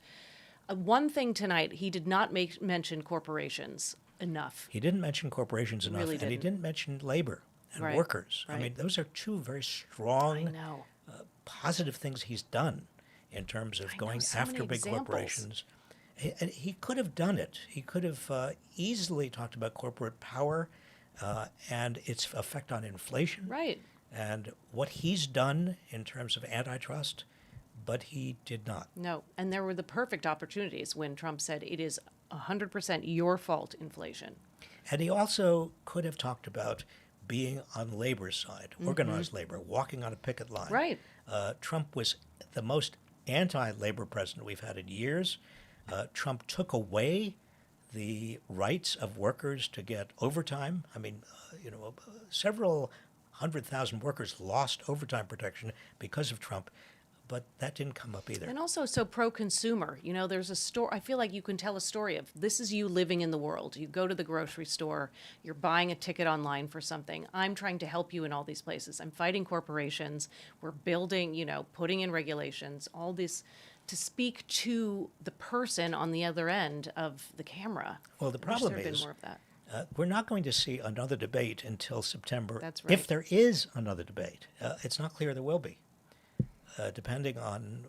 one thing tonight, he did not mention corporations enough. He didn't mention corporations enough, really and he didn't mention labor and Right, workers. right. I mean, those are two very strong, I know. positive things he's done in terms of going so after many big examples. corporations. He could have done it. He could have easily talked about corporate power and its effect on inflation. Right. And what he's done in terms of antitrust, but he did not. No, and there were the perfect opportunities when Trump said it is 100% your fault, inflation. And he also could have talked about being on labor's side, organized labor, walking on a picket line. Right. Trump was the most anti-labor president we've had in years. Trump took away the rights of workers to get overtime. I mean, several 100,000 workers lost overtime protection because of Trump. but that didn't come up either. And also so pro-consumer. You know, there's a story, I feel like you can tell a story of this is you living in the world. You go to the grocery store, you're buying a ticket online for something. I'm trying to help you in all these places. I'm fighting corporations. We're building, you know, putting in regulations, all this to speak to the person on the other end of the camera. Well, the I wish problem there had been is more of that. we're not going to see another debate until September. That's right. If there is another debate, it's not clear there will be, depending on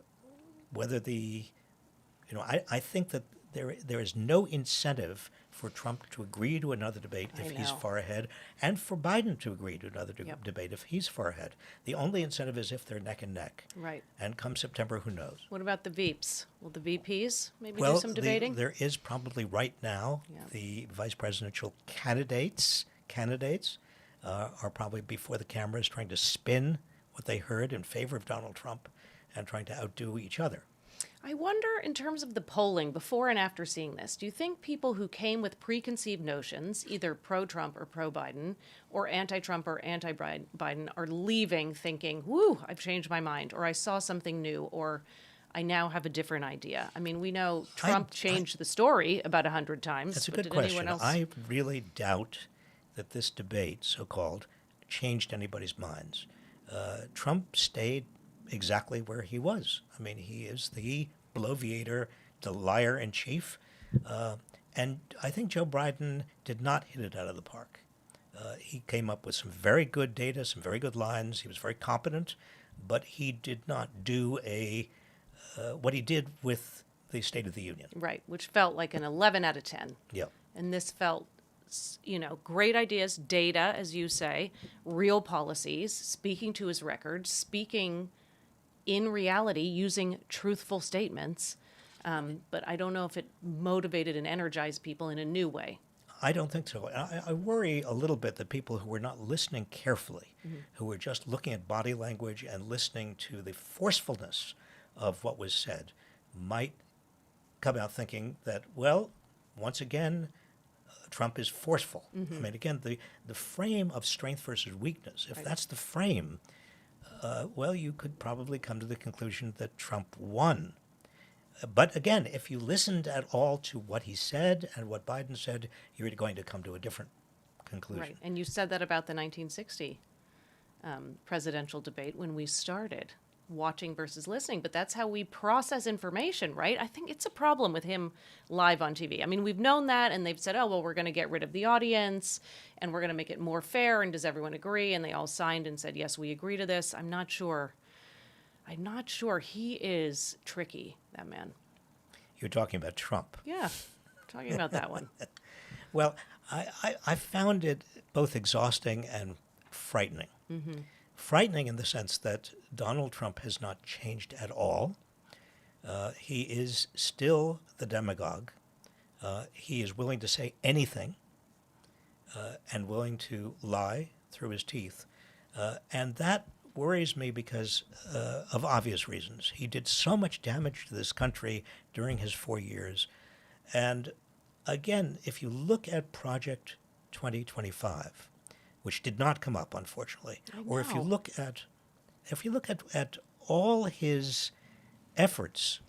whether I think that there is no incentive for Trump to agree to another debate if he's know. far ahead, and for Biden to agree to another Yep. debate if he's far ahead. The only incentive is if they're neck and neck. Right. And come September, who knows? What about the VPs? Will the VPs maybe Well, do some debating? there is probably right now Yeah. the vice presidential candidates are probably before the cameras trying to spin what they heard in favor of Donald Trump and trying to outdo each other. I wonder, in terms of the polling before and after seeing this, do you think people who came with preconceived notions, either pro-Trump or pro-Biden, or anti-Trump or anti-Biden, are leaving thinking, whoo, I've changed my mind, or I saw something new, or I now have a different idea? I mean, we know Trump changed the story about 100 times. That's a but good did question. anyone else? I really doubt that this debate, so-called, changed anybody's minds. Trump stayed exactly where he was. I mean, he is the bloviator, the liar in chief. And I think Joe Biden did not hit it out of the park. He came up with some very good data, some very good lines. He was very competent, but he did not do what he did with the State of the Union. Right, which felt like an 11 out of 10. Yeah. And this felt, great ideas, data, as you say, real policies, speaking to his record, speaking in reality, using truthful statements. But I don't know if it motivated and energized people in a new way. I don't think so. I worry a little bit that people who were not listening carefully, who were just looking at body language and listening to the forcefulness of what was said, might come out thinking that, well, once again, Trump is forceful. I mean, again, the frame of strength versus weakness, if that's the frame, well, you could probably come to the conclusion that Trump won. But again, if you listened at all to what he said and what Biden said, you're going to come to a different conclusion. Right. And you said that about the 1960 presidential debate when we started, watching versus listening. But that's how we process information, right? I think it's a problem with him live on TV. I mean, we've known that, and they've said, oh, well, we're going to get rid of the audience, and we're going to make it more fair, and does everyone agree? And they all signed and said, yes, we agree to this. I'm not sure. He is tricky, that man. You're talking about Trump. Yeah, talking about that one. Well, I found it both exhausting and frightening. Frightening in the sense that Donald Trump has not changed at all. He is still the demagogue. He is willing to say anything and willing to lie through his teeth. And that worries me because of obvious reasons. He did so much damage to this country during his 4 years. And again, if you look at Project 2025, which did not come up, unfortunately, or if you look at all his efforts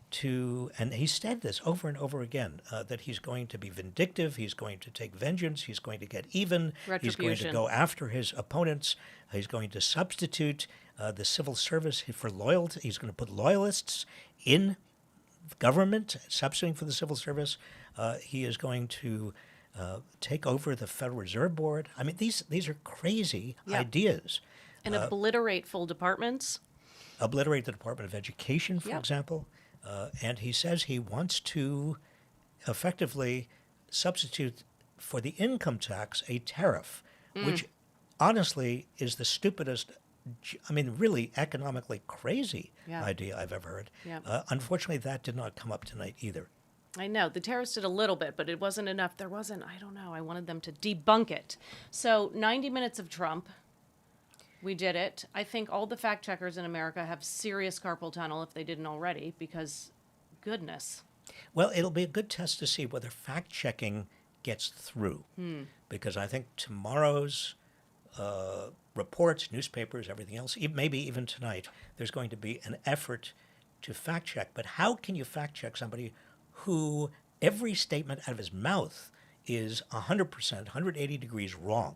to, and he said this over and over again, that he's going to be vindictive, he's going to take vengeance, he's going to get even, he's going to go after his opponents, he's going to substitute the civil service for loyalty, he's going to put loyalists in government, substituting for the civil service, he is going to take over the Federal Reserve Board. I mean, these are crazy ideas. And obliterate full departments. Obliterate the Department of Education, for example. And he says he wants to effectively substitute for the income tax a tariff, which honestly is the stupidest, I mean, really economically crazy idea I've ever heard. Yeah. Unfortunately, that did not come up tonight either. I know. The Tariffs did a little bit, but it wasn't enough. I don't know. I wanted them to debunk it. So 90 minutes of Trump. We did it. I think all the fact checkers in America have serious carpal tunnel if they didn't already, because goodness. Well, it'll be a good test to see whether fact-checking gets through, because I think tomorrow's reports, newspapers, everything else, maybe even tonight, there's going to be an effort to fact check. But how can you fact check somebody who every statement out of his mouth is 100%, 180 degrees wrong?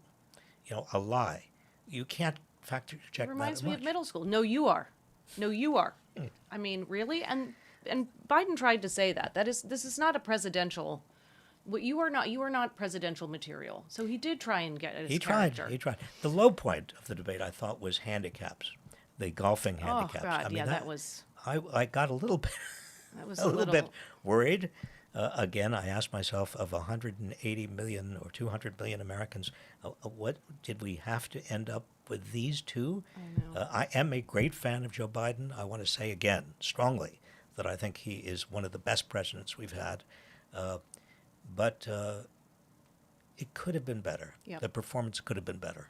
A lie. You can't fact check that Reminds me of much. middle school. No, you are. No, you are. I mean, really? And Biden tried to say that. This is not a presidential. You are not presidential material. So he did try and get at his character. He tried. The low point of the debate, I thought, was handicaps, the golfing handicaps. Oh God, I mean, yeah, that was. I got a little bit. That was a a little bit worried. Again, I asked myself, of 180 million or 200 million Americans, what did we have to end up with these two? I know. I am a great fan of Joe Biden. I want to say again, strongly, that I think he is one of the best presidents we've had. But it could have been better. Yep. The performance could have been better.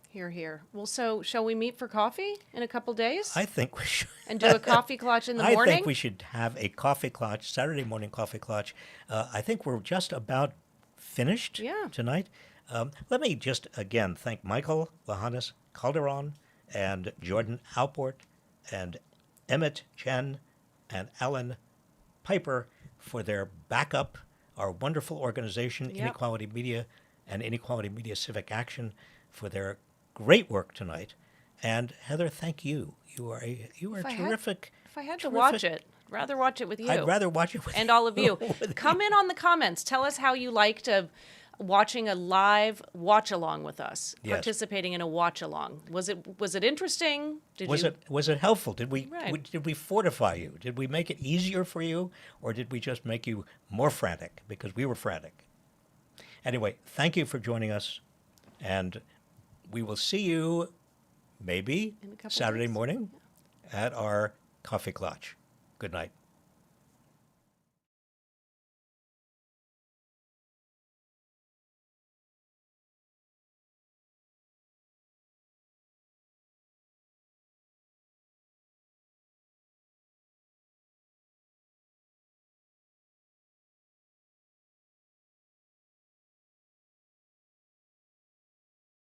Here, here. Well, so shall we meet for coffee in a couple days? I think we should. And do a coffee clutch in the I morning? think we should have a coffee clutch, Saturday morning coffee clutch. I think we're just about finished tonight. Let me just again thank Michael Lahanis Calderon and Jordan Alport and Emmett Chen and Alan Piper for their backup, our wonderful organization, Inequality Media and Inequality Media Civic Action, for their great work tonight. And Heather, thank you. You are terrific. If I had to watch it, I'd rather watch it with you. I'd rather watch it with and you. all of you. Come in on the comments. Tell us how you liked watching a live watch along with us. Yes. Participating in a watch along. Was it interesting? Was it helpful? Did we Right. did we fortify you? Did we make it easier for you, or did we just make you more frantic because we were frantic? Anyway, thank you for joining us, and we will see you maybe In a couple Saturday days. morning at our coffee clutch. Good night.